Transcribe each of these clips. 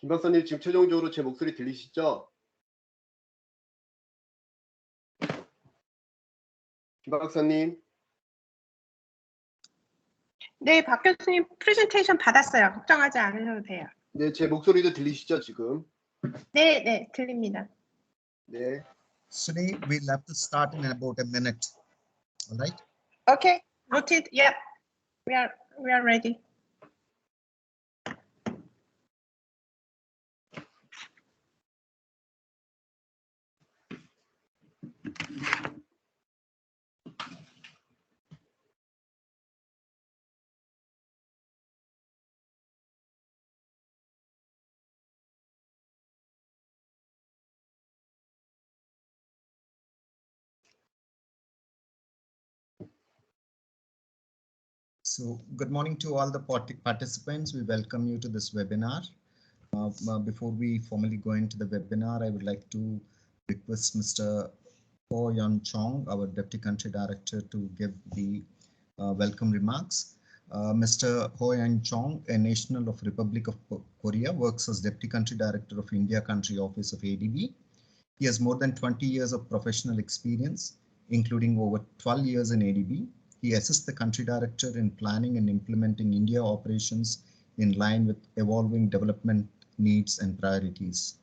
김 박사님, 지금 최종적으로 제 목소리 들리시죠? 김 박사님. 네, 박 교수님 프레젠테이션 받았어요. 걱정하지 않으셔도 돼요. 네, 제 목소리도 들리시죠, 지금? 네, 네, 들립니다. 네. Sunny, we'll have to start in about a minute. All right? Okay, noted. Yep, we are ready. So good morning to all the participants. We welcome you to this webinar. Before we formally go into the webinar, I would like to request Mr. Ho Yeon Chong, our Deputy Country Director, to give the welcome remarks. Mr. Ho Yeon Chong, a national of Republic of Korea, works as Deputy Country Director of India Country Office of ADB. He has more than 20 years of professional experience, including over 12 years in ADB. He assists the country director in planning and implementing India operations in line with evolving development needs and priorities.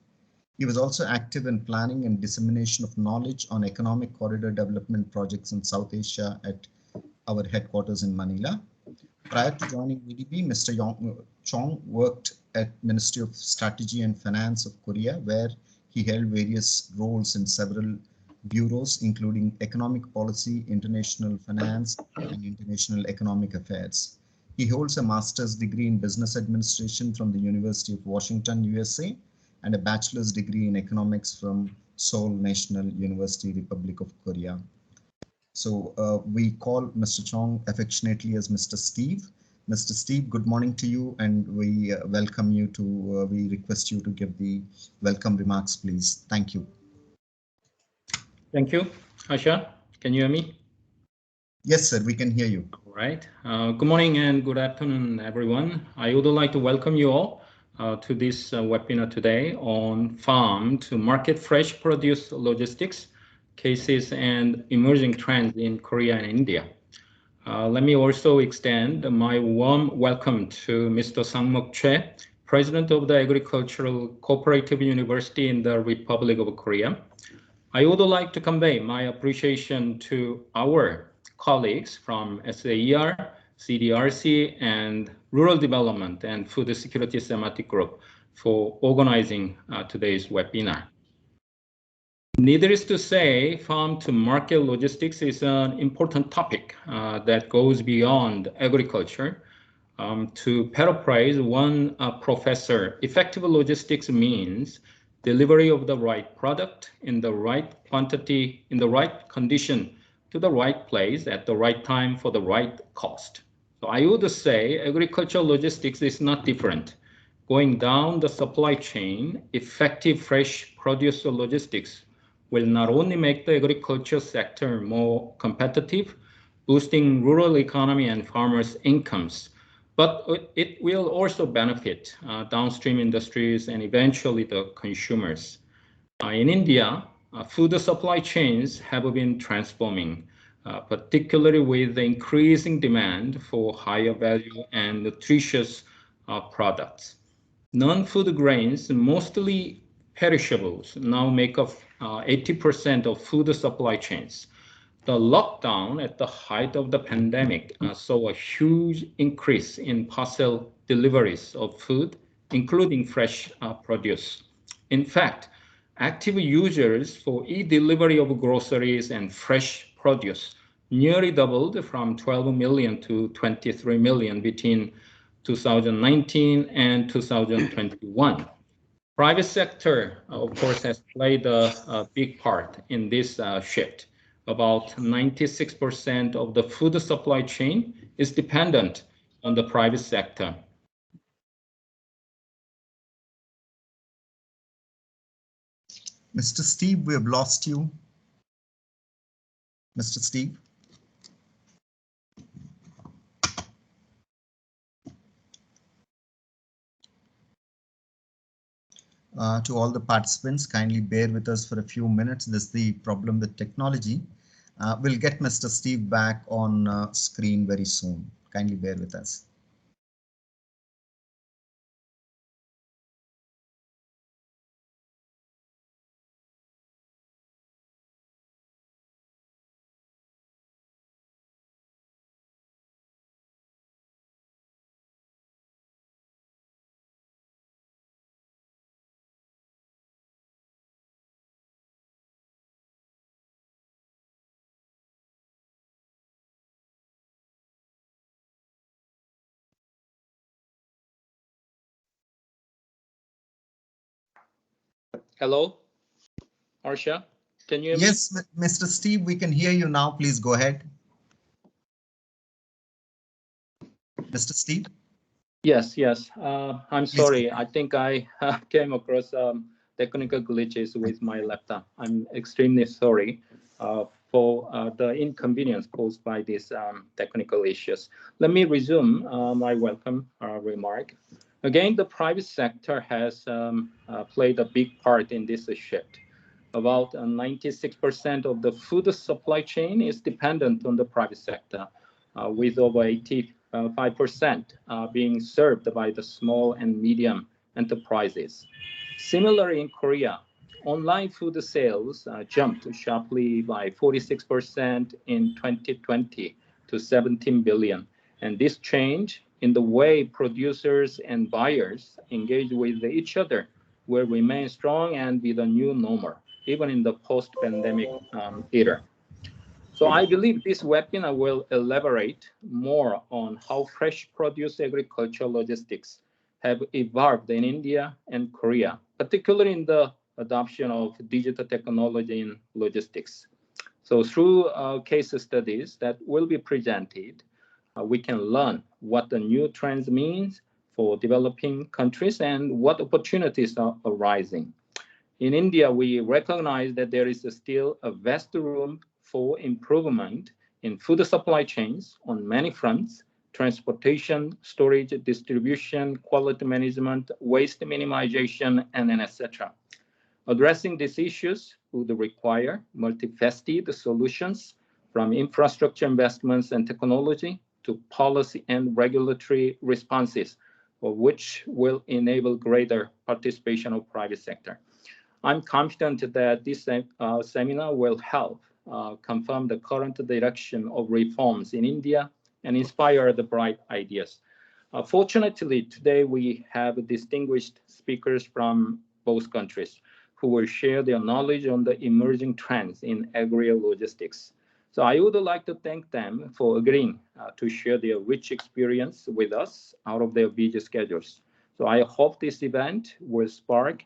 He was also active in planning and dissemination of knowledge on economic corridor development projects in South Asia at our headquarters in Manila. Prior to joining ADB, Mr. Chong worked at Ministry of Strategy and Finance of Korea, where he held various roles in several bureaus, including economic policy, international finance, and international economic affairs. He holds a master's degree in business administration from the University of Washington, USA, and a bachelor's degree in economics from Seoul National University, Republic of Korea. So we call Mr. Chong affectionately as Mr. Steve. Mr. Steve, good morning to you, and we welcome you to, we request you to give the welcome remarks, please. Thank you. Thank you. Asha, can you hear me? Yes, sir, we can hear you. All right. Good morning and good afternoon, everyone. I would like to welcome you all to this webinar today on farm to market fresh produce logistics, cases and emerging trends in Korea and India. Let me also extend my warm welcome to Mr. Sang-mok Choi, President of the Agricultural Cooperative University in the Republic of Korea. I would like to convey my appreciation to our colleagues from SAER, CDRC, and Rural Development and Food Security Thematic Group for organizing today's webinar. Needless to say, farm to market logistics is an important topic that goes beyond agriculture. To paraphrase one professor, effective logistics means delivery of the right product in the right quantity, in the right condition, to the right place at the right time for the right cost. So I would say agricultural logistics is not different. Going down the supply chain, effective fresh produce logistics will not only make the agriculture sector more competitive, boosting rural economy and farmers' incomes, but it will also benefit downstream industries and eventually the consumers. In India, food supply chains have been transforming. particularly with the increasing demand for higher value and nutritious products. Non-food grains, mostly perishables, now make up 80% of food supply chains. The lockdown at the height of the pandemic saw a huge increase in parcel deliveries of food, including fresh produce. In fact, active users for e-delivery of groceries and fresh produce nearly doubled from 12 million to 23 million between 2019 and 2021. Private sector, of course, has played a big part in this shift. About 96% of the food supply chain is dependent on the private sector. Mr. Steve, we have lost you. Mr. Steve. To all the participants, kindly bear with us for a few minutes. This is the problem with technology. We'll get Mr. Steve back on screen very soon. Kindly bear with us. Hello, Arsha, can you hear me? Yes, Mr. Steve, we can hear you now. Please go ahead. Mr. Steve? Yes. I'm sorry. I think I came across technical glitches with my laptop. I'm extremely sorry for the inconvenience caused by these technical issues. Let me resume my welcome remark. Again, the private sector has played a big part in this shift. About 96% of the food supply chain is dependent on the private sector, with over 85% being served by the small and medium enterprises. Similarly, in Korea, online food sales jumped sharply by 46% in 2020 to 17 billion. And this change in the way producers and buyers engage with each other will remain strong and be the new normal, even in the post-pandemic era. So I believe this webinar will elaborate more on how fresh produce agriculture logistics have evolved in India and Korea, particularly in the adoption of digital technology in logistics. So through case studies that will be presented, we can learn what the new trends means for developing countries and what opportunities are arising. In India, we recognize that there is still a vast room for improvement in food supply chains on many fronts: transportation, storage, distribution, quality management, waste minimization, and etc. Addressing these issues would require multifaceted solutions, from infrastructure investments and technology to policy and regulatory responses, which will enable greater participation of private sector. I'm confident that this seminar will help confirm the current direction of reforms in India and inspire the bright ideas. Fortunately, today we have distinguished speakers from both countries who will share their knowledge on the emerging trends in agri-logistics. So I would like to thank them for agreeing to share their rich experience with us out of their busy schedules. So I hope this event will spark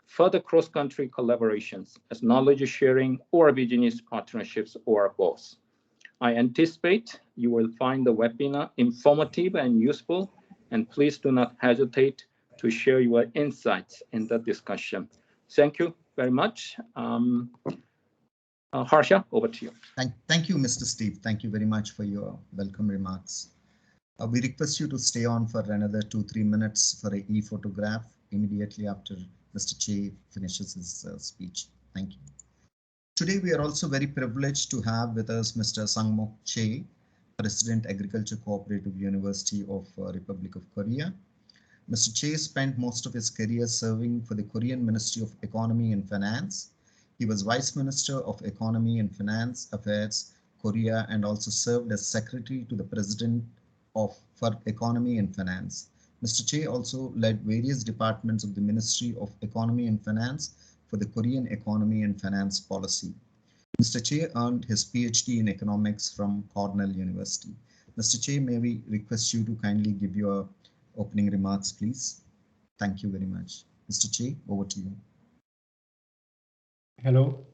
further cross-country collaborations as knowledge sharing or business partnerships or both. I anticipate you will find the webinar informative and useful, and please do not hesitate to share your insights in the discussion. Thank you very much. Harsha, over to you. Thank you, Mr. Steve. Thank you very much for your welcome remarks. We request you to stay on for another 2-3 minutes for an e-photograph immediately after Mr. Che finishes his speech. Thank you. Today, we are also very privileged to have with us Mr. Sangmok Che, President, Agriculture Cooperative University of Republic of Korea. Mr. Che spent most of his career serving for the Korean Ministry of Economy and Finance. He was Vice Minister of Economy and Finance Affairs, Korea, and also served as Secretary to the President for Economy and Finance. Mr. Che also led various departments of the Ministry of Economy and Finance for the Korean Economy and Finance Policy. Mr. Che earned his PhD in economics from Cornell University. Mr. Che, may we request you to kindly give your opening remarks, please? Thank you very much. Mr. Che, over to you. Hello,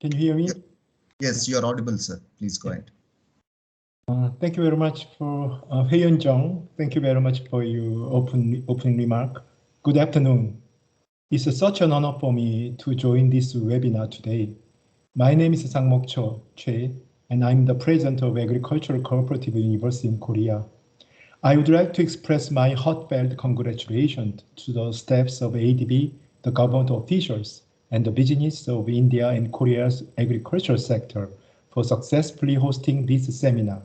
can you hear me? Yes, you're audible, sir. Please go ahead. Thank you very much for Hye-yeon Jung. Thank you very much for your opening remark. Good afternoon. It's such an honor for me to join this webinar today. My name is Sangmok Che, and I'm the president of Agricultural Cooperative University in Korea. I would like to express my heartfelt congratulations to the staffs of ADB, the government officials, and the business of India and Korea's agricultural sector for successfully hosting this seminar.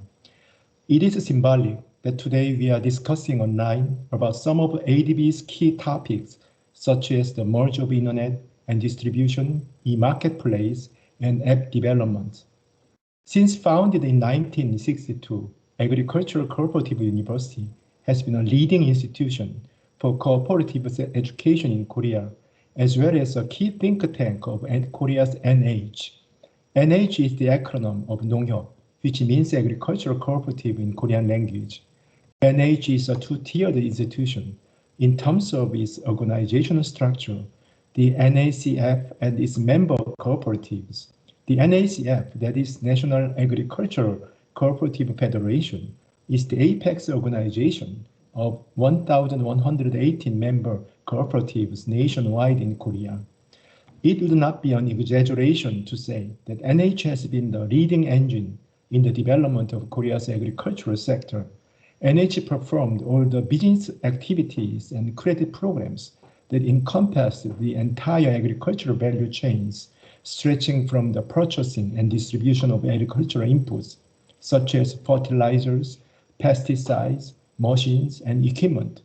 It is symbolic that today we are discussing online about some of ADB's key topics, such as the merge of internet and distribution, e-marketplace, and app development. Since founded in 1962, Agricultural Cooperative University has been a leading institution for cooperative education in Korea, as well as a key think tank of Korea's NH. NH is the acronym of 농협, which means agricultural cooperative in Korean language. NH is a two-tiered institution. In terms of its organizational structure, the NACF and its member cooperatives. The NACF, that is National Agricultural Cooperative Federation, is the apex organization of 1,118 member cooperatives nationwide in Korea. It would not be an exaggeration to say that NH has been the leading engine in the development of Korea's agricultural sector. NH performed all the business activities and credit programs that encompass the entire agricultural value chains, stretching from the purchasing and distribution of agricultural inputs, such as fertilizers, pesticides, machines, and equipment,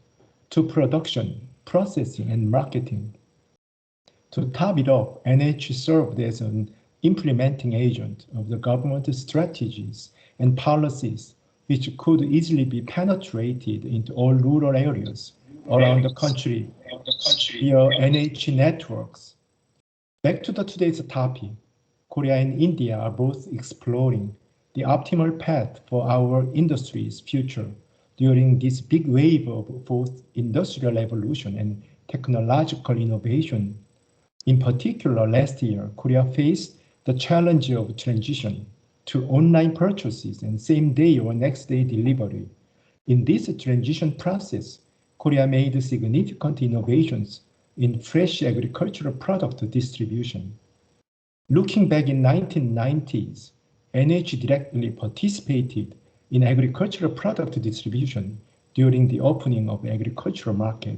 to production, processing, and marketing. To top it off, NH served as an implementing agent of the government strategies and policies which could easily be penetrated into all rural areas around the country via NH networks. Back to today's topic, Korea and India are both exploring the optimal path for our industry's future during this big wave of both industrial evolution and technological innovation. In particular, last year, Korea faced the challenge of transition to online purchases and same-day or next-day delivery. In this transition process, Korea made significant innovations in fresh agricultural product distribution. Looking back in 1990s, NH directly participated in agricultural product distribution during the opening of agricultural market.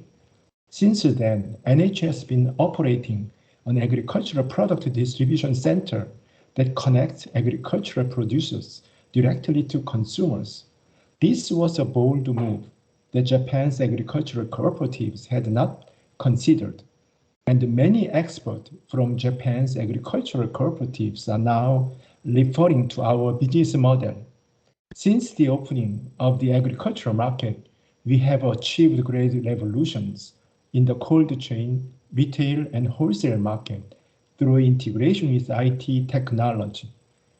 Since then, NH has been operating an agricultural product distribution center that connects agricultural producers directly to consumers. This was a bold move that Japan's agricultural cooperatives had not considered, and many experts from Japan's agricultural cooperatives are now referring to our business model. Since the opening of the agricultural market, we have achieved great revolutions in the cold chain, retail, and wholesale market through integration with IT technology.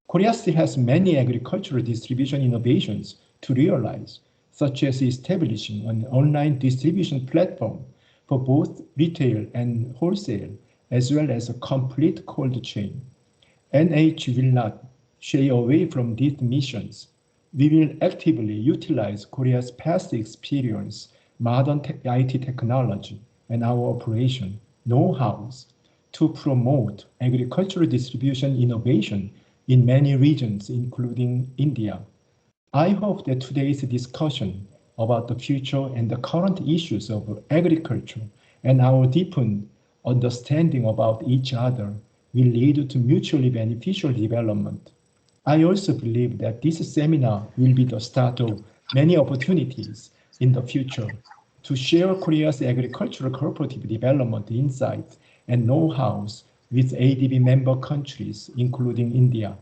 Korea still has many agricultural distribution innovations to realize, such as establishing an online distribution platform for both retail and wholesale, as well as a complete cold chain. NH will not shy away from these missions. We will actively utilize Korea's past experience, modern IT technology, and our operation know-hows to promote agricultural distribution innovation in many regions, including India. I hope that today's discussion about the future and the current issues of agriculture and our deepened understanding about each other will lead to mutually beneficial development. I also believe that this seminar will be the start of many opportunities in the future to share Korea's agricultural cooperative development insights and know-hows with ADB member countries, including India.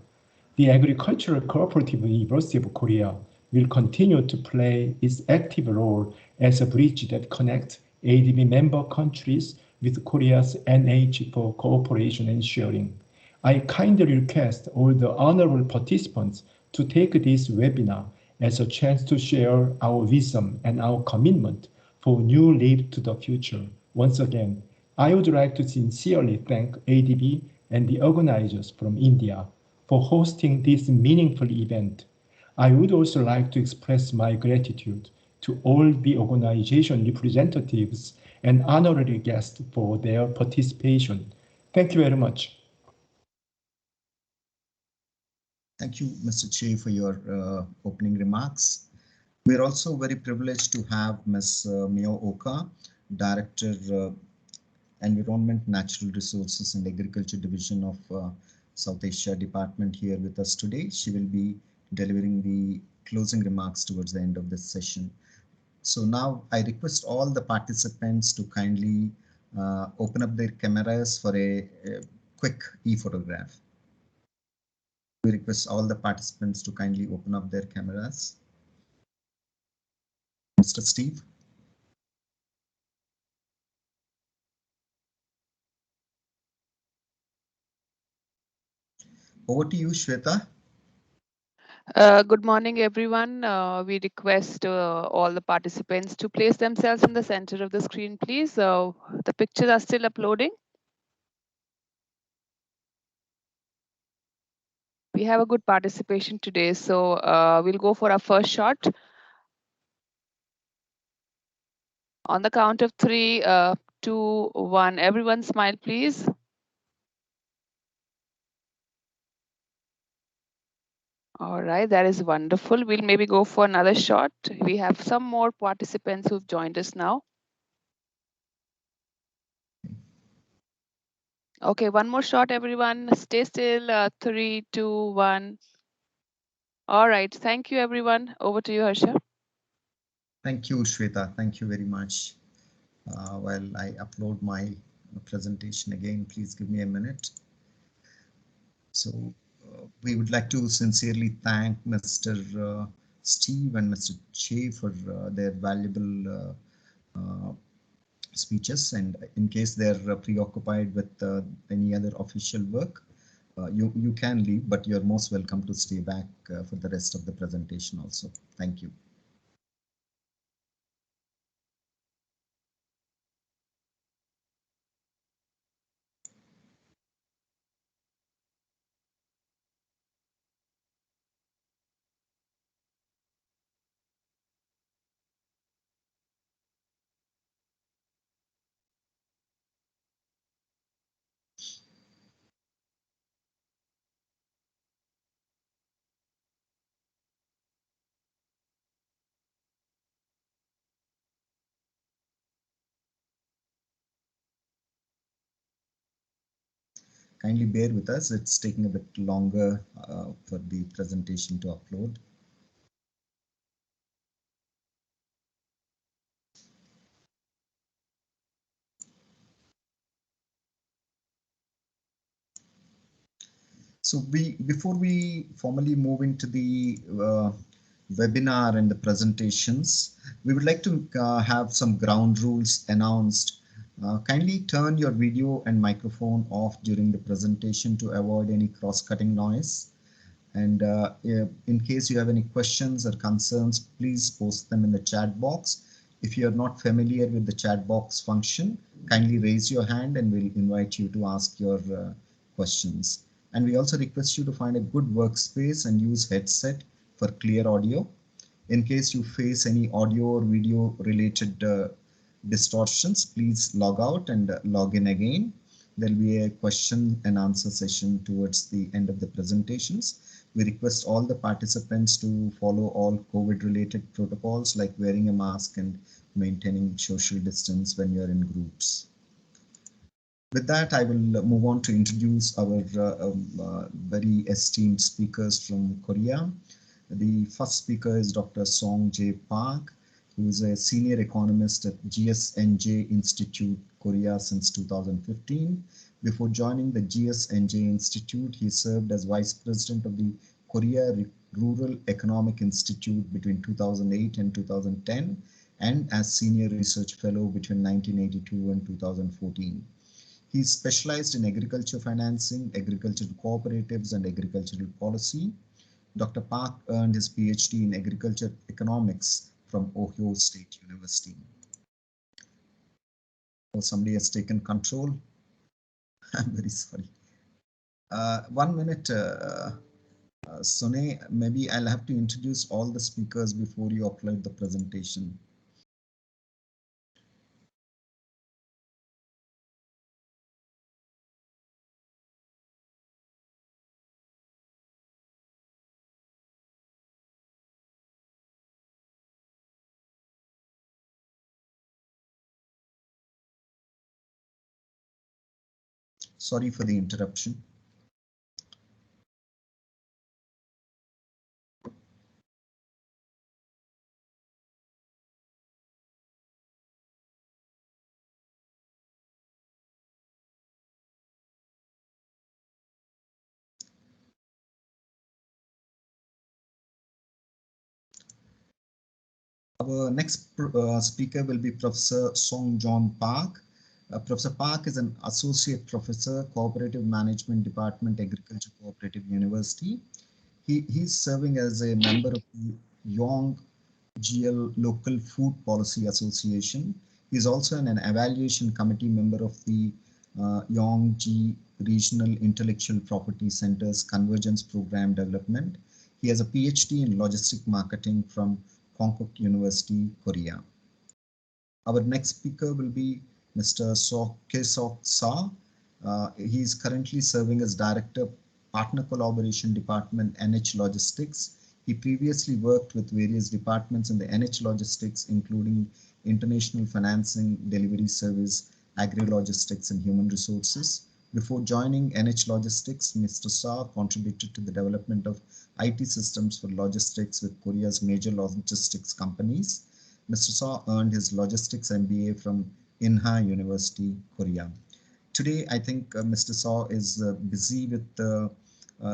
The Agricultural Cooperative University of Korea will continue to play its active role as a bridge that connects ADB member countries with Korea's NH for cooperation and sharing. I kindly request all the honorable participants to take this webinar as a chance to share our wisdom and our commitment for new leap to the future. Once again, I would like to sincerely thank ADB and the organizers from India for hosting this meaningful event. I would also like to express my gratitude to all the organization representatives and honorary guests for their participation. Thank you very much. Thank you, Mr. Che, for your opening remarks. We're also very privileged to have Ms. Mio Oka, Director, Environment, Natural Resources and Agriculture Division of South Asia Department here with us today. She will be delivering the closing remarks towards the end of this session. So now I request all the participants to kindly open up their cameras for a quick e-photograph. We request all the participants to kindly open up their cameras. Mr. Steve. Over to you, Shweta. Good morning, everyone. We request all the participants to place themselves in the center of the screen, please. The pictures are still uploading. We have a good participation today, so we'll go for our first shot. On the count of 3, 2, 1, everyone smile, please. All right, that is wonderful. We'll maybe go for another shot. We have some more participants who've joined us now. Okay, one more shot, everyone. Stay still. 3, 2, 1. All right, thank you, everyone. Over to you, Harsha. Thank you, Shweta. Thank you very much. While I upload my presentation again, please give me a minute. So we would like to sincerely thank Mr. Steve and Mr. Che for their valuable speeches, and in case they're preoccupied with any other official work, you can leave, but you're most welcome to stay back for the rest of the presentation also. Thank you. Kindly bear with us, it's taking a bit longer for the presentation to upload. So before we formally move into the webinar and the presentations, we would like to have some ground rules announced. Kindly turn your video and microphone off during the presentation to avoid any cross-cutting noise. And in case you have any questions or concerns, please post them in the chat box. If you are not familiar with the chat box function, kindly raise your hand and we'll invite you to ask your questions. And we also request you to find a good workspace and use headset for clear audio. In case you face any audio or video related distortions, please log out and log in again. There'll be a question and answer session towards the end of the presentations. We request all the participants to follow all COVID related protocols like wearing a mask and maintaining social distance when you're in groups. With that, I will move on to introduce our very esteemed speakers from Korea. The first speaker is Dr. Song Jae Park, who is a senior economist at GSNJ Institute, Korea since 2015. Before joining the GSNJ Institute, he served as Vice President of the Korea Rural Economic Institute between 2008 and 2010, and as Senior Research Fellow between 1982 and 2014. He specialized in agriculture financing, agricultural cooperatives, and agricultural policy. Dr. Park earned his PhD in agriculture economics from Ohio State University. Oh, somebody has taken control. I'm very sorry. 1 minute, Sone, maybe I'll have to introduce all the speakers before you upload the presentation. Sorry for the interruption. Our next speaker will be Professor Song John Park. Professor Park is an Associate Professor, Cooperative Management Department, Agriculture Cooperative University. He's serving as a member of the Yong GL Local Food Policy Association. He's also an evaluation committee member of the Yongji Regional Intellectual Property Center's Convergence Program Development. He has a PhD in Logistic Marketing from Konkuk University, Korea. Our next speaker will be Mr. Kesok Sa. He is currently serving as Director, Partner Collaboration Department, NH Logistics. He previously worked with various departments in the NH Logistics, including International Financing, Delivery Service, Agri-Logistics, and Human Resources. Before joining NH Logistics, Mr. Sa contributed to the development of IT systems for logistics with Korea's major logistics companies. Mr. Sa earned his Logistics MBA from Inha University, Korea. Today, I think Mr. Sa is busy with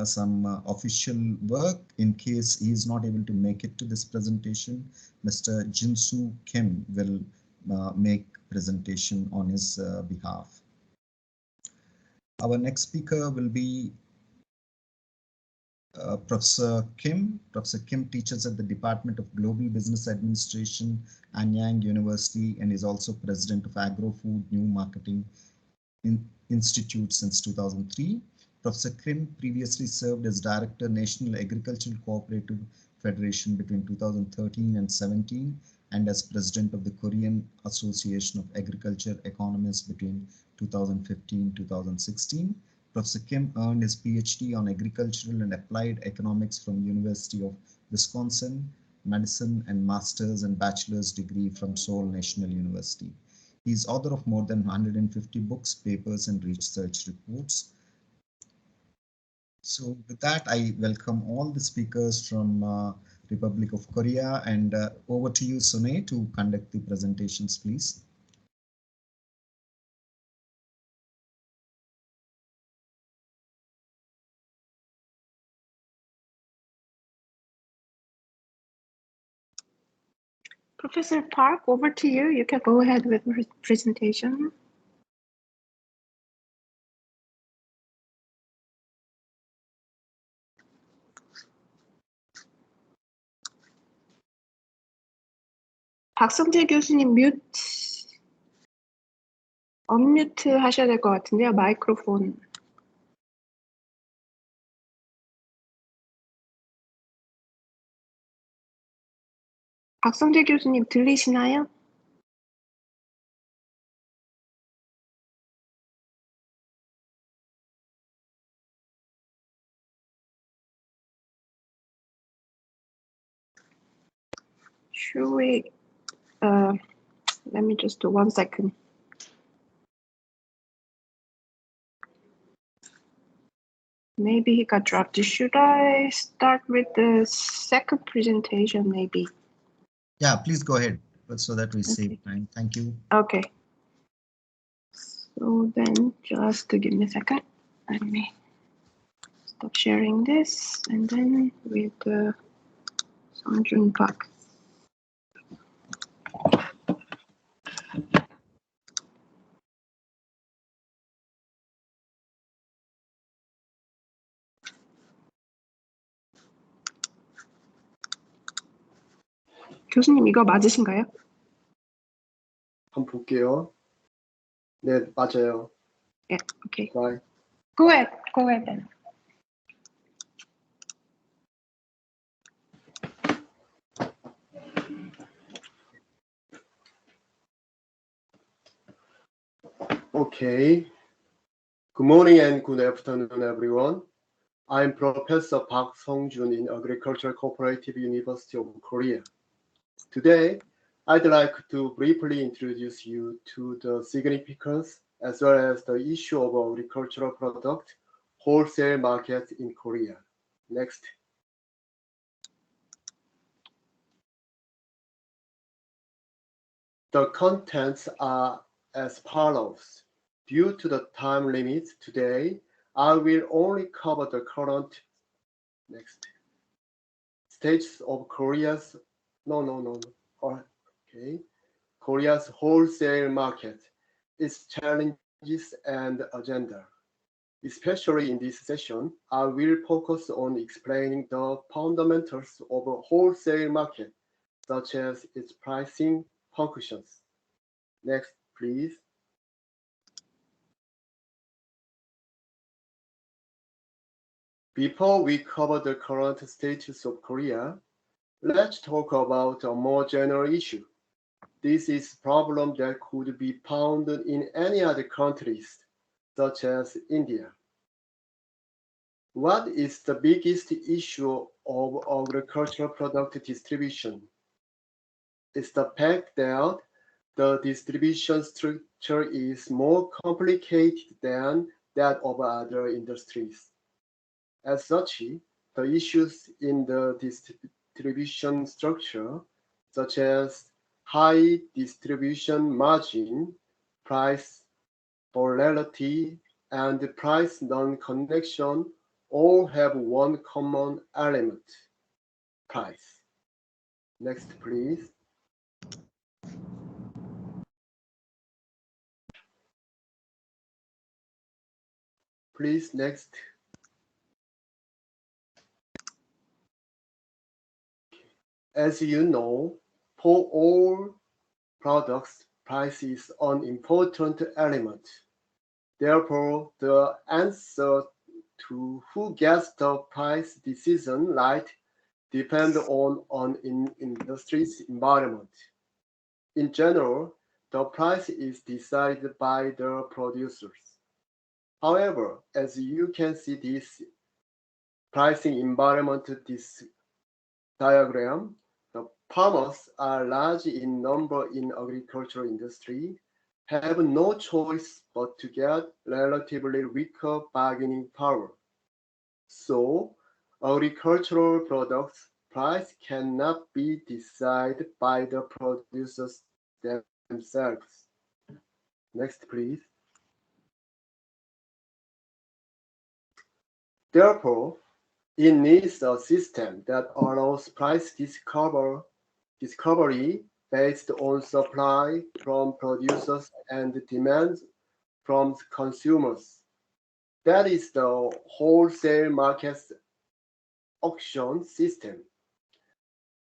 some official work. In case he is not able to make it to this presentation, Mr. Jinsu Kim will make presentation on his behalf. Our next speaker will be Professor Kim. Professor Kim teaches at the Department of Global Business Administration, Anyang University, and is also president of Agro-Food New Marketing Institute since 2003. Professor Kim previously served as Director, National Agricultural Cooperative Federation between 2013 and 17, and as President of the Korean Association of Agriculture Economists between 2015-2016. Professor Kim earned his PhD on Agricultural and Applied Economics from University of Wisconsin, Madison, and Master's and Bachelor's degree from Seoul National University. He is author of more than 150 books, papers, and research reports. So with that, I welcome all the speakers from Republic of Korea, and over to you, Sone, to conduct the presentations, please. Professor Park, over to you. You can go ahead with your presentation. 박성재 교수님 언뮤트 하셔야 될 것 같은데요. 마이크로폰. 박성재 교수님 들리시나요? Should we, let me just do 1 second. Maybe he got dropped. Should I start with the second presentation, maybe? Yeah, please go ahead so that we Okay. save time. Thank you. Okay. So then just to give me a second. Let me stop sharing this and then with Songjun Park. 교수님 이거 맞으신가요? 한번 볼게요. 네, 맞아요. 예, 오케이. Bye. Go ahead then. Okay. Good morning and good afternoon, everyone. I'm Professor Park Songjun in Agricultural Cooperative University of Korea. Today, I'd like to briefly introduce you to the significance as well as the issue of agricultural product wholesale market in Korea. Next. The contents are as follows. Due to the time limit today, I will only cover the current status of Korea's Korea's wholesale market, its challenges and agenda. Especially in this session, I will focus on explaining the fundamentals of a wholesale market, such as its pricing functions. Next, please. Before we cover the current status of Korea, let's talk about a more general issue. This is a problem that could be found in any other countries, such as India. What is the biggest issue of agricultural product distribution? It's the fact that the distribution structure is more complicated than that of other industries. As such, the issues in the distribution structure, such as high distribution margin, price volatility, and price non-connection, all have one common element: price. Next, please. Please, next. As you know, for all products, price is an important element. Therefore, the answer to who gets the price decision right depends on an industry's environment. In general, the price is decided by the producers. However, as you can see this pricing environment, this diagram, the farmers are large in number in agricultural industry, have no choice but to get relatively weaker bargaining power. So, agricultural products price cannot be decided by the producers themselves. Next, please. Therefore, it needs a system that allows price discovery based on supply from producers and demand from consumers. That is the wholesale market's auction system.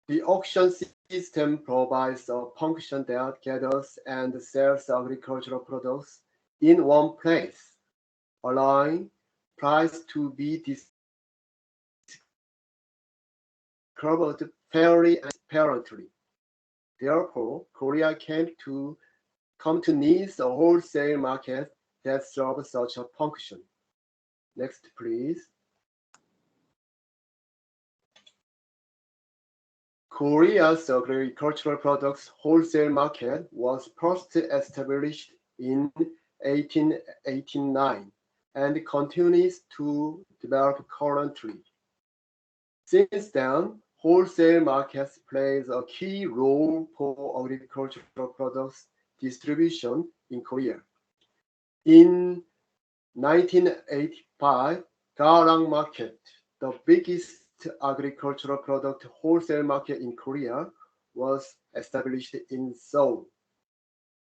The auction system provides a function that gathers and sells agricultural products in one place, allowing price to be discovered fairly and transparently. Therefore, Korea came to need a wholesale market that serves such a function. Next, please. Korea's agricultural products wholesale market was first established in 1889 and continues to develop currently. Since then, wholesale markets plays a key role for agricultural products distribution in Korea. In 1985, Garang Market, the biggest agricultural product wholesale market in Korea, was established in Seoul.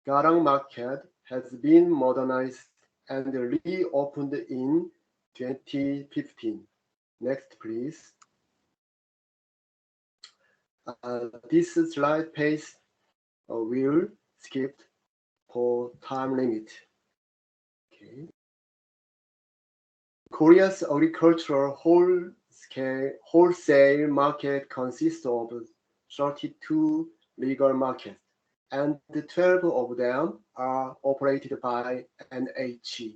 Garang Market has been modernized and reopened in 2015. Next, please. This slide page will skip for time limit. Okay. Korea's agricultural wholesale market consists of 32 legal markets, and 12 of them are operated by NHE.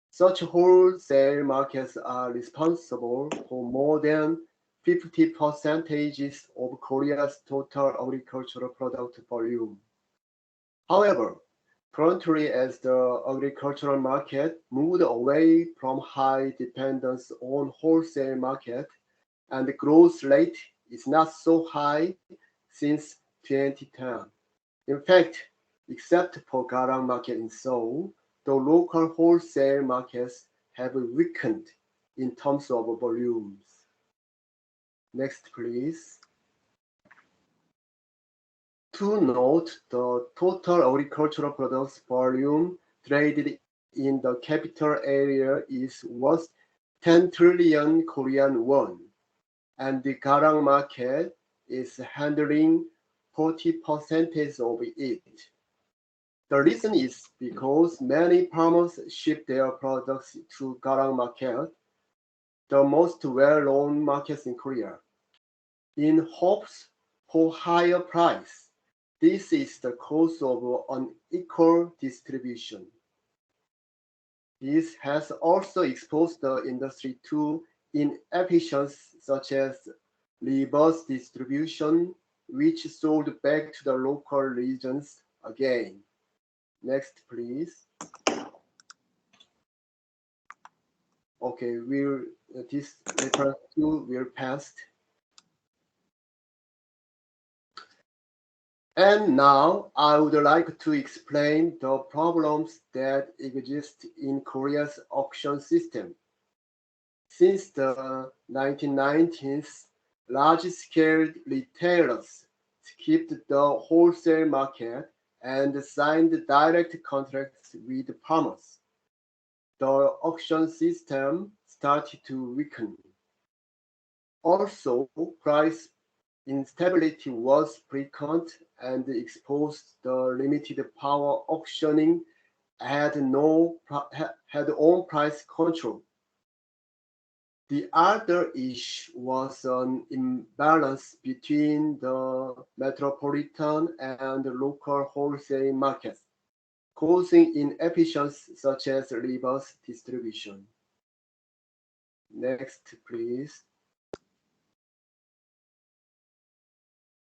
Such wholesale markets are responsible for more than 50% of Korea's total agricultural product volume. However, currently, as the agricultural market moved away from high dependence on wholesale market, and the growth rate is not so high since 2010. In fact, except for Garang market in Seoul, the local wholesale markets have weakened in terms of volumes. Next, please. To note, the total agricultural products volume traded in the capital area is worth 10 trillion Korean won, and the Garang market is handling 40% of it. The reason is because many farmers ship their products to Garang market, the most well-known markets in Korea, in hopes for higher price. This is the cause of unequal distribution. This has also exposed the industry to inefficiencies such as reverse distribution, which sold back to the local regions again. Next, please. Okay, this reference to will pass. And now I would like to explain the problems that exist in Korea's auction system. Since the 1990s, large-scale retailers skipped the wholesale market and signed direct contracts with farmers. The auction system started to weaken. Also, price instability was frequent and exposed the limited power auctioning had own price control. The other issue was an imbalance between the metropolitan and local wholesale markets, causing inefficiencies such as reverse distribution. Next, please.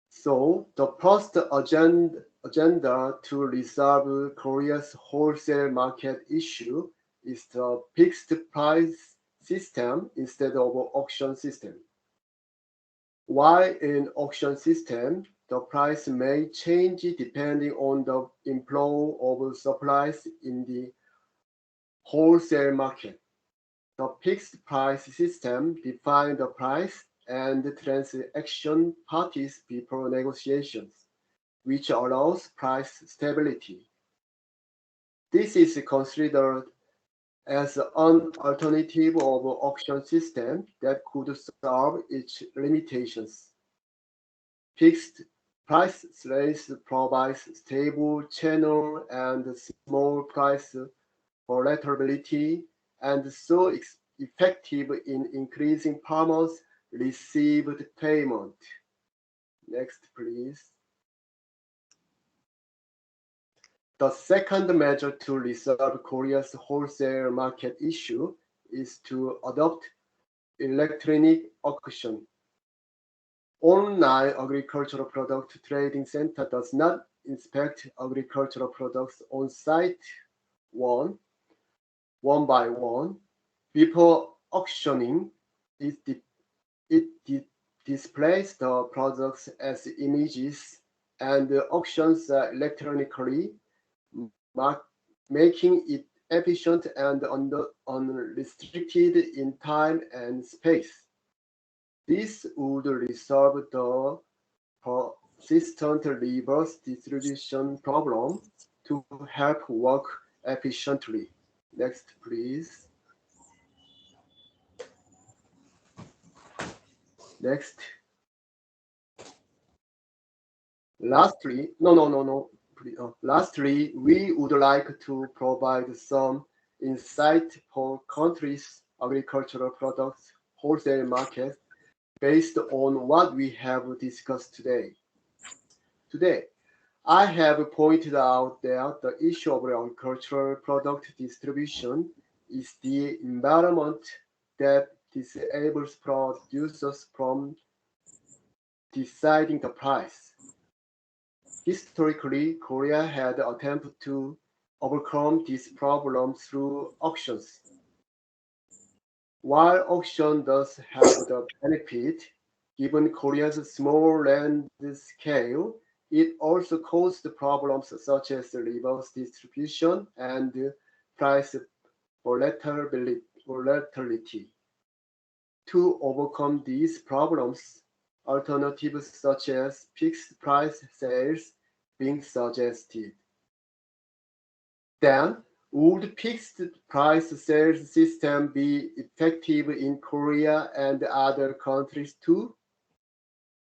So the first agenda to resolve Korea's wholesale market issue is the fixed price system instead of auction system. While in auction system, the price may change depending on the inflow of supplies in the wholesale market. The fixed price system defines the price and transaction parties before negotiations, which allows price stability. This is considered as an alternative of auction system that could solve its limitations. Fixed price rates provides stable channel and small price volatility, and so effective in increasing farmers' received payment. Next, please. The second measure to resolve Korea's wholesale market issue is to adopt electronic auction. Online agricultural product trading center does not inspect agricultural products on site 1. one by one. Before auctioning, it displays the products as images and auctions electronically, making it efficient and unrestricted in time and space. This would resolve the persistent reverse distribution problem to help work efficiently. Next, please. Next. Lastly, Lastly, we would like to provide some insight for countries' agricultural products wholesale market based on what we have discussed today. Today, I have pointed out that the issue of agricultural product distribution is the environment that disables producers from deciding the price. Historically, Korea had attempted to overcome this problem through auctions. While auction does have the benefit, given Korea's small land scale, it also caused problems such as reverse distribution and price volatility. To overcome these problems, alternatives such as fixed price sales being suggested. Then, would fixed price sales system be effective in Korea and other countries too?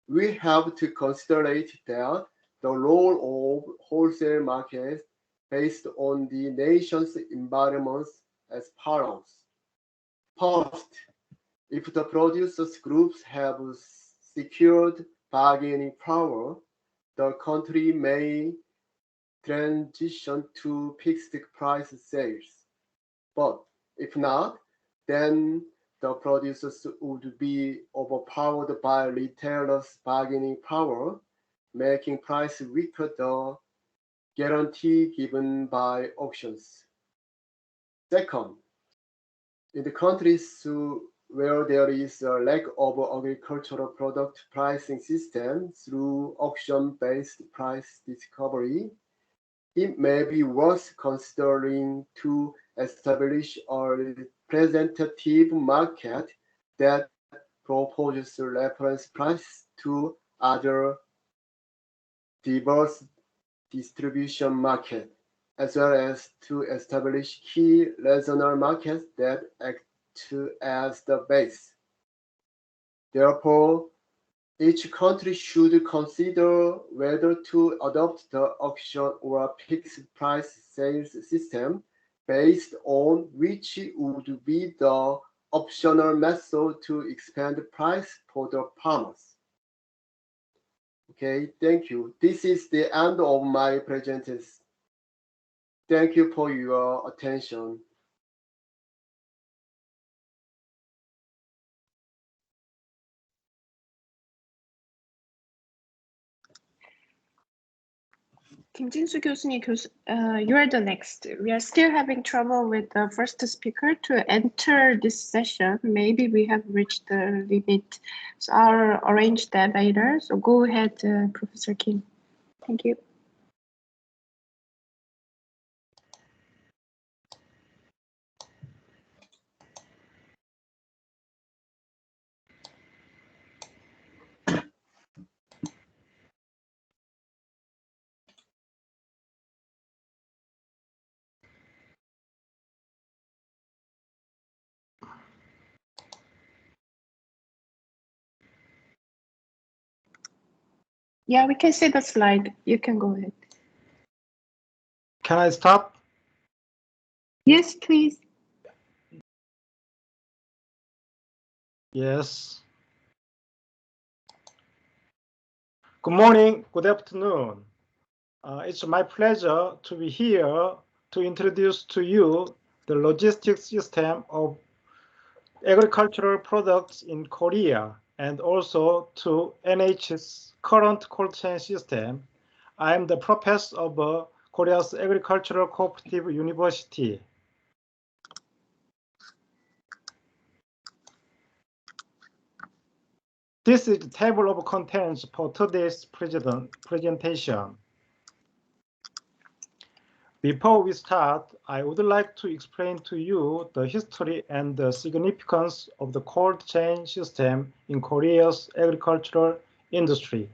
We have to consider that the role of wholesale markets based on the nation's environments as follows. First, if the producers groups have secured bargaining power, the country may transition to fixed price sales. But if not, then the producers would be overpowered by retailers' bargaining power, making price weaker the guarantee given by auctions. Second, in the countries where there is a lack of agricultural product pricing system through auction-based price discovery, it may be worth considering to establish a representative market that proposes reference price to other diverse distribution markets, as well as to establish key regional markets that act as the base. Therefore, each country should consider whether to adopt the auction or fixed price sales system based on which would be the optional method to expand the price for the farmers. Okay, thank you. This is the end of my presentation. Thank you for your attention. 김진수 교수님, you are the next. We are still having trouble with the first speaker to enter this session. Maybe we have reached the limit. So I'll arrange that later. So go ahead, Professor Kim. Thank you. Yeah, we can see the slide. You can go ahead. Can I stop? Yes, please. Yes. Good morning, good afternoon. It's my pleasure to be here to introduce to you the logistics system of agricultural products in Korea and also to NH's current cold chain system. I am the professor of Korea's Agricultural Cooperative University. This is the table of contents for today's presentation. Before we start, I would like to explain to you the history and the significance of the cold chain system in Korea's agricultural industry,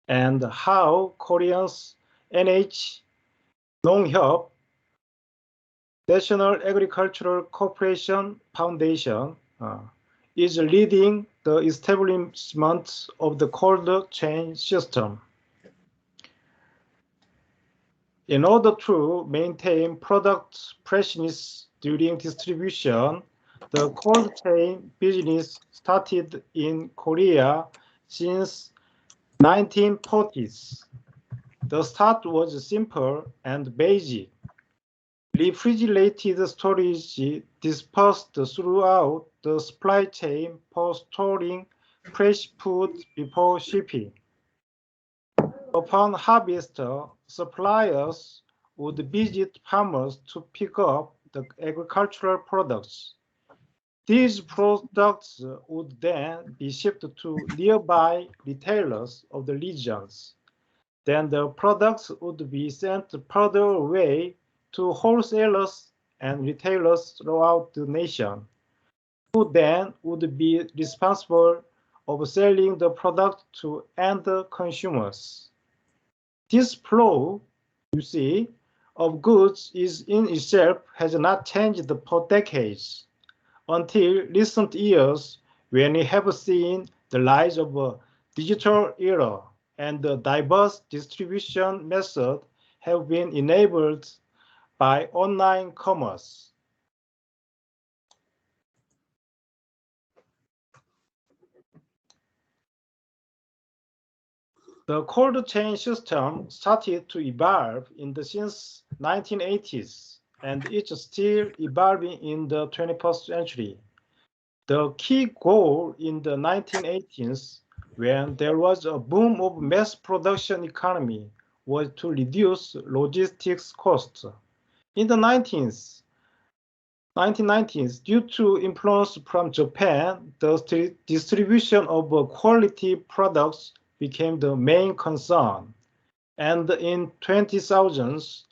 and how Korea's NH 농협, National Agricultural Cooperation Foundation, is leading the establishment of the cold chain system. In order to maintain product freshness during distribution, the cold chain business started in Korea since 1940s. The start was simple and basic. Refrigerated storage dispersed throughout the supply chain for storing fresh food before shipping. Upon harvest, suppliers would visit farmers to pick up the agricultural products. These products would then be shipped to nearby retailers of the regions. Then the products would be sent further away to wholesalers and retailers throughout the nation, who then would be responsible of selling the product to end consumers. This flow, you see, of goods is in itself has not changed for decades, until recent years when we have seen the rise of a digital era and the diverse distribution methods have been enabled by online commerce. The cold chain system started to evolve in the since 1980s, and it's still evolving in the 21st century. The key goal in the 1980s, when there was a boom of mass production economy, was to reduce logistics costs. In the 1990s, due to influence from Japan, the distribution of quality products became the main concern. And in 2000s,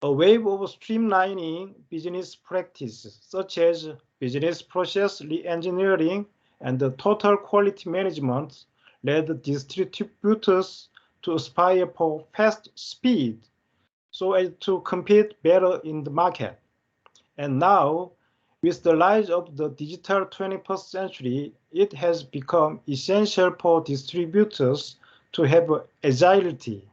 a wave of streamlining business practices, such as business process re-engineering and the total quality management, led distributors to aspire for fast speed so as to compete better in the market. And now, with the rise of the digital 21st century, it has become essential for distributors to have agility,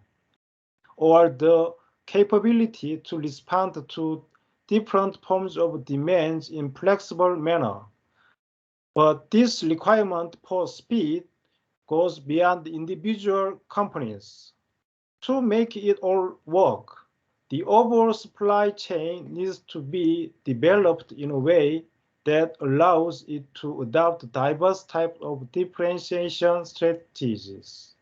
or the capability to respond to different forms of demands in flexible manner. But this requirement for speed goes beyond individual companies. To make it all work, the overall supply chain needs to be developed in a way that allows it to adopt diverse types of differentiation strategies.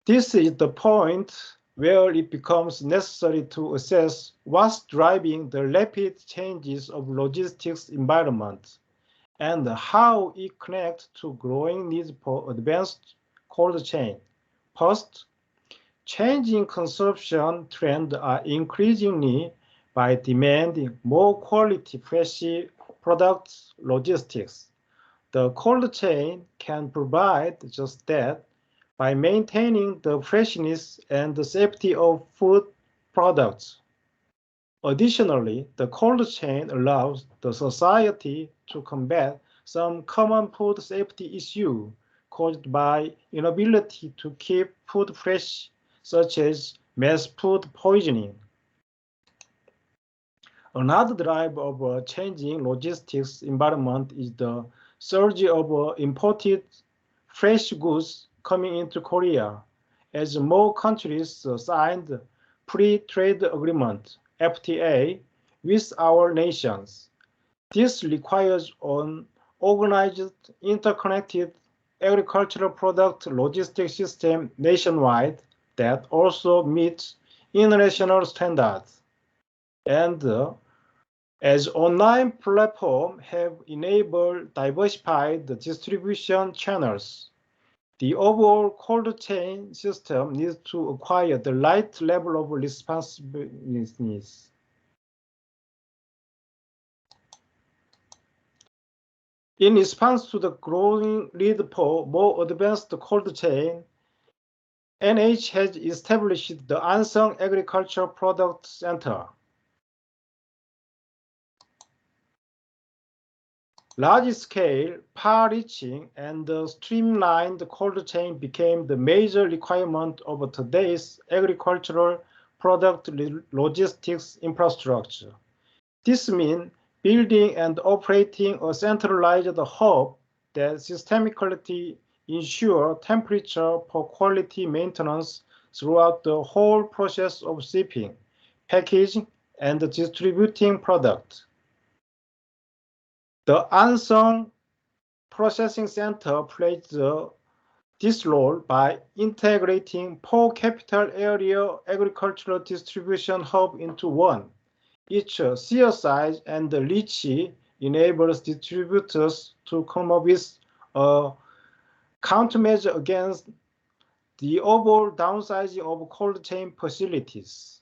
This is the point where it becomes necessary to assess what's driving the rapid changes of logistics environment and how it connects to growing needs for advanced cold chain. First, changing consumption trends are increasingly by demanding more quality fresh products logistics. The cold chain can provide just that by maintaining the freshness and the safety of food products. Additionally, the cold chain allows the society to combat some common food safety issues caused by inability to keep food fresh, such as mass food poisoning. Another driver of a changing logistics environment is the surge of imported fresh goods coming into Korea, as more countries signed Free Trade Agreement (FTA) with our nations. This requires an organized, interconnected agricultural product logistics system nationwide that also meets international standards. And As online platforms have enabled diversified distribution channels, the overall cold chain system needs to acquire the right level of responsiveness. In response to the growing need for more advanced cold chain, NH has established the Unsung Agricultural Product Center. Large-scale, far-reaching, and streamlined cold chain became the major requirement of today's agricultural product logistics infrastructure. This means building and operating a centralized hub that systemically ensures temperature for quality maintenance throughout the whole process of shipping, packaging, and distributing products. The Unsung Processing Center plays this role by integrating 4 capital area agricultural distribution hubs into one. Each sheer size and reach enables distributors to come up with a countermeasure against the overall downsizing of cold chain facilities.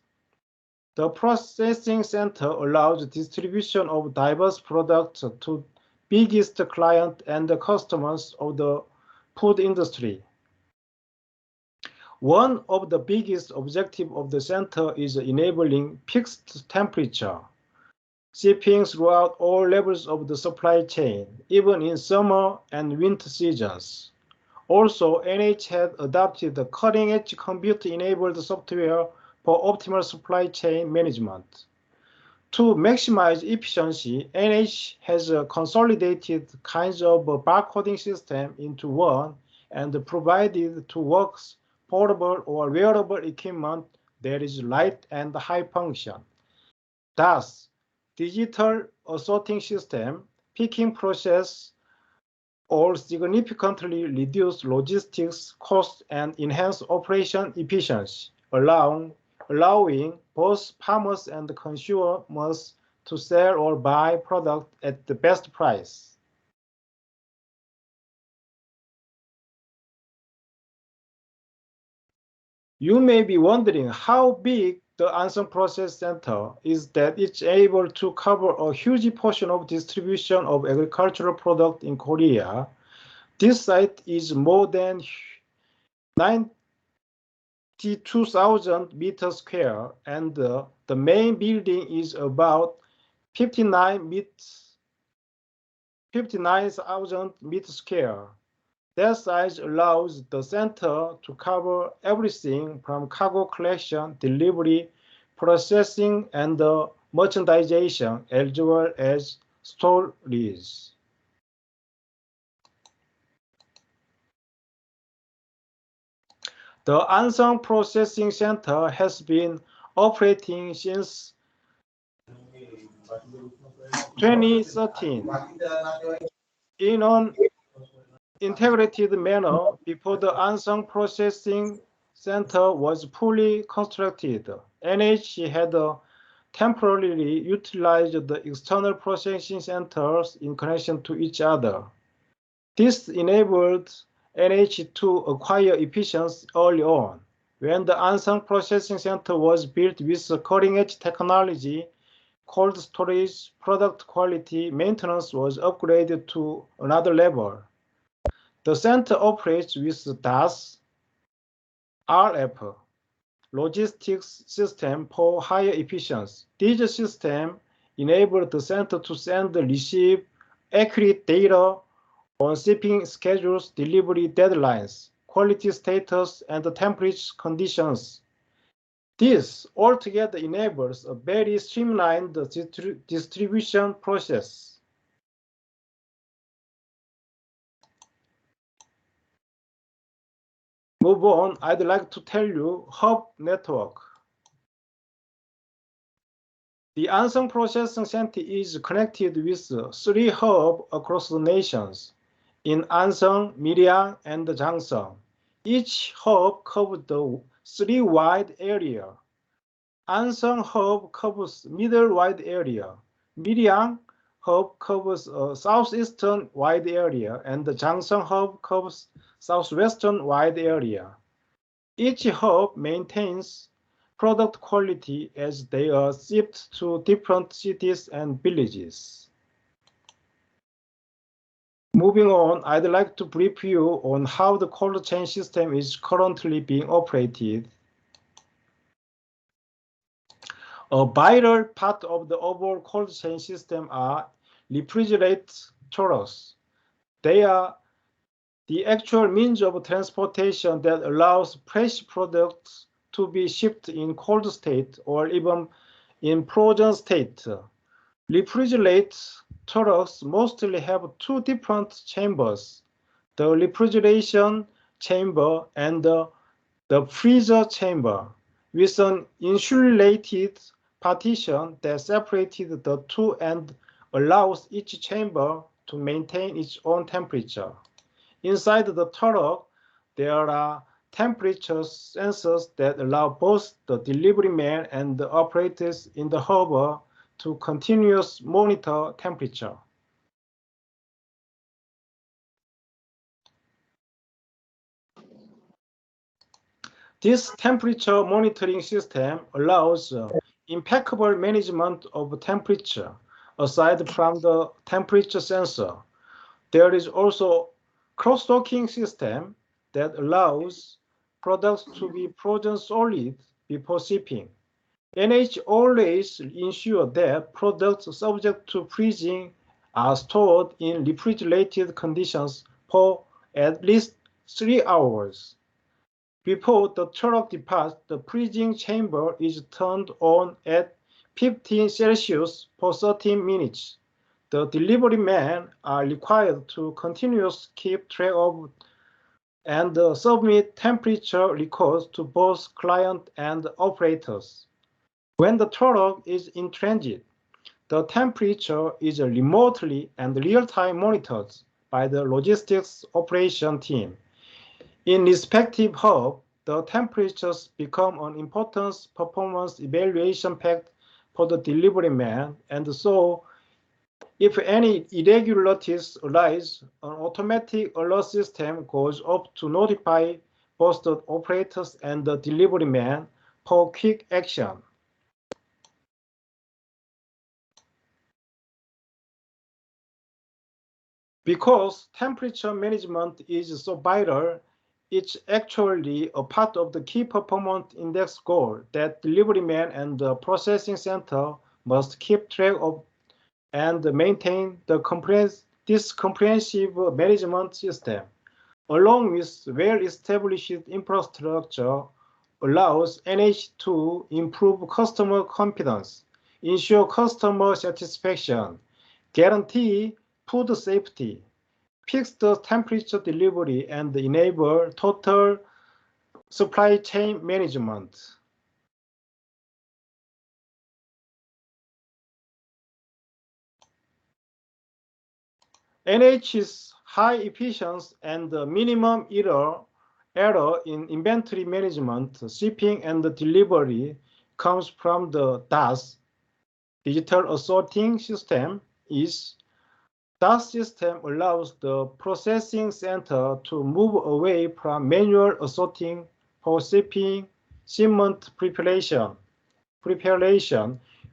The processing center allows distribution of diverse products to biggest clients and customers of the food industry. One of the biggest objectives of the center is enabling fixed temperature shipping throughout all levels of the supply chain, even in summer and winter seasons. Also, NH has adopted the cutting-edge computer-enabled software for optimal supply chain management. To maximize efficiency, NH has consolidated kinds of barcoding system into one and provided to works portable or wearable equipment that is light and high function. Thus, digital assorting system, picking process, all significantly reduce logistics costs and enhance operation efficiency, allowing both farmers and consumers to sell or buy product at the best price. You may be wondering how big the Unsung Process Center is that it's able to cover a huge portion of distribution of agricultural products in Korea. This site is more than 92,000 meters square, and the main building is about 59,000 meters square. That size allows the center to cover everything from cargo collection, delivery, processing, and merchandisation, as well as storage. The Unsung Processing Center has been operating since 2013 in an integrated manner. Before the Unsung Processing Center was fully constructed, NH had temporarily utilized the external processing centers in connection to each other. This enabled NH to acquire efficiency early on. When the Unsung Processing Center was built with cutting-edge technology, cold storage, product quality, maintenance was upgraded to another level. The center operates with DAS, RF, logistics system for higher efficiency. These systems enable the center to send and receive accurate data on shipping schedules, delivery deadlines, quality status, and temperature conditions. This altogether enables a very streamlined distribution process. Move on, I'd like to tell you hub network. The Unsung Processing Center is connected with 3 hubs across the nations in Unsung, Miriam, and Jangsung. Each hub covers the 3 wide area. Unsung hub covers middle wide area. Miryang hub covers a southeastern wide area, and the Jangsang hub covers southwestern wide area. Each hub maintains product quality as they are shipped to different cities and villages. Moving on, I'd like to brief you on how the cold chain system is currently being operated. A vital part of the overall cold chain system are refrigerators. They are the actual means of transportation that allows fresh products to be shipped in cold state or even in frozen state. Refrigerators mostly have two different chambers, the refrigeration chamber and the freezer chamber, with an insulated partition that separated the two and allows each chamber to maintain its own temperature. Inside the turret, there are temperature sensors that allow both the delivery man and the operators in the harbor to continuously monitor temperature. This temperature monitoring system allows impeccable management of temperature. Aside from the temperature sensor, there is also cross-docking system that allows products to be frozen solid before shipping. NH always ensures that products subject to freezing are stored in refrigerated conditions for at least 3 hours. Before the truck departs, the freezing chamber is turned on at 15 Celsius for 13 minutes. The delivery men are required to continuously keep track of and submit temperature records to both client and operators. When the truck is in transit, the temperature is remotely and real-time monitored by the logistics operation team. In respective hub, the temperatures become an important performance evaluation fact for the delivery man, and so if any irregularities arise, an automatic alert system goes up to notify both the operators and the delivery man for quick action. Because temperature management is so vital, it's actually a part of the key performance index goal that delivery man and the processing center must keep track of and maintain this comprehensive management system, along with well-established infrastructure, allows NH to improve customer confidence, ensure customer satisfaction, guarantee food safety, fix the temperature delivery, and enable total supply chain management. NH's high efficiency and minimum error in inventory management, shipping, and delivery comes from the DAS, Digital Assorting System. DAS system allows the processing center to move away from manual assorting for shipping, shipment preparation,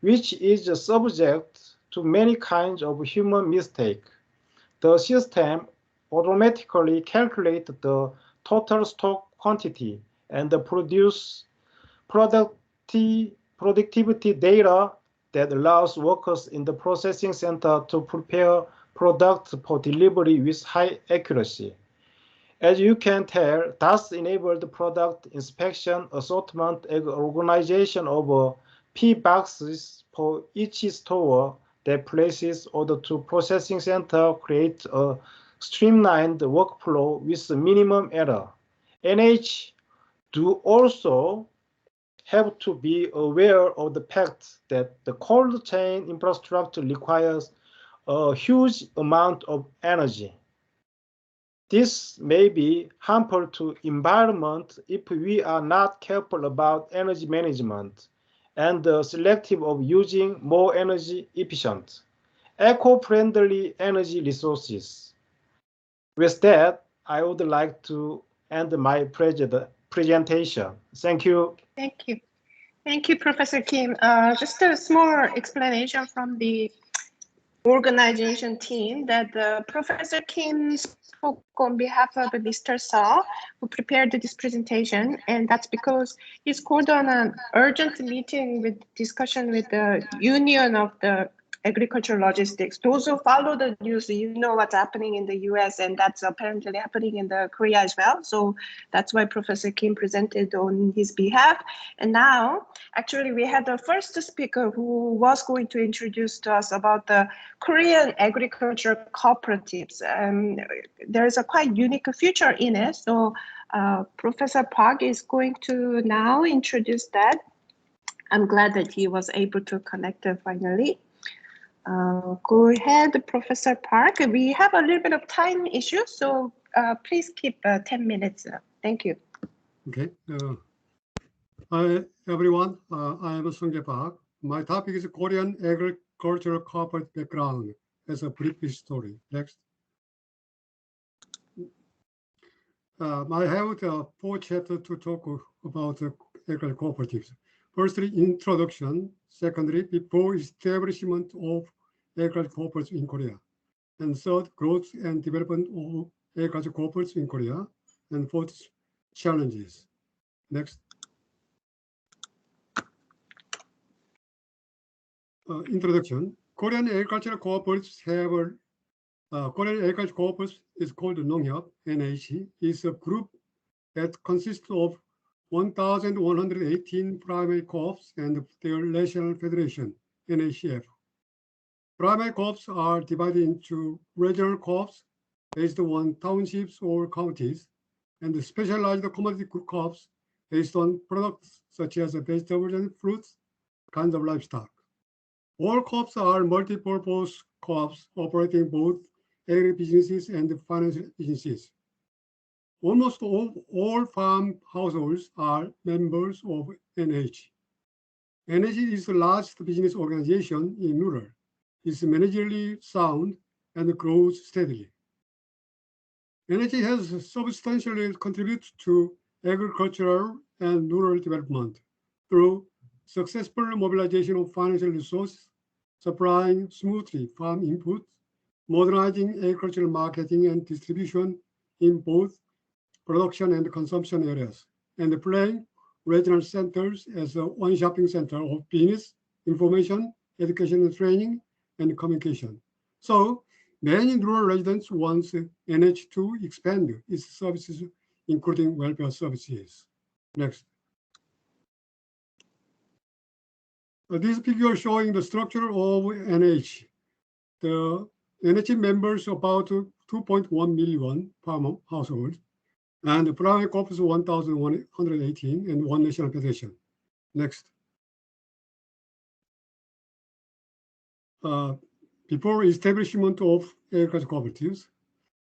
which is subject to many kinds of human mistake. The system automatically calculates the total stock quantity and produce productivity data that allows workers in the processing center to prepare products for delivery with high accuracy. As you can tell, DAS enabled product inspection, assortment, and organization of P boxes for each store that places order to processing center, create a streamlined workflow with minimum error. NH do also have to be aware of the fact that the cold chain infrastructure requires a huge amount of energy. This may be harmful to environment if we are not careful about energy management, and selective of using more energy efficient, eco-friendly energy resources. With that, I would like to end my presentation. Thank you. Thank you. Thank you, Professor Kim. Just a small explanation from the organization team that Professor Kim spoke on behalf of Mr. Saw, who prepared this presentation, and that's because he's called on an urgent meeting with discussion with the Union of the Agricultural Logistics. Those who follow the news, you know what's happening in the US, and that's apparently happening in the Korea as well. So that's why Professor Kim presented on his behalf. And now, actually, we had the first speaker who was going to introduce to us about the Korean agriculture cooperatives. There's a quite unique feature in it. So Professor Park is going to now introduce that. I'm glad that he was able to connect finally. Go ahead, Professor Park. We have a little bit of time issue, so please keep 10 minutes. Thank you. Okay. Hi, everyone. I am Sung-jae Park. My topic is Korean agricultural cooperative background as a brief story. Next. I have 4 chapters to talk about agricultural cooperatives. Firstly, introduction. Secondly, before establishment of agricultural cooperatives in Korea. And third, growth and development of agricultural cooperatives in Korea. And fourth, challenges. Next. Introduction. Korean agricultural cooperatives have Korean agricultural cooperatives is called Nonghyap, NH, is a group that consists of 1,118 primary co-ops and their national federation, NHF. Primary co-ops are divided into regional co-ops based on townships or counties, and specialized commodity co-ops based on products such as vegetables and fruits, kinds of livestock. All co-ops are multi-purpose co-ops operating both agri-businesses and financial businesses. Almost all farm households are members of NH. NH is the largest business organization in rural. It's managerially sound and grows steadily. NH has substantially contributed to agricultural and rural development through successful mobilization of financial resources, supplying smoothly farm inputs, modernizing agricultural marketing and distribution in both production and consumption areas, and playing regional centers as a one shopping center of business, information, education and training, and communication. So many rural residents want NH to expand its services, including welfare services. Next. This picture showing the structure of NH. The NH members about 2.1 million farm households, and the primary co-op is 1,118 and one national federation. Next. Before establishment of agricultural cooperatives,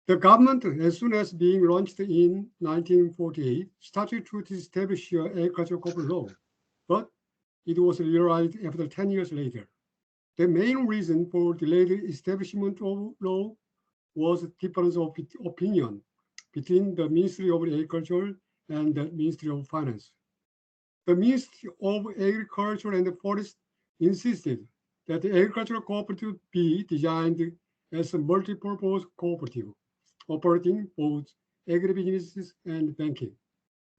the government, as soon as being launched in 1948, started to establish agricultural cooperative law, but it was realized after 10 years later. The main reason for delayed establishment of law was difference of opinion between the Ministry of Agriculture and the Ministry of Finance. The Ministry of Agriculture and Forest insisted that the agricultural cooperative be designed as a multi-purpose cooperative, operating both agribusinesses and banking.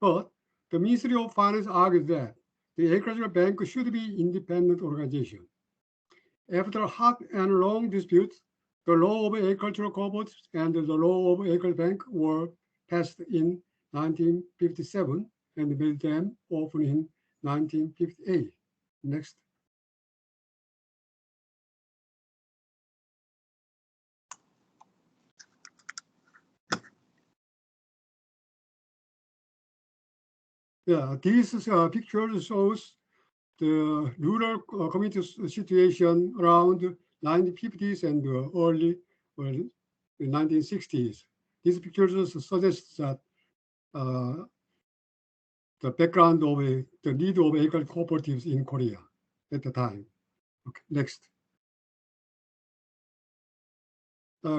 But the Ministry of Finance argued that the agricultural bank should be independent organization. After hot and long disputes, the law of agricultural cooperatives and the law of agricultural bank were passed in 1957 and made them open in 1958. Next. Yeah, this picture shows the rural community situation around 1950s and early 1960s. These pictures suggest that the background of the need of agricultural cooperatives in Korea at the time. Okay, next.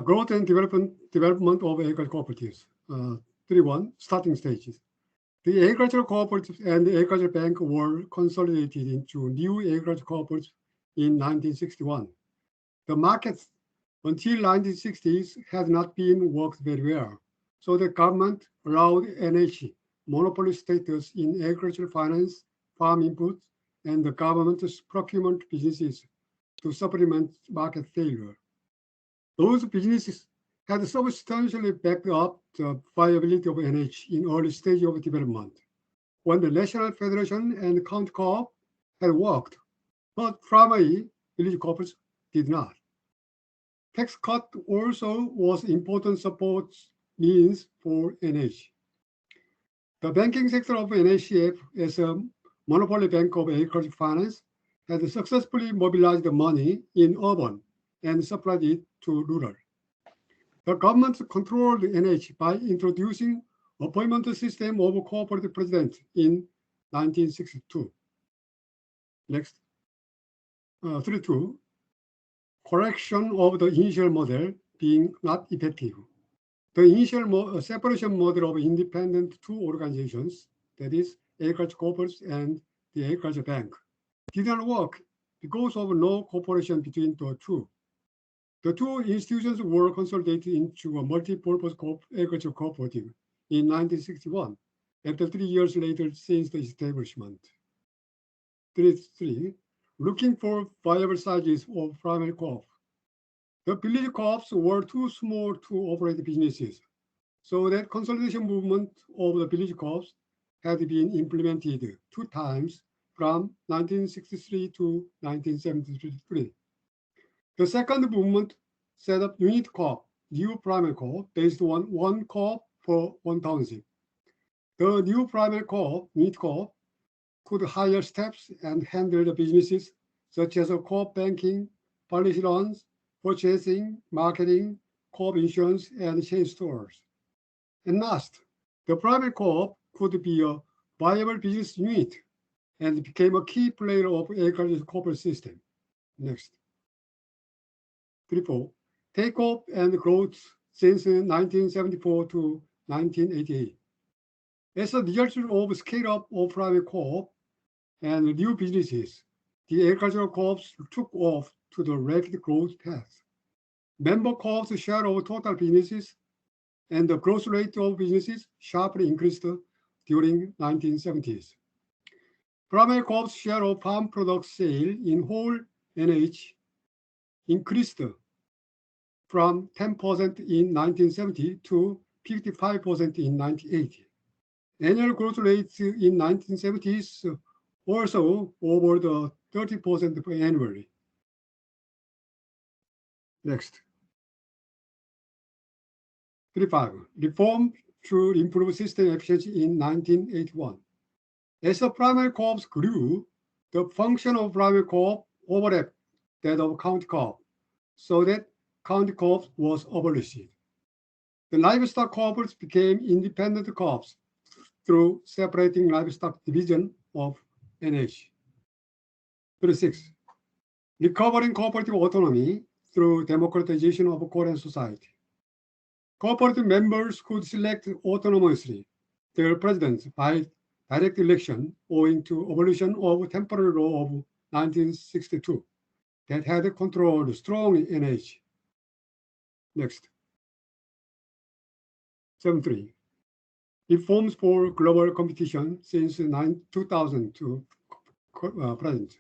Growth and development of agricultural cooperatives. 3.1 starting stages. The agricultural cooperatives and the agricultural bank were consolidated into new agricultural cooperatives in 1961. The markets until 1960s had not been worked very well, so the government allowed NH monopoly status in agricultural finance, farm inputs, and the government's procurement businesses to supplement market failure. Those businesses had substantially backed up the viability of NH in early stage of development, when the National Federation and County Co-op had worked, but primary village cooperatives did not. Tax cut also was important support means for NH. The banking sector of NHCF as a monopoly bank of agricultural finance had successfully mobilized the money in urban and supplied it to rural. The government controlled NH by introducing appointment system of cooperative president in 1962. Next. 3.2. Correction of the initial model being not effective. The initial separation model of independent two organizations, that is, agriculture cooperatives and the agriculture bank, did not work because of no cooperation between the two. The two institutions were consolidated into a multi-purpose agriculture cooperative in 1961, after 3 years later since the establishment. 3.3. Looking for viable sizes of primary co-op. The village co-ops were too small to operate businesses, so that consolidation movement of the village co-ops had been implemented 2 times from 1963 to 1973. The second movement set up unit co-op, new primary co-op, based on 1 co-op for 1 township. The new primary co-op, unit co-op, could hire staffs and handle the businesses such as co-op banking, policy loans, purchasing, marketing, co-op insurance, and chain stores. And last, the primary co-op could be a viable business unit and became a key player of agricultural corporate system. Next. 3.4. Takeoff and growth since 1974 to 1988. As a result of scale-up of primary co-op and new businesses, the agricultural co-ops took off to the rapid growth path. Member co-ops' share of total businesses and the growth rate of businesses sharply increased during 1970s. Primary co-ops' share of farm product sale in whole NH increased from 10% in 1970 to 55% in 1980. Annual growth rates in 1970s also over the 30% annually. Next. 3.5. Reform to improve system efficiency in 1981. As the primary co-ops grew, the function of primary co-op overlapped that of county co-op, so that county co-op was abolished. The livestock co-ops became independent co-ops through separating livestock division of NH. 3.6. Recovering cooperative autonomy through democratization of Korean society. Cooperative members could select autonomously their presidents by direct election owing to abolition of temporary law of 1962 that had controlled strongly NH. Next. 7.3. Reforms for global competition since 2000 to present.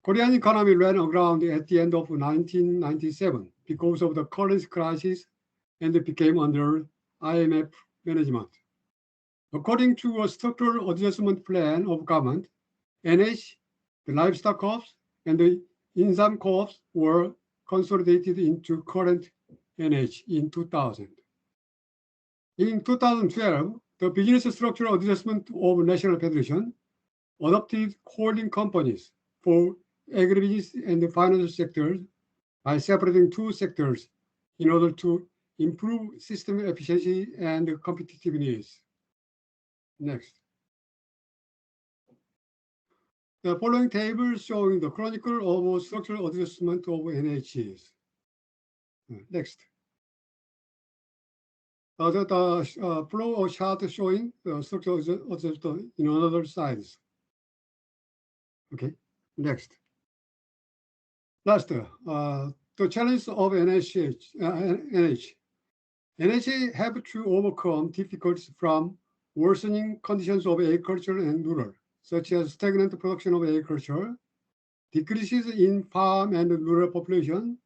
Korean economy ran aground at the end of 1997 because of the currency crisis and became under IMF management. According to a structural adjustment plan of government, NH, the livestock co-ops, and the in-some co-ops were consolidated into current NH in 2000. In 2012, the business structural adjustment of National Federation adopted holding companies for agribusiness and the financial sectors by separating 2 sectors in order to improve system efficiency and competitiveness. Next. The following table showing the chronicle of structural adjustment of NHEs. Next. The flow chart showing the structural adjustment in another size. Okay, next. Last, the challenge of NH have to overcome difficulties from worsening conditions of agriculture and rural, such as stagnant production of agriculture, decreases in farm and rural population,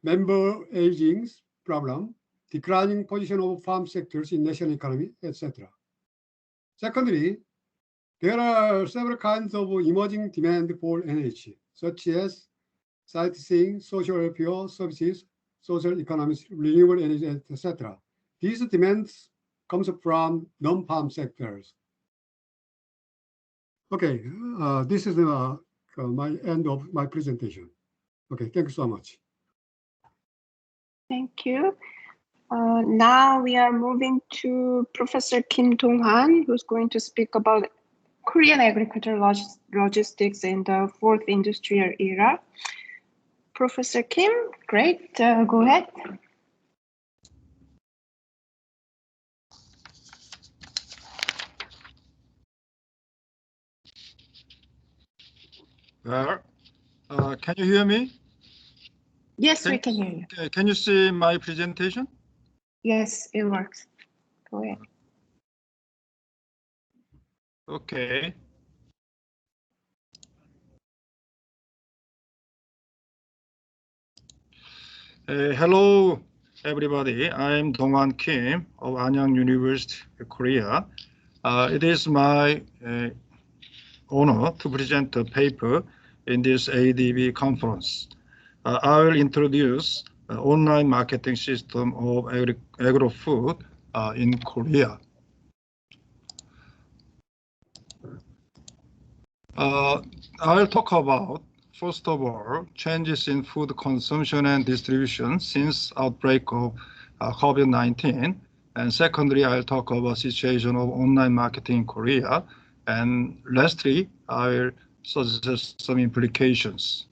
member aging problem, declining position of farm sectors in national economy, etc. Secondly, there are several kinds of emerging demand for NH, such as sightseeing, social welfare services, social economics, renewable energy, etc. These demands comes from non-farm sectors. Okay, this is my end of my presentation. Okay, thank you so much. Thank you. Now we are moving to Professor Kim Dong-han, who's going to speak about Korean agricultural logistics in the fourth industrial era. Professor Kim, great, go ahead. Can you hear me? Yes, we can hear you. Can you see my presentation? Yes, it works. Go ahead. Okay. Hello, everybody. I'm Dong-han Kim of Anyang University, Korea. It is my honor to present a paper in this ADB conference. I will introduce online marketing system of agro-food in Korea. I'll talk about, first of all, changes in food consumption and distribution since outbreak of COVID-19. And secondly, I'll talk about situation of online marketing in Korea. And lastly, I'll suggest some implications.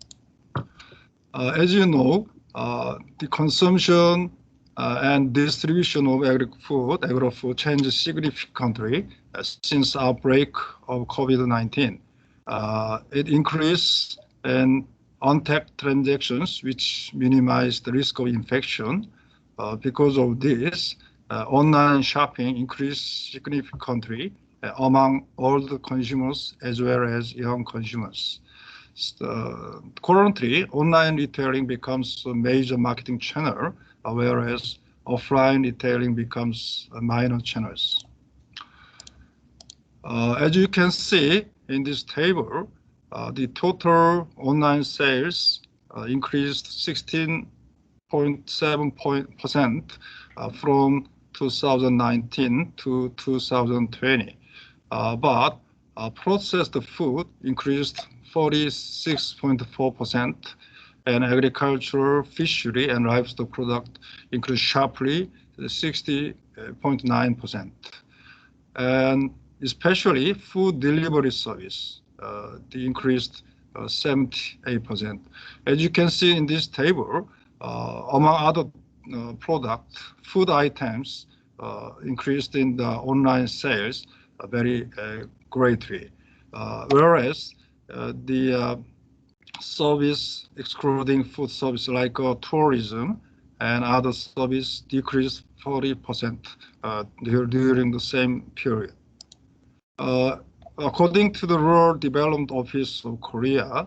As you know, the consumption and distribution of agro-food changes significantly since outbreak of COVID-19. It increased in untapped transactions, which minimize the risk of infection. Because of this, online shopping increased significantly among old consumers as well as young consumers. Currently, online retailing becomes a major marketing channel, whereas offline retailing becomes a minor channels. As you can see in this table, the total online sales increased 16.7% from 2019 to 2020. But processed food increased 46.4%, and agriculture, fishery, and livestock product increased sharply 60.9%. And especially food delivery service, they increased 78%. As you can see in this table, among other products, food items increased in the online sales very greatly, whereas the service excluding food service like tourism and other service decreased 40% during the same period. According to the Rural Development Office of Korea,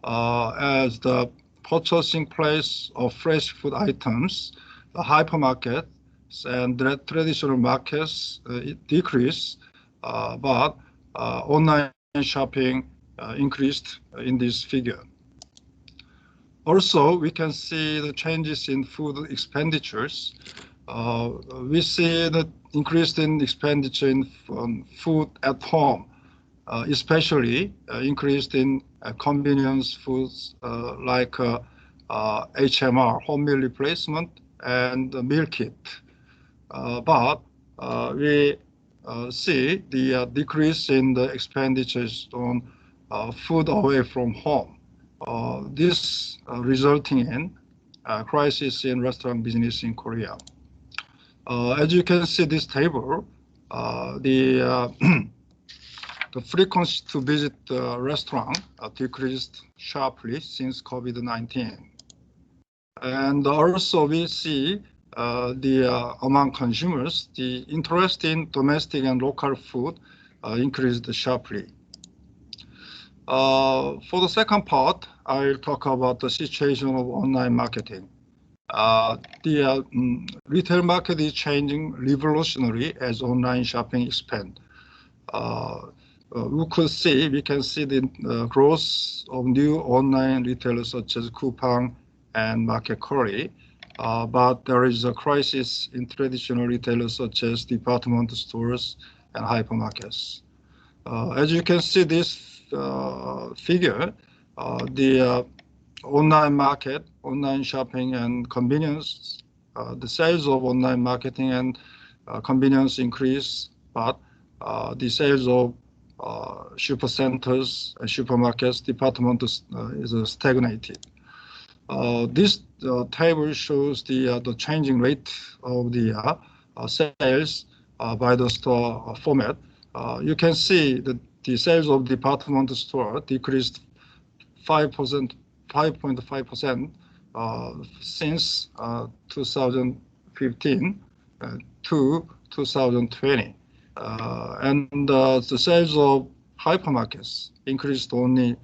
as the purchasing place of fresh food items, the hypermarkets and the traditional markets decreased, but online shopping increased in this figure. Also, we can see the changes in food expenditures. We see the increase in expenditure in food at home, especially increased in convenience foods like HMR, home meal replacement, and meal kit. But we see the decrease in the expenditures on food away from home. This resulting in crisis in restaurant business in Korea. As you can see this table, the the frequency to visit the restaurant decreased sharply since COVID-19. And also we see among consumers, the interest in domestic and local food increased sharply. For the second part, I'll talk about the situation of online marketing. The retail market is changing revolutionary as online shopping expands. We can see the growth of new online retailers such as Coopang and Market Quarry, but there is a crisis in traditional retailers such as department stores and hypermarkets. As you can see this figure, the online market, online shopping and convenience, the sales of online marketing and convenience increase, but the sales of supercenters and supermarkets, departments is stagnated. This table shows the changing rate of the sales by the store format. You can see that the sales of department store decreased 5.5% since 2015 to 2020. And the sales of hypermarkets increased only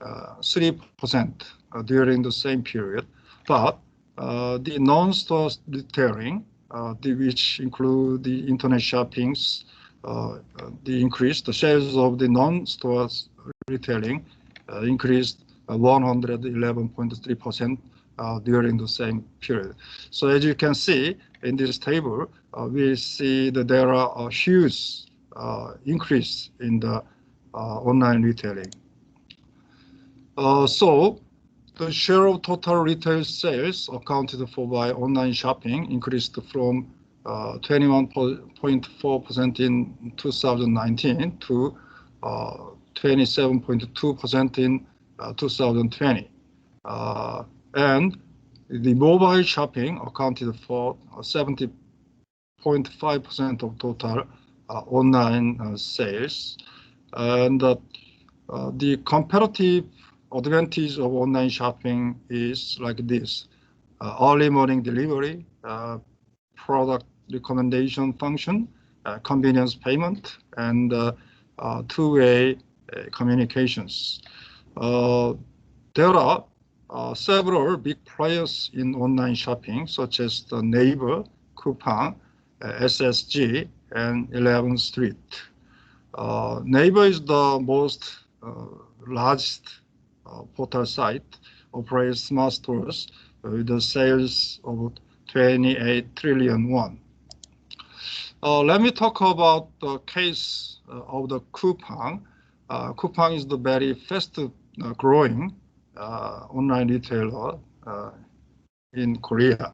3% during the same period. But the non-store retailing, which include the internet shoppings, the sales of the non-store retailing increased 111.3% during the same period. So as you can see in this table, we see that there are a huge increase in the online retailing. So the share of total retail sales accounted for by online shopping increased from 21.4% in 2019 to 27.2% in 2020. And the mobile shopping accounted for 70.5% of total online sales. And the comparative advantage of online shopping is like this: early morning delivery, product recommendation function, convenience payment, and two-way communications. There are several big players in online shopping, such as the Naver, Coupang, SSG, and 11th Street. Naver is the most largest portal site, operates smart stores with the sales of 28 trillion won. Let me talk about the case of the Coupang. Coupang is the very fast growing online retailer in Korea.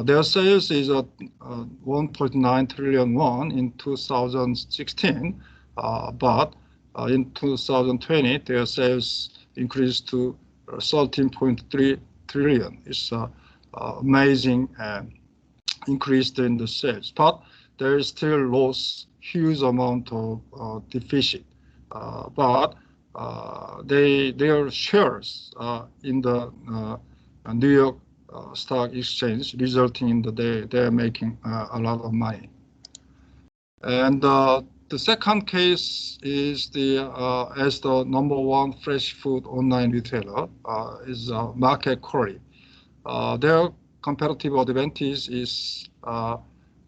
Their sales is 1.9 trillion won in 2016, but in 2020 their sales increased to 13.3 trillion. It's amazing increase in the sales, but there is still loss huge amount of deficit. But their shares in the New York Stock Exchange, resulting in they are making a lot of money. And the second case is as the #1 fresh food online retailer is Market Quarry. Their comparative advantage is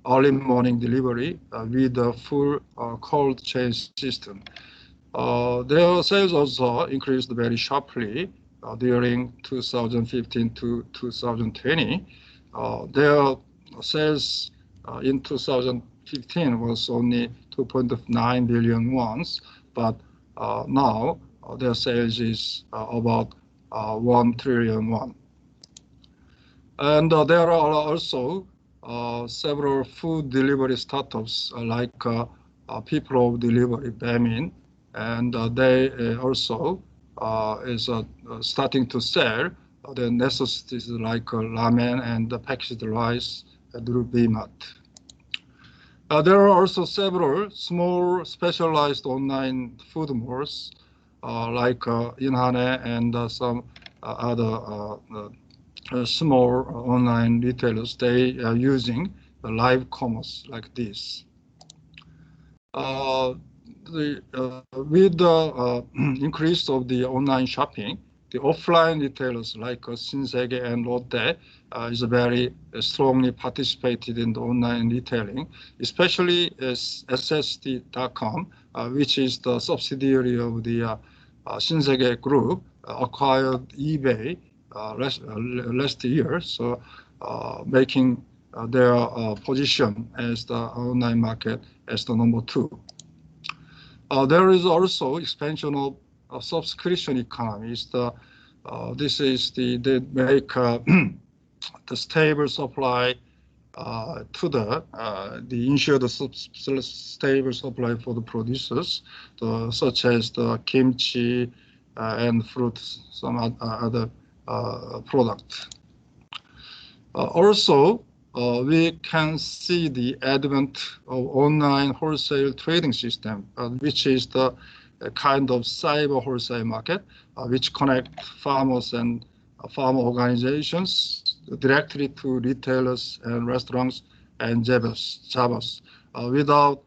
early morning delivery with the full cold chain system. Their sales also increased very sharply during 2015 to 2020. Their sales in 2015 was only 2.9 billion won, but now their sales is about 1 trillion won. And there are also several food delivery startups like People of Delivery, Baemin, and they also is starting to sell the necessities like ramen and packaged rice through BMart. There are also several small specialized online food malls like Inhane and some other small online retailers. They are using live commerce like this. With the increase of the online shopping, the offline retailers like Shinsegae and Lotte is very strongly participated in the online retailing, especially SSD.com, which is the subsidiary of the Shinsegae Group, acquired eBay last year, so making their position as the online market as the number 2. There is also expansion of subscription economies. This is they make the stable supply to the ensure the stable supply for the producers, such as the kimchi and fruits, some other products. Also, we can see the advent of online wholesale trading system, which is the kind of cyber wholesale market, which connect farmers and farmer organizations directly to retailers and restaurants and jobbers without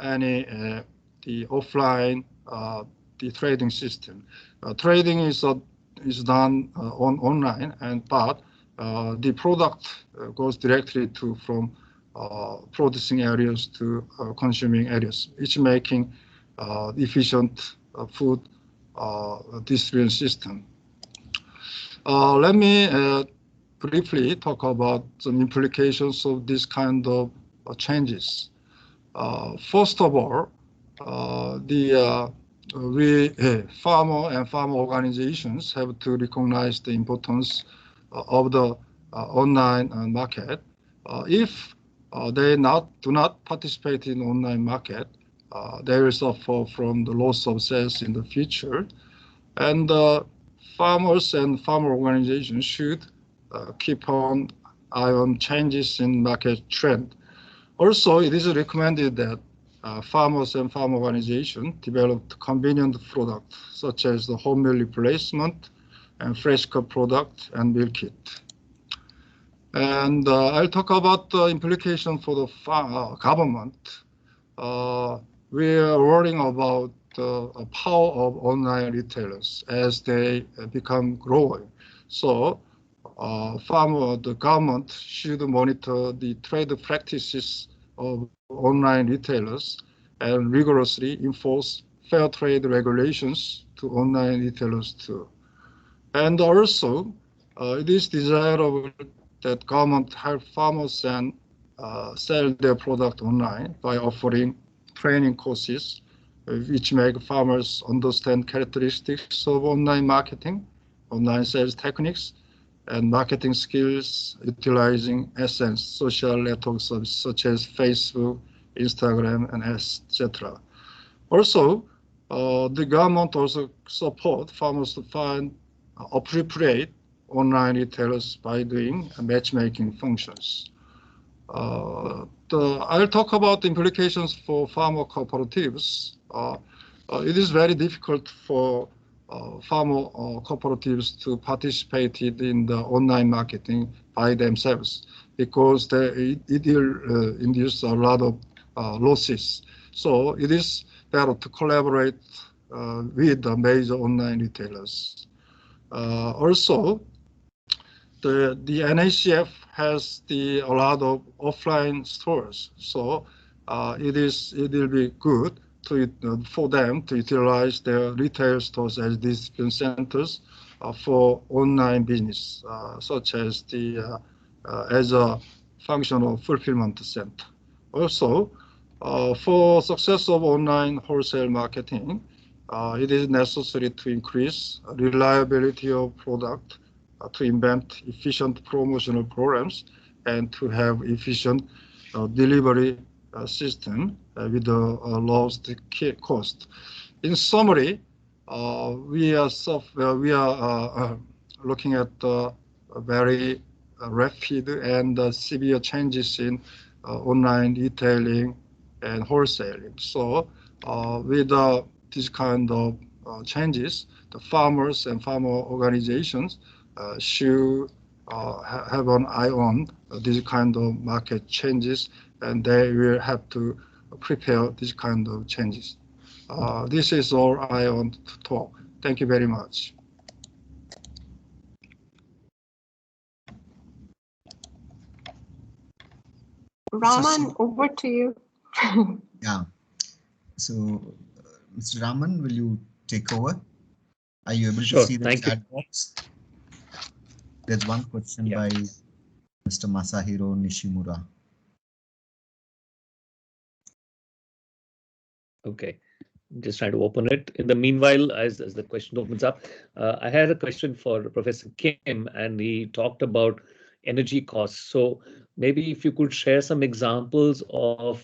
any the offline the trading system. Trading is done online, but the product goes directly from producing areas to consuming areas, which making efficient food distribution system. Let me briefly talk about some implications of this kind of changes. First of all, we farmer and farmer organizations have to recognize the importance of the online market. If they do not participate in online market, they will suffer from the loss of sales in the future. And farmers and farmer organizations should keep an eye on changes in market trend. Also, it is recommended that farmers and farm organizations develop convenient products such as the whole meal replacement and fresh cut product and meal kit. And I'll talk about the implication for the government. We are worrying about the power of online retailers as they become growing. So the government should monitor the trade practices of online retailers and rigorously enforce fair trade regulations to online retailers too. And also, it is desirable that government help farmers and sell their product online by offering training courses, which make farmers understand characteristics of online marketing, online sales techniques, and marketing skills utilizing essence social network services such as Facebook, Instagram, and etc. Also, the government also support farmers to find appropriate online retailers by doing matchmaking functions. I'll talk about the implications for farmer cooperatives. It is very difficult for farmer cooperatives to participate in the online marketing by themselves because it will induce a lot of losses. So it is better to collaborate with the major online retailers. Also, the NACF has a lot of offline stores, so it will be good for them to utilize their retail stores as distribution centers for online business, such as as a functional fulfillment center. Also, for success of online wholesale marketing, it is necessary to increase reliability of product, to invent efficient promotional programs, and to have efficient delivery system with the lowest cost. In summary, we are looking at very rapid and severe changes in online retailing and wholesaling. So with this kind of changes, the farmers and farmer organizations should have an eye on this kind of market changes, and they will have to prepare this kind of changes. This is all I want to talk. Thank you very much. Raman, over to you. Yeah. So, Mr. Raman, will you take over? Are you able to see the chat box? There's one question by Mr. Masahiro Nishimura. Okay, just trying to open it. In the meanwhile, as the question opens up, I had a question for Professor Kim, and he talked about energy costs. So maybe if you could share some examples of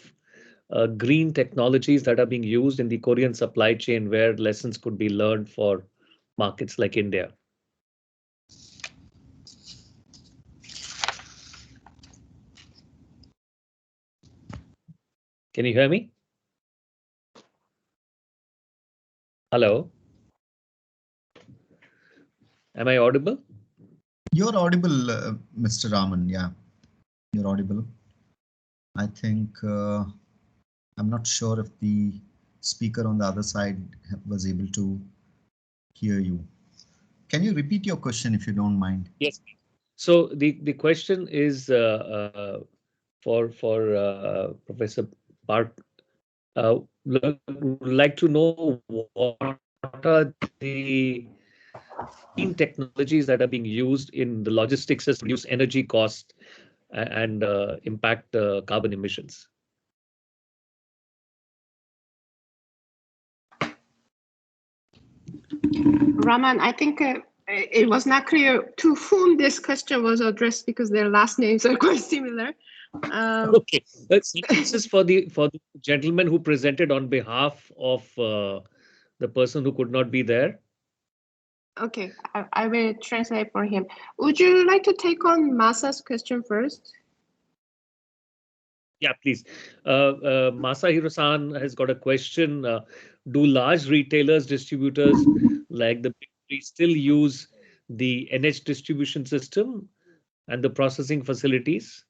green technologies that are being used in the Korean supply chain where lessons could be learned for markets like India. Can you hear me? Hello? Am I audible? You're audible, Mr. Raman. Yeah, you're audible. I think I'm not sure if the speaker on the other side was able to hear you. Can you repeat your question if you don't mind? Yes. So the question is for Professor Park. Would like to know what are the green technologies that are being used in the logistics to reduce energy cost and impact carbon emissions. Raman, I think it was not clear to whom this question was addressed because their last names are quite similar. Okay, this is for the gentleman who presented on behalf of the person who could not be there. Okay, I will translate for him. Would you like to take on Masa's question first? Yeah, please. Masahiro-san has got a question. Do large retailers, distributors like the big three still use the NH distribution system and the processing facilities?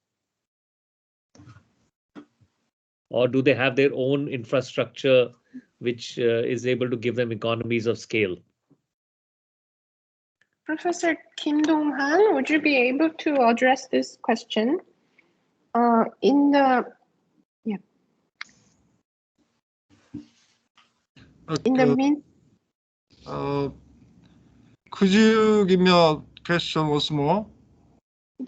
Or do they have their own infrastructure which is able to give them economies of scale? Professor Kim Dong-han, would you be able to address this question? Could you give me a question once more?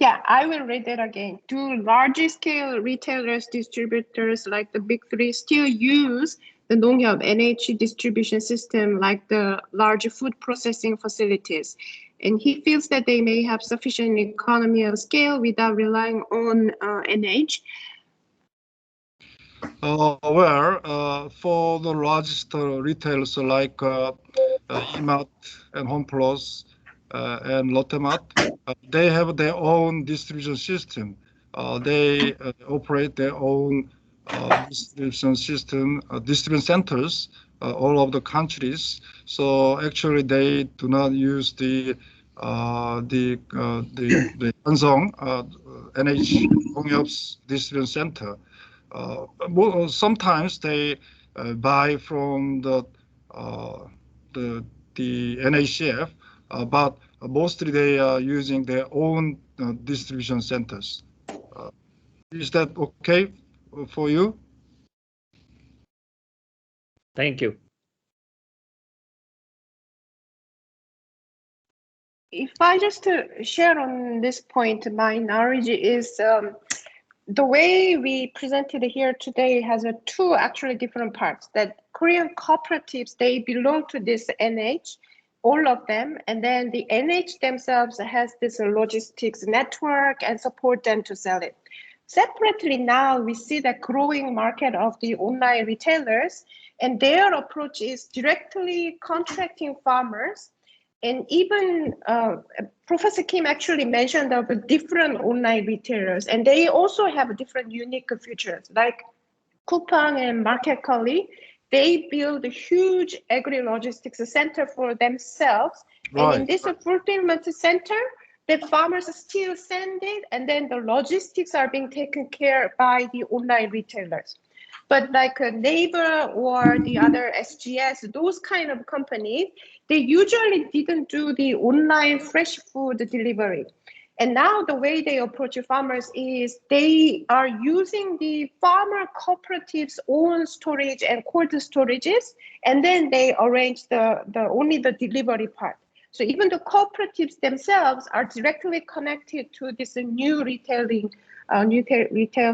Yeah, I will read it again. Do large-scale retailers, distributors like the big three still use the 농협 NH distribution system like the large food processing facilities? And he feels that they may have sufficient economy of scale without relying on NH. For the largest retailers like eMart and HomePlus and Lottemart, they have their own distribution system. They operate their own distribution system, distribution centers all over the countries. So actually, they do not use the Hansong NH 농협's distribution center. Sometimes they buy from the NHF, but mostly they are using their own distribution centers. Is that okay for you? Thank you. If I just share on this point, my knowledge is the way we presented here today has two actually different parts. That Korean cooperatives, they belong to this NH, all of them, and then the NH themselves has this logistics network and support them to sell it. Separately now, we see the growing market of the online retailers, and their approach is directly contracting farmers. And even Professor Kim actually mentioned of different online retailers, and they also have different unique features, like Coupang and Market Collie. They build a huge agri-logistics center for themselves. Right. And in this fulfillment center, the farmers still send it, and then the logistics are being taken care of by the online retailers. But like a Neighbor or the other SGS, those kind of companies, they usually didn't do the online fresh food delivery. And now the way they approach farmers is they are using the farmer cooperatives' own storage and cold storages, and then they arrange the only the delivery part. So even the cooperatives themselves are directly connected to this new retail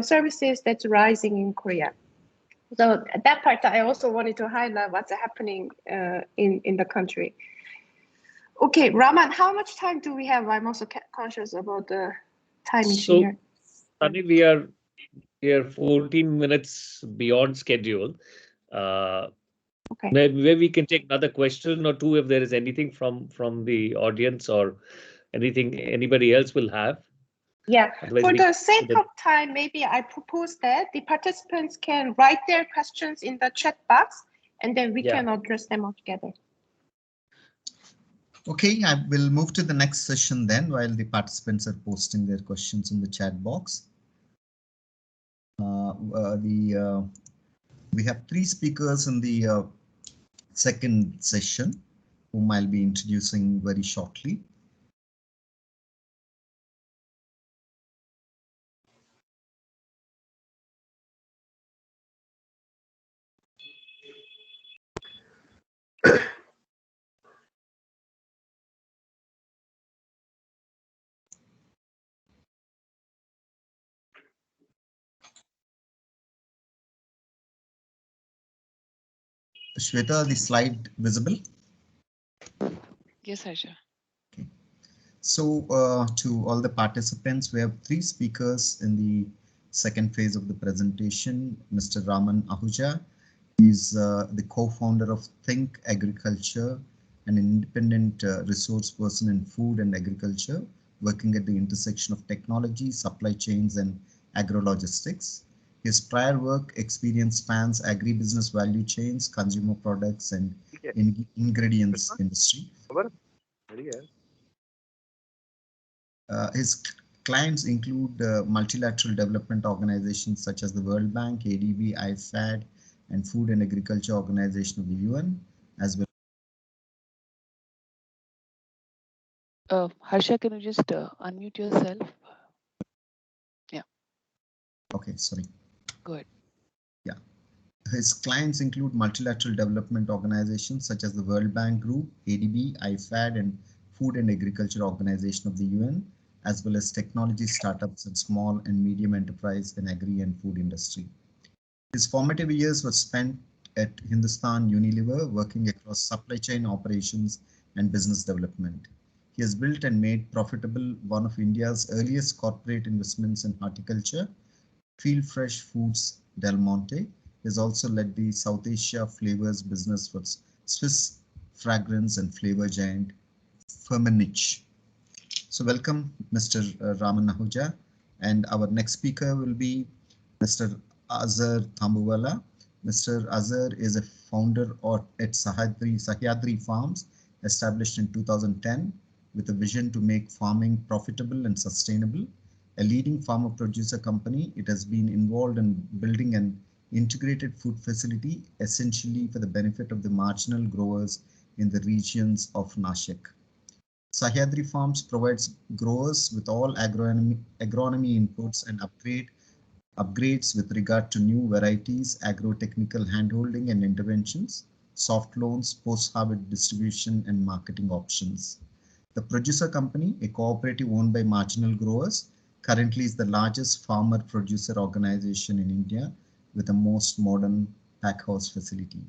services that's rising in Korea. So that part, I also wanted to highlight what's happening in the country. Okay, Raman, how much time do we have? I'm also conscious about the time issue here. Sunny, we are 14 minutes beyond schedule. Okay. Maybe we can take another question or two if there is anything from the audience or anything anybody else will have. Yeah, Otherwise, for the sake of time, maybe I propose that the participants can write their questions in the chat box, and then we can address them all together. Okay, I will move to the next session then while the participants are posting their questions in the chat box. We have 3 speakers in the second session, whom I'll be introducing very shortly. Shweta, the slide visible? Yes, Harsha. Okay. So to all the participants, we have 3 speakers in the second phase of the presentation. Mr. Raman Ahuja is the co-founder of Think Agriculture, an independent resource person in food and agriculture, working at the intersection of technology, supply chains, and agro-logistics. His prior work experience spans agribusiness value chains, consumer products, and ingredients industry. His clients include multilateral development organizations such as the World Bank, ADB, IFAD, and Food and Agriculture Organization of the UN, as well. Harsha, can you just unmute yourself? Yeah. Okay, sorry. Go ahead. Yeah. His clients include multilateral development organizations such as the World Bank Group, ADB, IFAD, and Food and Agriculture Organization of the UN, as well as technology startups and small and medium enterprise in agri and food industry. His formative years were spent at Hindustan Unilever, working across supply chain operations and business development. He has built and made profitable one of India's earliest corporate investments in horticulture, Field Fresh Foods Del Monte. He has also led the South Asia flavors business for Swiss fragrance and flavor giant Firmenich. So welcome, Mr. Raman Ahuja, and our next speaker will be Mr. Azhar Tambuwala. Mr. Azhar is a founder at Swarathi Farms, established in 2010 with a vision to make farming profitable and sustainable. A leading farmer producer company, it has been involved in building an integrated food facility essentially for the benefit of the marginal growers in the regions of Nashik. Swarathi Farms provides growers with all agronomy inputs and upgrades with regard to new varieties, agro-technical handholding and interventions, soft loans, post-harvest distribution and marketing options. The producer company, a cooperative owned by marginal growers, currently is the largest farmer producer organization in India with the most modern packhouse facility.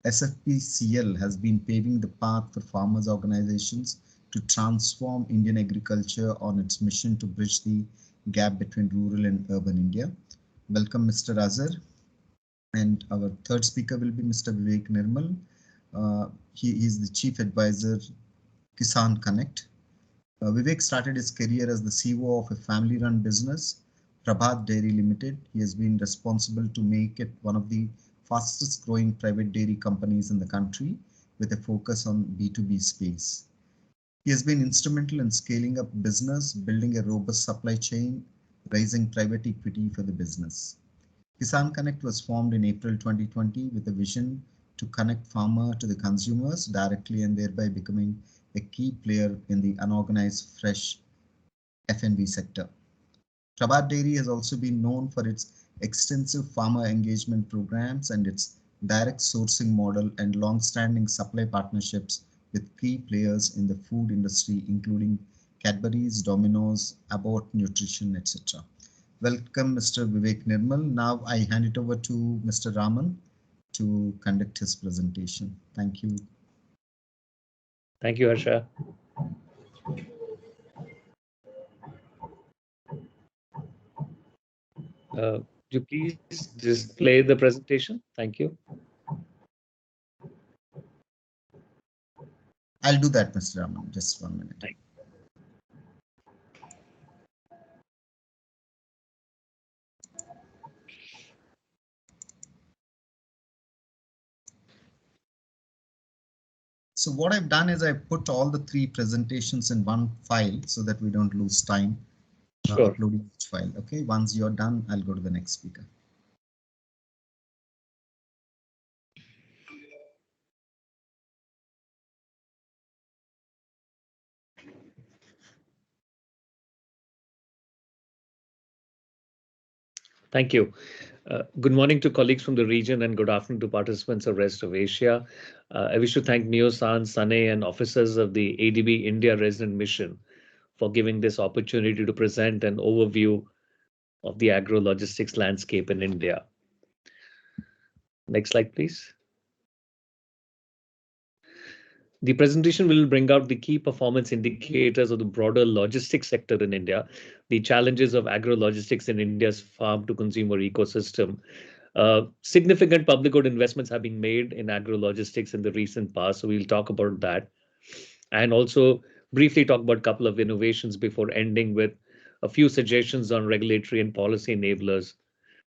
SFPCL has been paving the path for farmers organizations to transform Indian agriculture on its mission to bridge the gap between rural and urban India. Welcome, Mr. Azhar. And our third speaker will be Mr. Vivek Nirmal. He is the Chief Advisor, Kisan Connect. Vivek started his career as the CEO of a family-run business, Prabhat Dairy Limited. He has been responsible to make it one of the fastest growing private dairy companies in the country with a focus on B2B space. He has been instrumental in scaling up business, building a robust supply chain, raising private equity for the business. Kisan Connect was formed in April 2020 with a vision to connect farmer to the consumers directly and thereby becoming a key player in the unorganized fresh F&B sector. Prabhat Dairy has also been known for its extensive farmer engagement programs and its direct sourcing model and long-standing supply partnerships with key players in the food industry, including Cadbury's, Domino's, Abbott Nutrition, etc. Welcome, Mr. Vivek Nirmal. Now I hand it over to Mr. Raman to conduct his presentation. Thank you. Thank you, Harsha. Would you please display the presentation? Thank you. I'll do that, Mr. Raman. Just 1 minute. Thank you. So what I've done is I put all the 3 presentations in one file so that we don't lose time uploading each file. Okay, once you're done, I'll go to the next speaker. Thank you. Good morning to colleagues from the region and good afternoon to participants of rest of Asia. I wish to thank Neo-San, Sane and officers of the ADB India Resident Mission for giving this opportunity to present an overview of the agro-logistics landscape in India. Next slide, please. The presentation will bring out the key performance indicators of the broader logistics sector in India, the challenges of agro-logistics in India's farm-to-consumer ecosystem. Significant public good investments have been made in agro-logistics in the recent past, so we'll talk about that. And also briefly talk about a couple of innovations before ending with a few suggestions on regulatory and policy enablers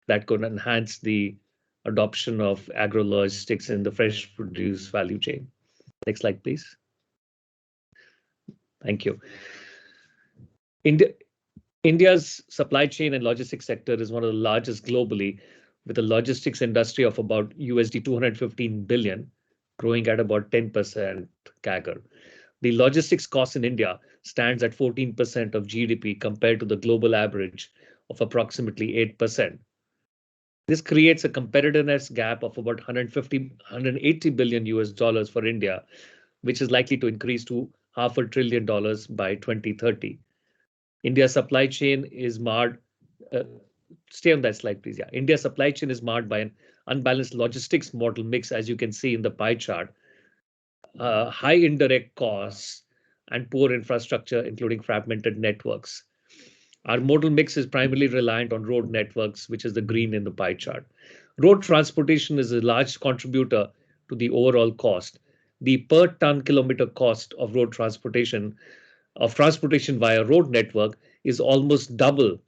that could enhance the adoption of agro-logistics in the fresh produce value chain. Next slide, please. Thank you. India's supply chain and logistics sector is one of the largest globally, with a logistics industry of about $215 billion, growing at about 10% CAGR. The logistics cost in India stands at 14% of GDP compared to the global average of approximately 8%. This creates a competitiveness gap of about $180 billion for India, which is likely to increase to $500 billion by 2030. India's supply chain is marred. Stay on that slide, please. Yeah, India's supply chain is marred by an unbalanced logistics model mix, as you can see in the pie chart. High indirect costs and poor infrastructure, including fragmented networks. Our modal mix is primarily reliant on road networks, which is the green in the pie chart. Road transportation is a large contributor to the overall cost. The per ton kilometer cost of road transportation via road network is almost double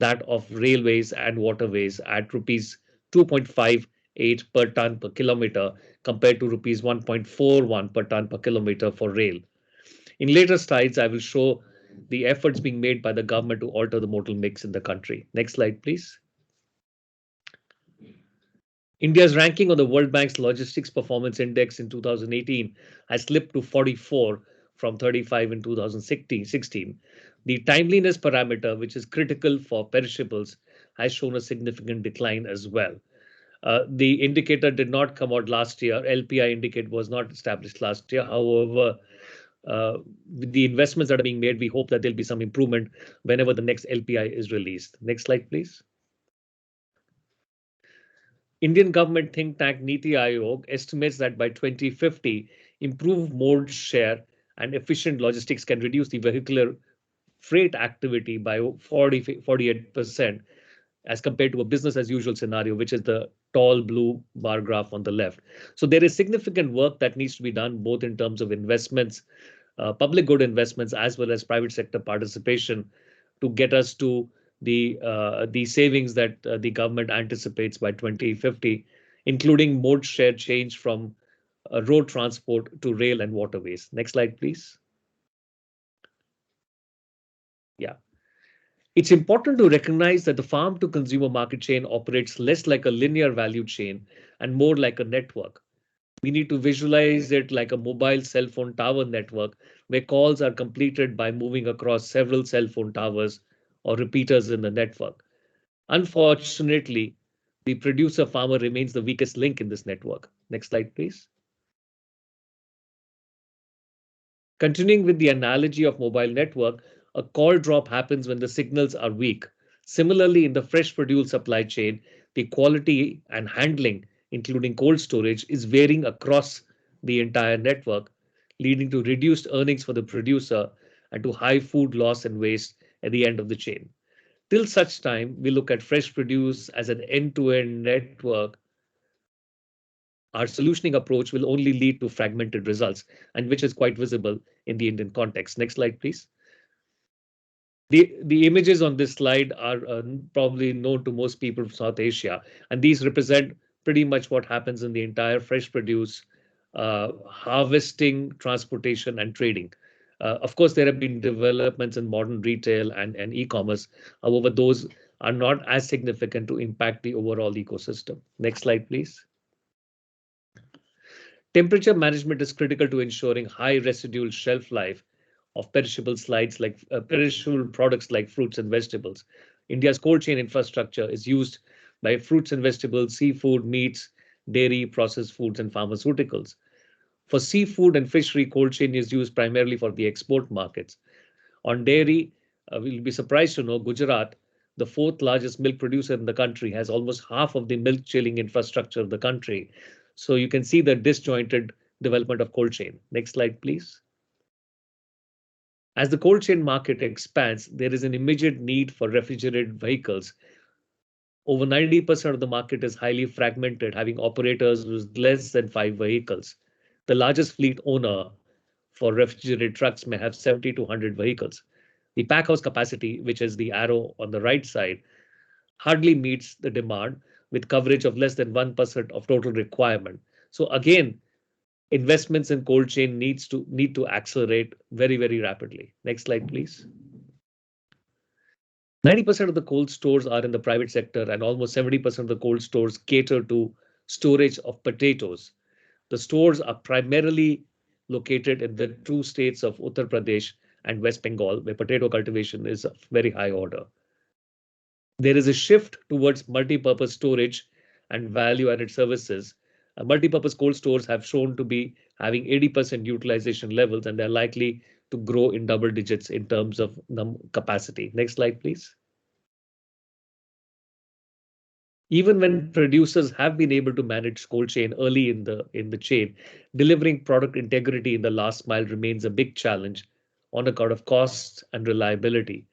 that of railways and waterways at rupees 2.58 per ton per kilometer compared to rupees 1.41 per ton per kilometer for rail. In later slides, I will show the efforts being made by the government to alter the modal mix in the country. Next slide, please. India's ranking on the World Bank's Logistics Performance Index in 2018 has slipped to 44 from 35 in 2016. The timeliness parameter, which is critical for perishables, has shown a significant decline as well. The indicator did not come out last year. LPI indicator was not established last year. However, with the investments that are being made, we hope that there'll be some improvement whenever the next LPI is released. Next slide, please. Indian government think tank Niti Aayog estimates that by 2050, improved mode share and efficient logistics can reduce the vehicular freight activity by 48% as compared to a business as usual scenario, which is the tall blue bar graph on the left. So there is significant work that needs to be done both in terms of investments, public good investments, as well as private sector participation to get us to the savings that the government anticipates by 2050, including mode share change from road transport to rail and waterways. Next slide, please. Yeah. It's important to recognize that the farm to consumer market chain operates less like a linear value chain and more like a network. We need to visualize it like a mobile cell phone tower network where calls are completed by moving across several cell phone towers or repeaters in the network. Unfortunately, the producer farmer remains the weakest link in this network. Next slide, please. Continuing with the analogy of mobile network, a call drop happens when the signals are weak. Similarly, in the fresh produce supply chain, the quality and handling, including cold storage, is varying across the entire network, leading to reduced earnings for the producer and to high food loss and waste at the end of the chain. Till such time, we look at fresh produce as an end-to-end network, our solutioning approach will only lead to fragmented results, and which is quite visible in the Indian context. Next slide, please. The images on this slide are probably known to most people from South Asia, and these represent pretty much what happens in the entire fresh produce harvesting, transportation, and trading. Of course, there have been developments in modern retail and e-commerce. However, those are not as significant to impact the overall ecosystem. Next slide, please. Temperature management is critical to ensuring high residual shelf life of perishable perishable products like fruits and vegetables. India's cold chain infrastructure is used by fruits and vegetables, seafood, meats, dairy, processed foods, and pharmaceuticals. For seafood and fishery, cold chain is used primarily for the export markets. On dairy, we'll be surprised to know Gujarat, the fourth largest milk producer in the country, has almost half of the milk chilling infrastructure of the country. So you can see the disjointed development of cold chain. Next slide, please. As the cold chain market expands, there is an immediate need for refrigerated vehicles. Over 90% of the market is highly fragmented, having operators with less than 5 vehicles. The largest fleet owner for refrigerated trucks may have 70 to 100 vehicles. The packhouse capacity, which is the arrow on the right side, hardly meets the demand with coverage of less than 1% of total requirement. So again, investments in cold chain need to accelerate very, very rapidly. Next slide, please. 90% of the cold stores are in the private sector, and almost 70% of the cold stores cater to storage of potatoes. The stores are primarily located in the two states of Uttar Pradesh and West Bengal, where potato cultivation is of very high order. There is a shift towards multi-purpose storage and value-added services. Multi-purpose cold stores have shown to be having 80% utilization levels, and they're likely to grow in double digits in terms of capacity. Next slide, please. Even when producers have been able to manage cold chain early in the chain, delivering product integrity in the last mile remains a big challenge on account of costs and reliability.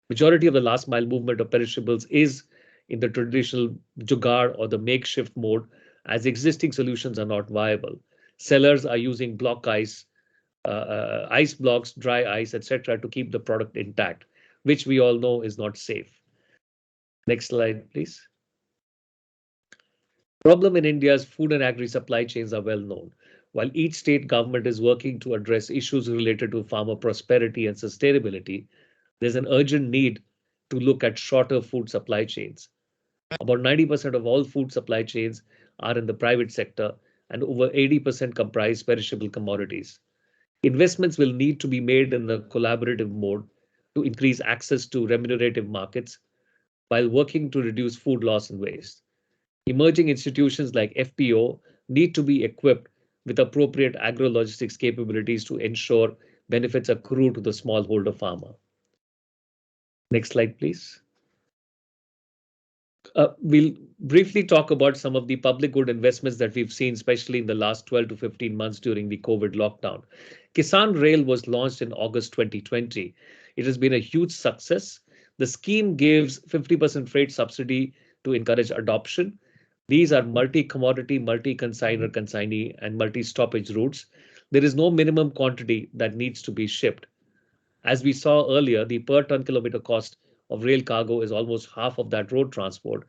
Majority of the last mile movement of perishables is in the traditional jugaad or the makeshift mode, as existing solutions are not viable. Sellers are using block ice, ice blocks, dry ice, etc. to keep the product intact, which we all know is not safe. Next slide, please. Problem in India's food and agri supply chains are well known. While each state government is working to address issues related to farmer prosperity and sustainability, there's an urgent need to look at shorter food supply chains. About 90% of all food supply chains are in the private sector, and over 80% comprise perishable commodities. Investments will need to be made in the collaborative mode to increase access to remunerative markets while working to reduce food loss and waste. Emerging institutions like FPO need to be equipped with appropriate agro-logistics capabilities to ensure benefits accrue to the smallholder farmer. Next slide, please. We'll briefly talk about some of the public good investments that we've seen, especially in the last 12 to 15 months during the COVID lockdown. Kisan Rail was launched in August 2020. It has been a huge success. The scheme gives 50% freight subsidy to encourage adoption. These are multi-commodity, multi-consigner, consignee, and multi-stoppage routes. There is no minimum quantity that needs to be shipped. As we saw earlier, the per ton kilometer cost of rail cargo is almost half of that road transport.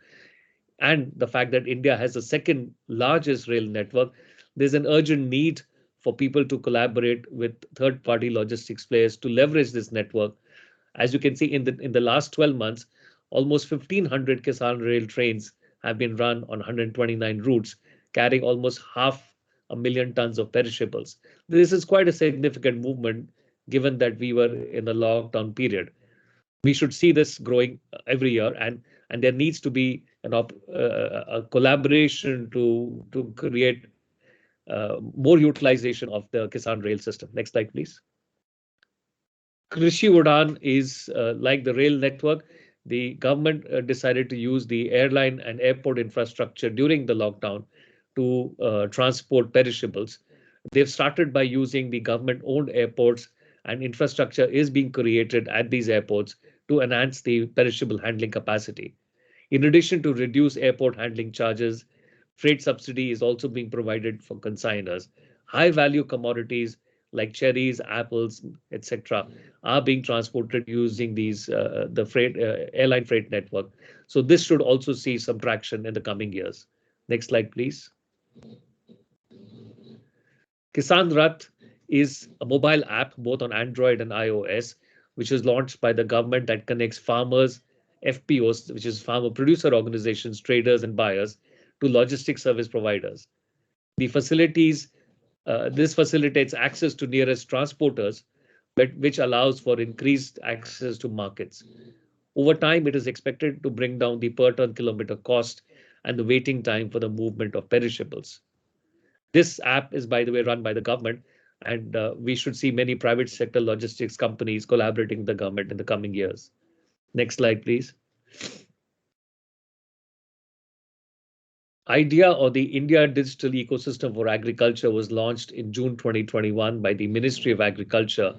And the fact that India has the second largest rail network, there's an urgent need for people to collaborate with third-party logistics players to leverage this network. As you can see in the last 12 months, almost 1,500 Kisan Rail trains have been run on 129 routes, carrying almost 500,000 tons of perishables. This is quite a significant movement, given that we were in a lockdown period. We should see this growing every year, and there needs to be a collaboration to create more utilization of the Kisan Rail system. Next slide, please. Krishi Udan is like the rail network. The government decided to use the airline and airport infrastructure during the lockdown to transport perishables. They've started by using the government-owned airports, and infrastructure is being created at these airports to enhance the perishable handling capacity. In addition to reduce airport handling charges, freight subsidy is also being provided for consigners. High-value commodities like cherries, apples, etc., are being transported using the airline freight network. So this should also see some traction in the coming years. Next slide, please. Kisan Rath is a mobile app both on Android and iOS, which is launched by the government that connects farmers, FPOs, which is farmer producer organizations, traders and buyers, to logistics service providers. This facilitates access to nearest transporters, which allows for increased access to markets. Over time, it is expected to bring down the per ton kilometer cost and the waiting time for the movement of perishables. This app is, by the way, run by the government, and we should see many private sector logistics companies collaborating with the government in the coming years. Next slide, please. IDEA, or the India Digital Ecosystem for Agriculture, was launched in June 2021 by the Ministry of Agriculture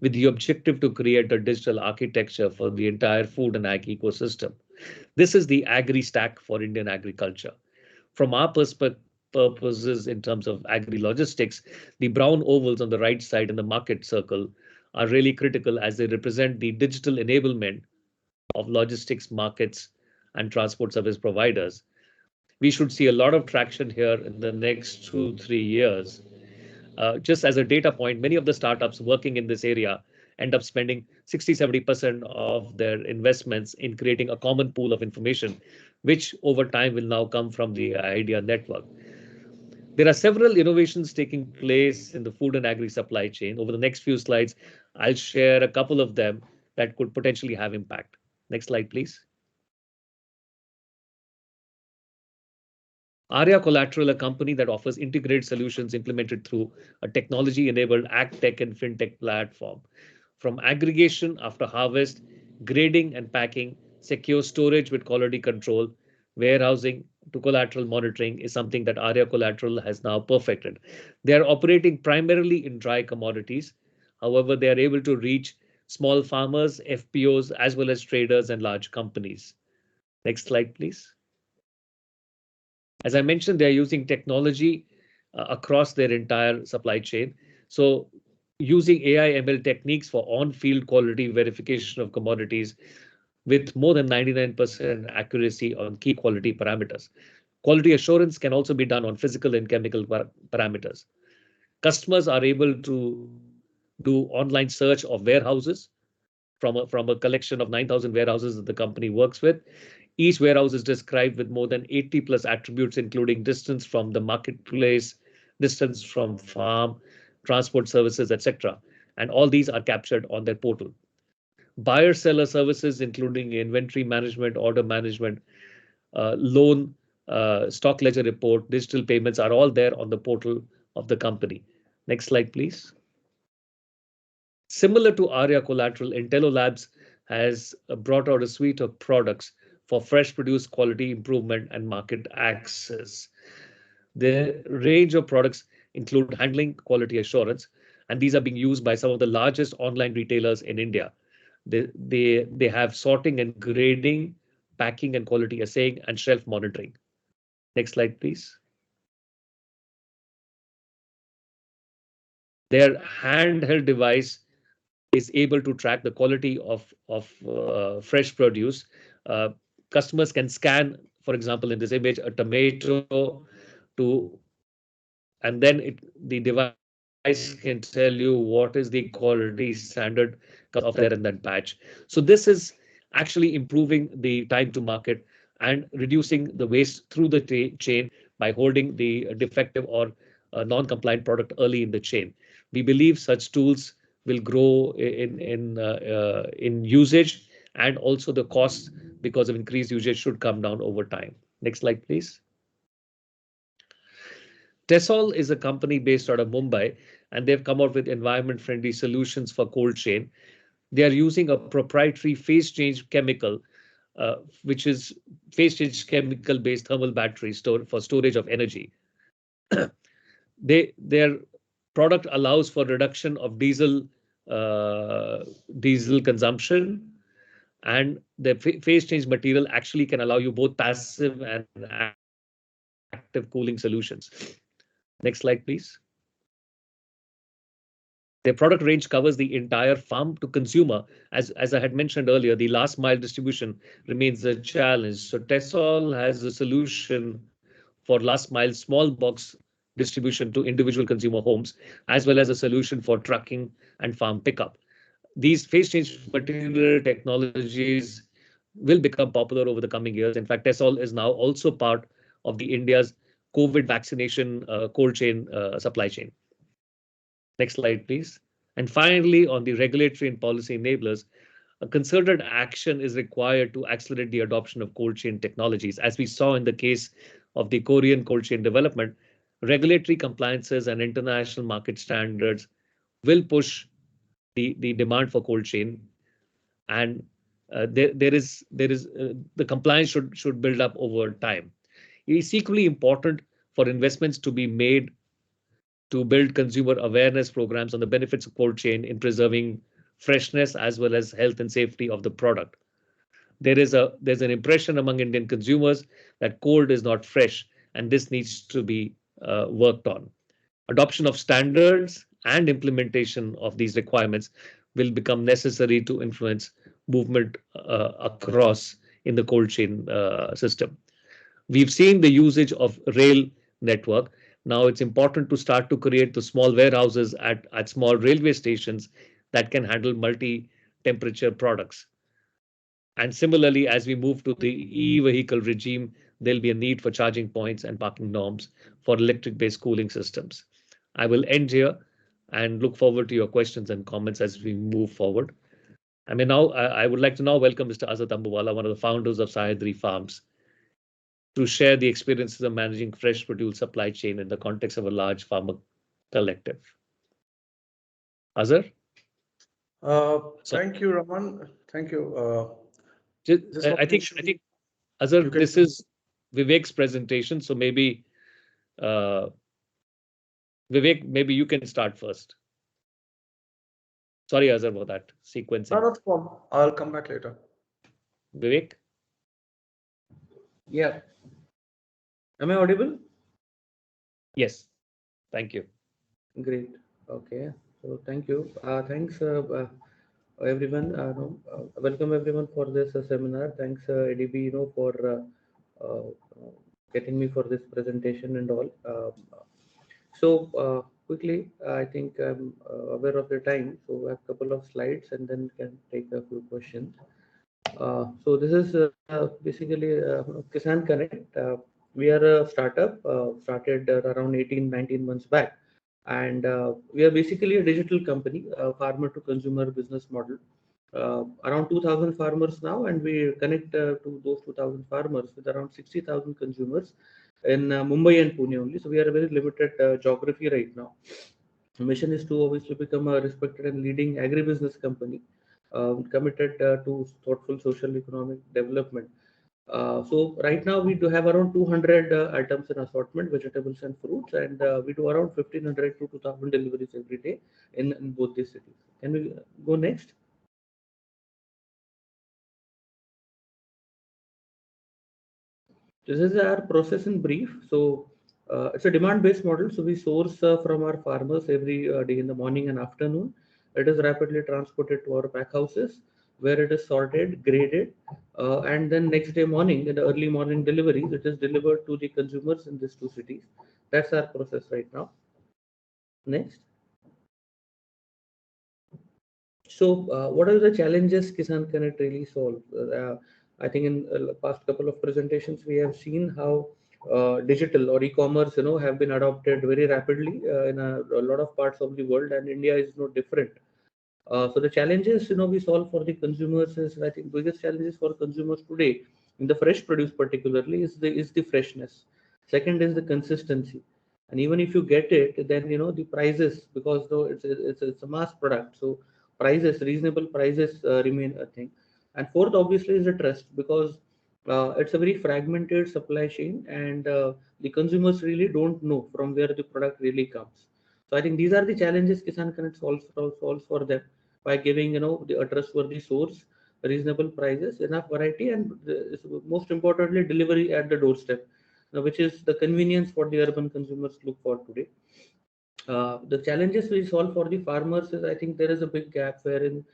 with the objective to create a digital architecture for the entire food and ag ecosystem. This is the agri-stack for Indian agriculture. From our purposes in terms of agri-logistics, the brown ovals on the right side in the market circle are really critical as they represent the digital enablement of logistics markets and transport service providers. We should see a lot of traction here in the next 2-3 years. Just as a data point, many of the startups working in this area end up spending 60-70% of their investments in creating a common pool of information, which over time will now come from the IDEA network. There are several innovations taking place in the food and agri supply chain. Over the next few slides, I'll share a couple of them that could potentially have impact. Next slide, please. Arya Collateral, a company that offers integrated solutions implemented through a technology-enabled AgTech and FinTech platform. From aggregation after harvest, grading and packing, secure storage with quality control, warehousing to collateral monitoring is something that Arya Collateral has now perfected. They are operating primarily in dry commodities. However, they are able to reach small farmers, FPOs, as well as traders and large companies. Next slide, please. As I mentioned, they are using technology across their entire supply chain. So using AI ML techniques for on-field quality verification of commodities with more than 99% accuracy on key quality parameters. Quality assurance can also be done on physical and chemical parameters. Customers are able to do online search of warehouses from a collection of 9,000 warehouses that the company works with. Each warehouse is described with more than 80 plus attributes, including distance from the marketplace, distance from farm, transport services, etc. And all these are captured on their portal. Buyer-seller services, including inventory management, order management, loan, stock ledger report, digital payments are all there on the portal of the company. Next slide, please. Similar to Arya Collateral, Intello Labs has brought out a suite of products for fresh produce quality improvement and market access. The range of products include handling quality assurance, and these are being used by some of the largest online retailers in India. They have sorting and grading, packing and quality assaying, and shelf monitoring. Next slide, please. Their handheld device is able to track the quality of fresh produce. Customers can scan, for example, in this image, a tomato to, and then the device can tell you what is the quality standard of there in that batch. So this is actually improving the time to market and reducing the waste through the chain by holding the defective or non-compliant product early in the chain. We believe such tools will grow in usage, and also the costs because of increased usage should come down over time. Next slide, please. Tessol is a company based out of Mumbai, and they've come out with environment-friendly solutions for cold chain. They are using a proprietary phase change chemical, which is phase change chemical-based thermal battery for storage of energy. Their product allows for reduction of diesel consumption, and the phase change material actually can allow you both passive and active cooling solutions. Next slide, please. Their product range covers the entire farm to consumer. As I had mentioned earlier, the last mile distribution remains a challenge. So Tessol has a solution for last mile small box distribution to individual consumer homes, as well as a solution for trucking and farm pickup. These phase change material technologies will become popular over the coming years. In fact, Tessol is now also part of the India's COVID vaccination cold chain supply chain. Next slide, please. And finally, on the regulatory and policy enablers, a concerted action is required to accelerate the adoption of cold chain technologies. As we saw in the case of the Korean cold chain development, regulatory compliances and international market standards will push the demand for cold chain, and the compliance should build up over time. It is equally important for investments to be made to build consumer awareness programs on the benefits of cold chain in preserving freshness as well as health and safety of the product. There's an impression among Indian consumers that cold is not fresh, and this needs to be worked on. Adoption of standards and implementation of these requirements will become necessary to influence movement across in the cold chain system. We've seen the usage of rail network. Now it's important to start to create the small warehouses at small railway stations that can handle multi-temperature products. And similarly, as we move to the e-vehicle regime, there'll be a need for charging points and parking norms for electric-based cooling systems. I will end here and look forward to your questions and comments as we move forward. I would like to now welcome Mr. Azad Ambuwala, one of the founders of Swarathi Farms, to share the experiences of managing fresh produce supply chain in the context of a large farmer collective. Azhar? Thank you, Raman. Thank you. I think Azhar, this is Vivek's presentation, so maybe Vivek, maybe you can start first. Sorry, Azhar, for that sequencing. Not a problem. I'll come back later. Vivek? Yeah. Am I audible? Yes. Thank you. Great. Okay. So thank you. Thanks, everyone. Welcome everyone for this seminar. Thanks, ADB, for getting me for this presentation and all. So quickly, I think I'm aware of the time, so I have a couple of slides and then can take a few questions. So this is basically Kisan Connect. We are a startup, started around 18-19 months back, and we are basically a digital company, farmer to consumer business model. Around 2,000 farmers now, and we connect to those 2,000 farmers with around 60,000 consumers in Mumbai and Pune only. So we are a very limited geography right now. The mission is to obviously become a respected and leading agribusiness company, committed to thoughtful social economic development. So right now we do have around 200 items in assortment, vegetables and fruits, and we do around 1500 to 2000 deliveries every day in both these cities. Can we go next? This is our process in brief. So it's a demand-based model. So we source from our farmers every day in the morning and afternoon. It is rapidly transported to our pack houses where it is sorted, graded, and then next day morning, in the early morning deliveries, it is delivered to the consumers in these two cities. That's our process right now. Next. So what are the challenges Kisan Connect really solve? I think in the past couple of presentations, we have seen how digital or e-commerce, have been adopted very rapidly in a lot of parts of the world, and India is no different. So the challenges, we solve for the consumers is, I think, biggest challenges for consumers today in the fresh produce particularly is the freshness. Second is the consistency, and even if you get it, then the prices, because though it's a mass product, so prices, reasonable prices remain a thing. And fourth, obviously, is the trust, because it's a very fragmented supply chain, and the consumers really don't know from where the product really comes. So I think these are the challenges Kisan Connect solves for them by giving a trustworthy source, reasonable prices, enough variety, and most importantly, delivery at the doorstep, which is the convenience what the urban consumers look for today. The challenges we solve for the farmers is, I think there is a big gap wherein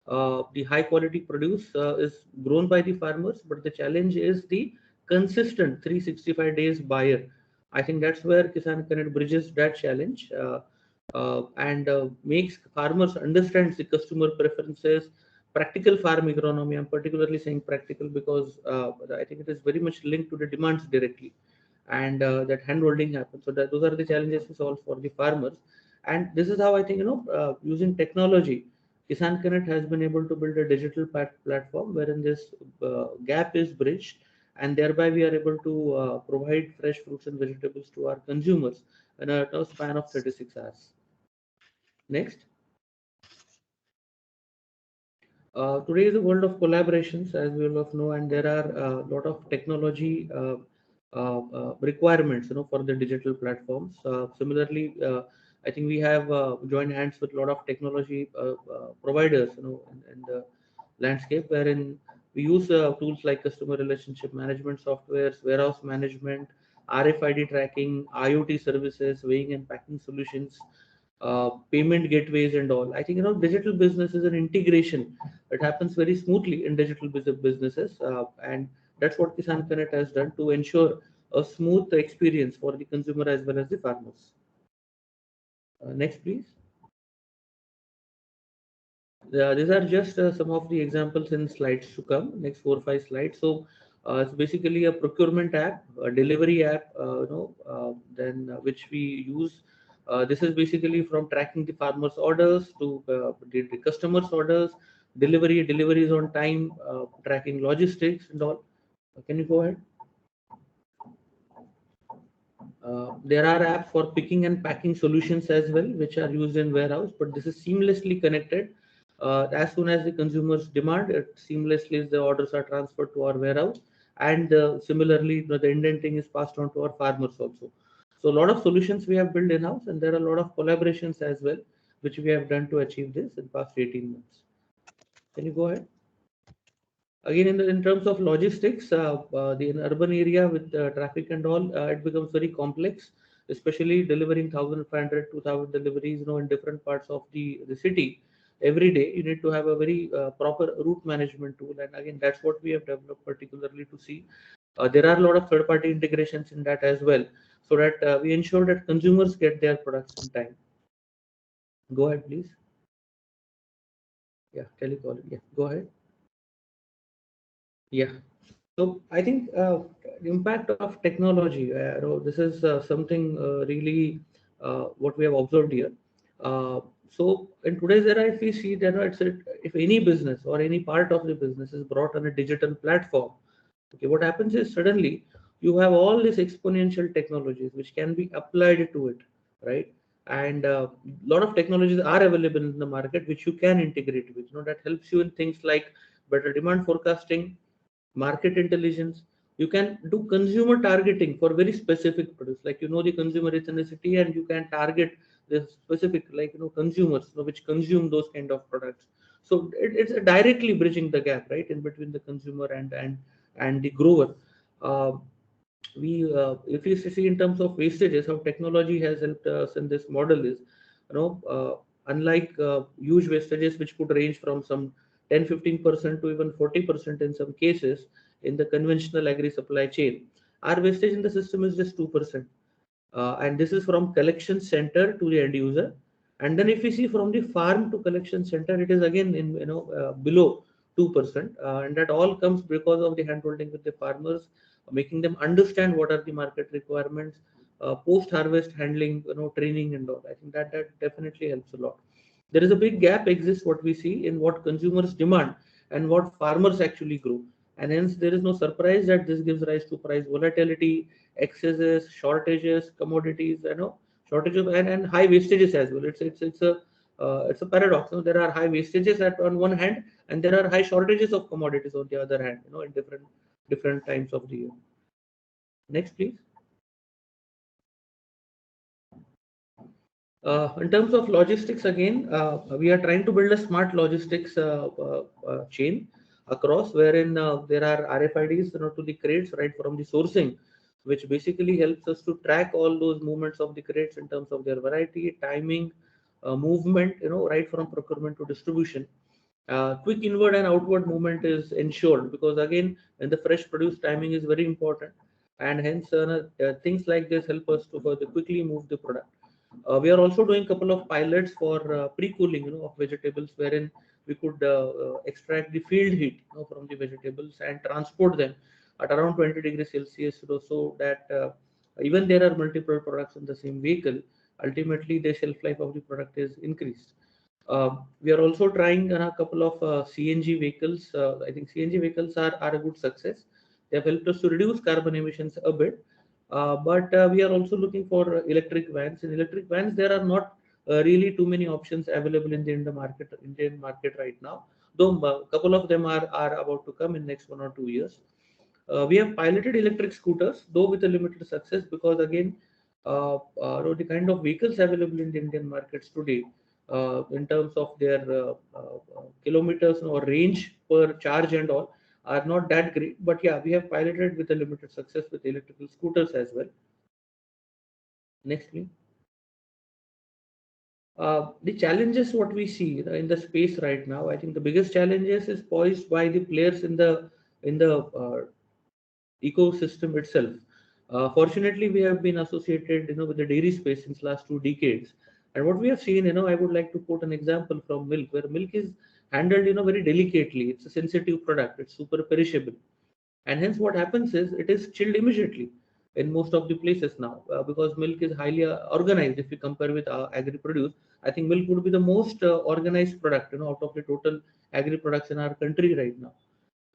the high quality produce is grown by the farmers, but the challenge is the consistent 365 days buyer. I think that's where Kisan Connect bridges that challenge and makes farmers understand the customer preferences, practical farm economy. I'm particularly saying practical because I think it is very much linked to the demands directly, and that hand holding happens. So those are the challenges we solve for the farmers, and this is how I think using technology, Kisan Connect has been able to build a digital platform wherein this gap is bridged, and thereby we are able to provide fresh fruits and vegetables to our consumers in a span of 36 hours. Next. Today is a world of collaborations, as we all of know, and there are a lot of technology requirements, for the digital platforms. Similarly, I think we have joined hands with a lot of technology providers, in the landscape, wherein we use tools like customer relationship management softwares, warehouse management, RFID tracking, IoT services, weighing and packing solutions, payment gateways and all. I think digital business is an integration that happens very smoothly in digital businesses, and that's what Kisan Connect has done to ensure a smooth experience for the consumer as well as the farmers. Next, please. These are just some of the examples in slides to come. Next 4 or 5 slides. So it's basically a procurement app, a delivery app, then which we use. This is basically from tracking the farmers' orders to the customers' orders, deliveries on time, tracking logistics and all. Can you go ahead? There are apps for picking and packing solutions as well, which are used in warehouse, but this is seamlessly connected. As soon as the consumers demand it, seamlessly the orders are transferred to our warehouse, and similarly the indenting is passed on to our farmers also. So a lot of solutions we have built in-house, and there are a lot of collaborations as well, which we have done to achieve this in past 18 months. Can you go ahead? Again, in terms of logistics, in urban area with traffic and all, it becomes very complex, especially delivering 1,500, 2,000 deliveries, in different parts of the city every day. You need to have a very proper route management tool, and again, that's what we have developed particularly to see. There are a lot of third-party integrations in that as well, so that we ensure that consumers get their products in time. Go ahead, please. Yeah, telecalling. Yeah, go ahead. Yeah. So I think the impact of technology, this is something really what we have observed here. So in today's era, if we see that if any business or any part of the business is brought on a digital platform, okay, what happens is suddenly you have all these exponential technologies which can be applied to it, right? And a lot of technologies are available in the market which you can integrate with. That helps you in things like better demand forecasting, market intelligence. You can do consumer targeting for very specific products, like the consumer ethnicity, and you can target the specific, like consumers which consume those kind of products. So it's directly bridging the gap, right, in between the consumer and the grower. If you see in terms of wastages, how technology has helped us in this model is, unlike huge wastages which could range from some 10-15% to even 40% in some cases in the conventional agri supply chain, our wastage in the system is just 2%. And this is from collection center to the end user. And then if we see from the farm to collection center, it is again in below 2%, and that all comes because of the handholding with the farmers, making them understand what are the market requirements, post harvest handling, training and all. I think that definitely helps a lot. There is a big gap exists, what we see in what consumers demand and what farmers actually grow, and hence there is no surprise that this gives rise to price volatility, excesses, shortages, commodities, shortages and high wastages as well. It's a paradox. There are high wastages on one hand, and there are high shortages of commodities on the other hand. In different times of the year. Next, please. In terms of logistics, again, we are trying to build a smart logistics chain across, wherein there are RFIDs to the crates right from the sourcing, which basically helps us to track all those movements of the crates in terms of their variety, timing, movement, right from procurement to distribution. Quick inward and outward movement is ensured, because again, in the fresh produce, timing is very important, and hence things like this help us to further quickly move the product. We are also doing a couple of pilots for pre-cooling of vegetables, wherein we could extract the field heat from the vegetables and transport them at around 20 degrees Celsius, so that even there are multiple products in the same vehicle, ultimately the shelf life of the product is increased. We are also trying a couple of CNG vehicles. I think CNG vehicles are a good success. They have helped us to reduce carbon emissions a bit. But we are also looking for electric vans. In electric vans, there are not really too many options available in the Indian market right now, though a couple of them are about to come in next 1 or 2 years. We have piloted electric scooters, though with a limited success, because again, the kind of vehicles available in the Indian markets today, in terms of their kilometers or range per charge and all, are not that great. But yeah, we have piloted with a limited success with electrical scooters as well. Next, please. The challenges what we see in the space right now, I think the biggest challenges is posed by the players in the ecosystem itself. Fortunately, we have been associated with the dairy space since last 2 decades, and what we have seen, I would like to quote an example from milk, where milk is handled very delicately. It's a sensitive product, it's super perishable, and hence what happens is it is chilled immediately in most of the places now, because milk is highly organized. If you compare with agri produce, I think milk would be the most organized product out of the total agri products in our country right now.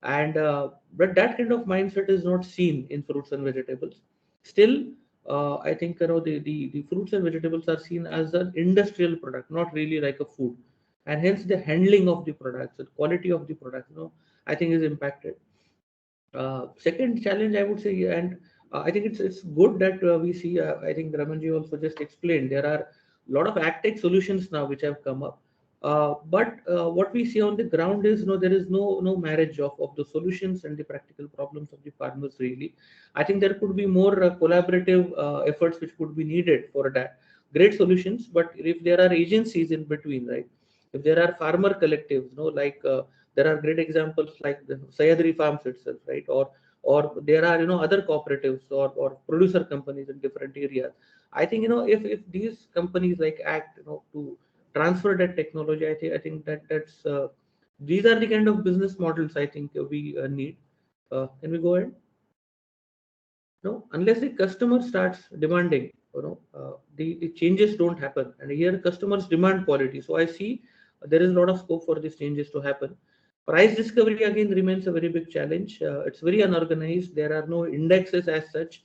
And but that kind of mindset is not seen in fruits and vegetables. Still, I think the fruits and vegetables are seen as an industrial product, not really like a food, and hence the handling of the products, the quality of the product, I think is impacted. Second challenge, I would say, and I think it's good that we see. I think Ramanji also just explained, there are a lot of agtech solutions now which have come up. But what we see on the ground is there is no marriage of the solutions and the practical problems of the farmers really. I think there could be more collaborative efforts which could be needed for that. Great solutions, but if there are agencies in between, right? If there are farmer collectives, like there are great examples like the Swarathi Farms itself, right? Or there are other cooperatives or producer companies in different areas. I think if these companies like act to transfer that technology, I think that's these are the kind of business models I think we need. Can we go ahead? No, unless the customer starts demanding, the changes don't happen. And here customers demand quality. So I see there is a lot of scope for these changes to happen. Price discovery again remains a very big challenge. It's very unorganized. There are no indexes as such.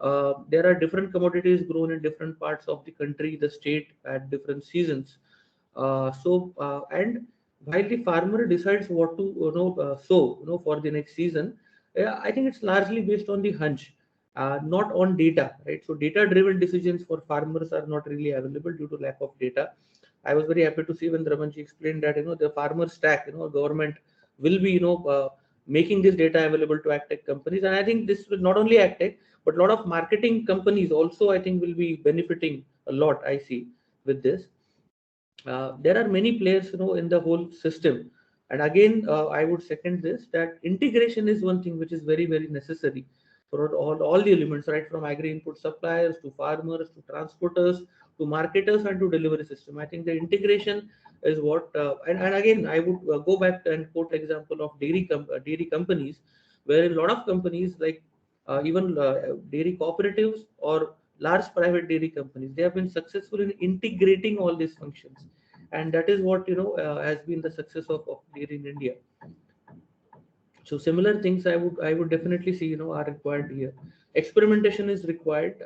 There are different commodities grown in different parts of the country, the state, at different seasons. And while the farmer decides what to sow for the next season, I think it's largely based on the hunch, not on data, right? So data-driven decisions for farmers are not really available due to lack of data. I was very happy to see when Ramanji explained that, the farmer stack, government will be, making this data available to agtech companies. And I think this will not only agtech, but a lot of marketing companies also, I think, will be benefiting a lot, I see, with this. There are many players, in the whole system. And again, I would second this, that integration is one thing which is very, very necessary for all the elements, right from agri input suppliers to farmers to transporters to marketers and to delivery system. I think the integration is what, and again, I would go back and quote example of dairy companies, where a lot of companies like even dairy cooperatives or large private dairy companies, they have been successful in integrating all these functions, and that is what has been the success of dairy in India. So similar things I would definitely see are required here. Experimentation is required.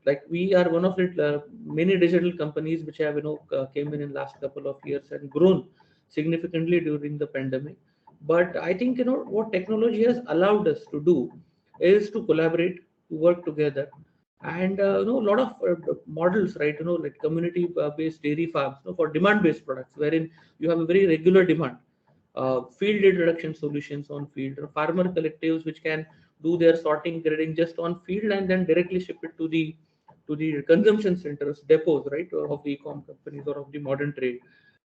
Like we are one of the many digital companies which have came in last couple of years and grown significantly during the pandemic. But I think what technology has allowed us to do is to collaborate, to work together, and a lot of models, right? Like community based dairy farms, for demand based products, wherein you have a very regular demand. Field lead reduction solutions on field, or farmer collectives which can do their sorting, grading just on field and then directly ship it to the consumption centers, depots, right, of the e-com companies or of the modern trade.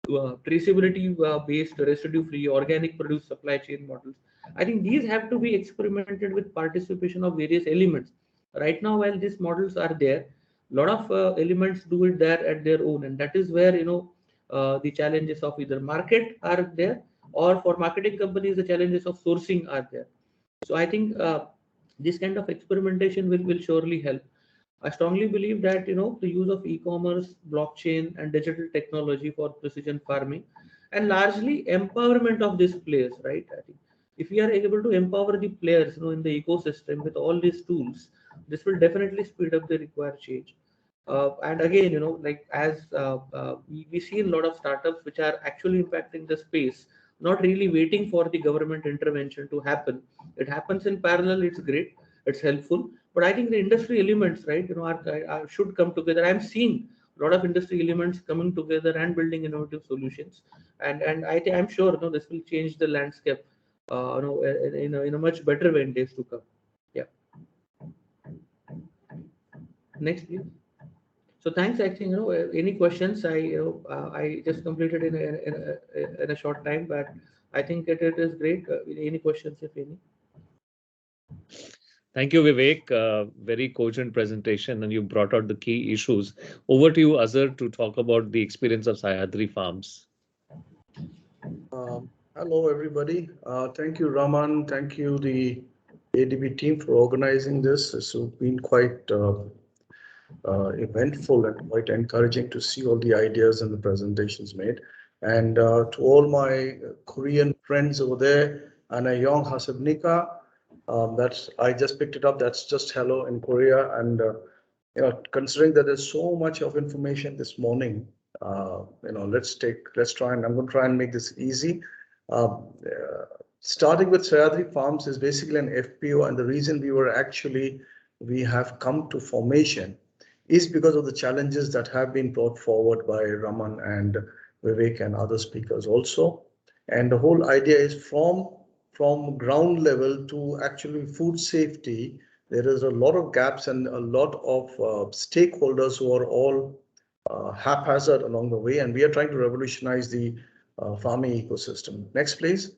Traceability based residue free organic produce supply chain models. I think these have to be experimented with participation of various elements. Right now, while these models are there, a lot of elements do it there at their own, and that is where the challenges of either market are there, or for marketing companies the challenges of sourcing are there. So I think this kind of experimentation will surely help. I strongly believe that the use of e-commerce, blockchain, and digital technology for precision farming, and largely empowerment of these players, right? I think if we are able to empower the players, in the ecosystem with all these tools, this will definitely speed up the required change. And again, like as we see a lot of startups which are actually impacting the space, not really waiting for the government intervention to happen. It happens in parallel. It's great. It's helpful. But I think the industry elements, right, are should come together. I'm seeing a lot of industry elements coming together and building innovative solutions. And I'm sure this will change the landscape, in a much better way in days to come. Yeah. Next, please. So thanks. I think any questions. I just completed in a short time, but I think it is great. Any questions, if any? Thank you, Vivek. Very cogent presentation, and you brought out the key issues. Over to you, Azhar, to talk about the experience of Swarathi Farms. Hello, everybody. Thank you, Raman. Thank you, the ADB team, for organizing this. It's been quite eventful and quite encouraging to see all the ideas and the presentations made. And to all my Korean friends over there, Anayong Hasabnika, that's, I just picked it up. That's just hello in Korea. And considering that there's so much of information this morning, let's try, and I'm going to try and make this easy. Starting with Swarathi Farms is basically an FPO, and the reason we have come to formation is because of the challenges that have been brought forward by Raman and Vivek and other speakers also. And the whole idea is from ground level to actually food safety. There is a lot of gaps and a lot of stakeholders who are all haphazard along the way, and we are trying to revolutionize the farming ecosystem. Next, please.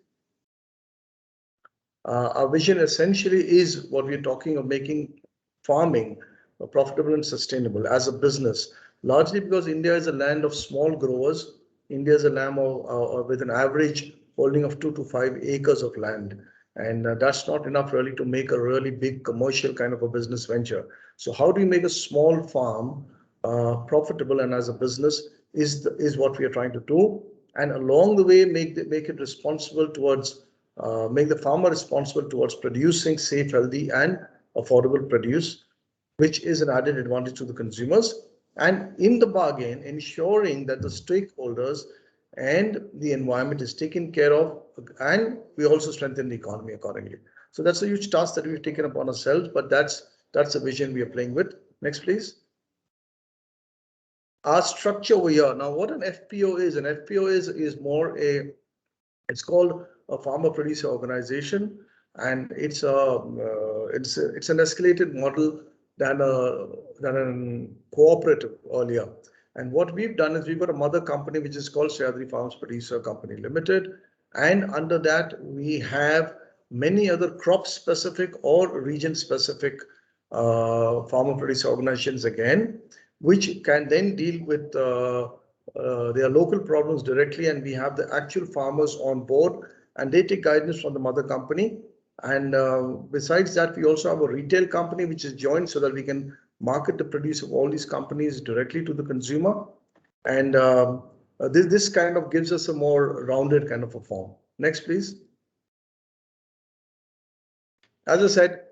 Our vision essentially is what we're talking of, making farming profitable and sustainable as a business, largely because India is a land of small growers. India is a land with an average holding of 2 to 5 acres of land. And that's not enough really to make a really big commercial kind of a business venture. So how do you make a small farm profitable and as a business is what we are trying to do. And along the way, make it responsible towards, make the farmer responsible towards producing safe, healthy and affordable produce, which is an added advantage to the consumers. And in the bargain, ensuring that the stakeholders and the environment is taken care of and we also strengthen the economy accordingly. So that's a huge task that we've taken upon ourselves, but that's the vision we are playing with. Next, please. Our structure over here. Now, what an FPO is, is more it's called a farmer producer organization, and it's an escalated model than a cooperative earlier. And what we've done is we've got a mother company which is called Swarathi Farms Producer Company Limited, and under that we have many other crop specific or region specific farmer producer organizations again, which can then deal with their local problems directly, and we have the actual farmers on board and they take guidance from the mother company. And besides that, we also have a retail company which is joined so that we can market the produce of all these companies directly to the consumer. And this kind of gives us a more rounded kind of a form. Next, please. As I said,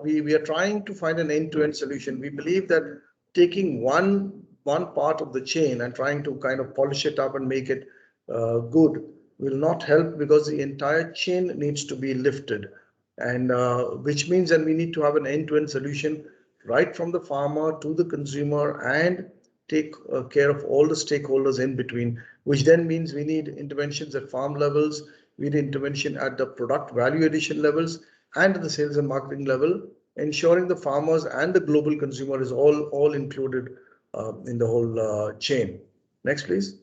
we are trying to find an end-to-end solution. We believe that taking one part of the chain and trying to kind of polish it up and make it good will not help, because the entire chain needs to be lifted, and which means that we need to have an end-to-end solution right from the farmer to the consumer and take care of all the stakeholders in between, which then means we need interventions at farm levels, we need intervention at the product value addition levels and at the sales and marketing level, ensuring the farmers and the global consumer is all included in the whole chain. Next, please.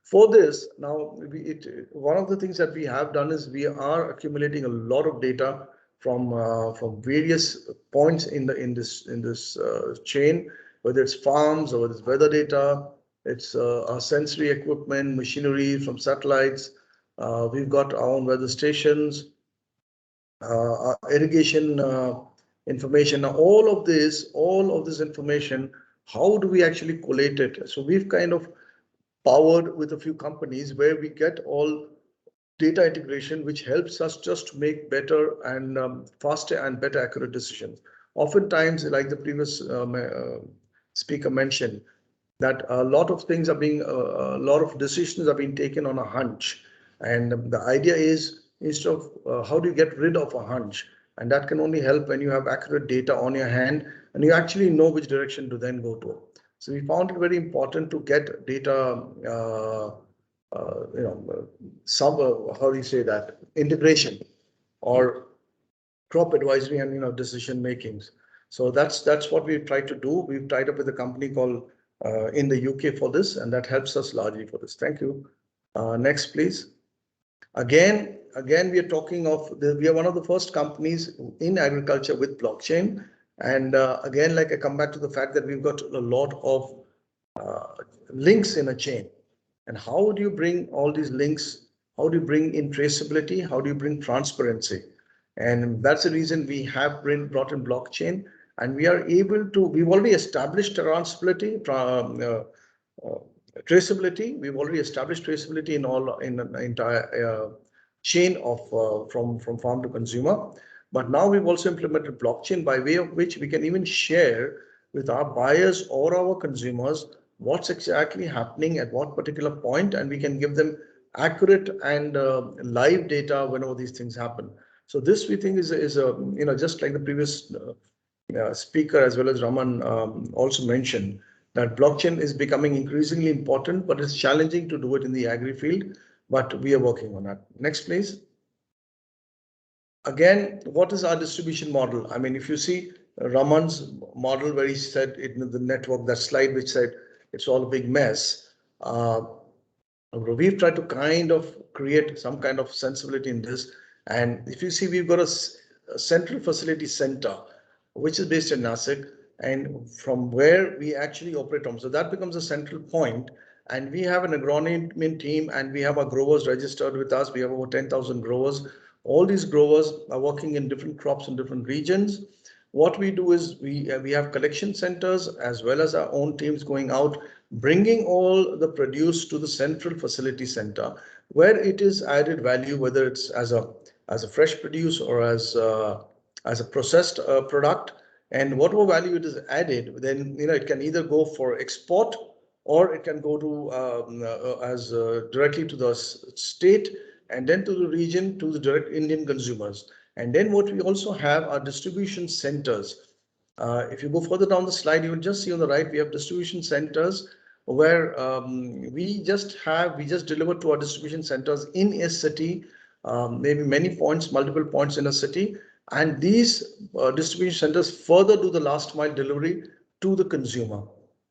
For this, now one of the things that we have done is we are accumulating a lot of data from various points in this chain, whether it's farms or it's weather data, it's our sensory equipment, machinery from satellites. We've got our own weather stations, our irrigation information. Now, all of this information, how do we actually collate it? So we've kind of powered with a few companies where we get all data integration, which helps us just make better and faster and better accurate decisions. Oftentimes, like the previous speaker mentioned, that a lot of things are being, a lot of decisions are being taken on a hunch. And the idea is, instead of how do you get rid of a hunch? And that can only help when you have accurate data on your hand and you actually know which direction to then go to. So we found it very important to get data, how do you say that, integration or crop advisory and decision makings. So that's what we've tried to do. We've tied up with a company called in the UK for this, and that helps us largely for this. Thank you. Next, please. Again, we are talking of, we are one of the first companies in agriculture with blockchain. And again, like I come back to the fact that we've got a lot of links in a chain. And how do you bring all these links? How do you bring in traceability? How do you bring transparency? And that's the reason we have brought in blockchain. And we are able to, we've already established traceability. We've already established traceability in the entire chain of from farm to consumer. But now we've also implemented blockchain, by way of which we can even share with our buyers or our consumers what's exactly happening at what particular point, and we can give them accurate and live data whenever these things happen. So this, we think, is a just like the previous speaker as well as Raman also mentioned, that blockchain is becoming increasingly important, but it's challenging to do it in the agri field. But we are working on that. Next, please. Again, what is our distribution model? I mean, if you see Raman's model where he said in the network, that slide which said it's all a big mess. We've tried to kind of create some kind of sensibility in this. And if you see, we've got a central facility center, which is based in Nasik, and from where we actually operate from. So that becomes a central point. And we have an agronomy team, and we have our growers registered with us. We have over 10,000 growers. All these growers are working in different crops in different regions. What we do is we have collection centers as well as our own teams going out, bringing all the produce to the central facility center, where it is added value, whether it's as a fresh produce or as a processed product. And whatever value it is added, then it can either go for export or it can go to directly to the state, and then to the region, to the direct Indian consumers. And then what we also have are distribution centers. If you go further down the slide, you will just see on the right, we have distribution centers where we just deliver to our distribution centers in a city, maybe many points, multiple points in a city. And these distribution centers further do the last mile delivery to the consumer.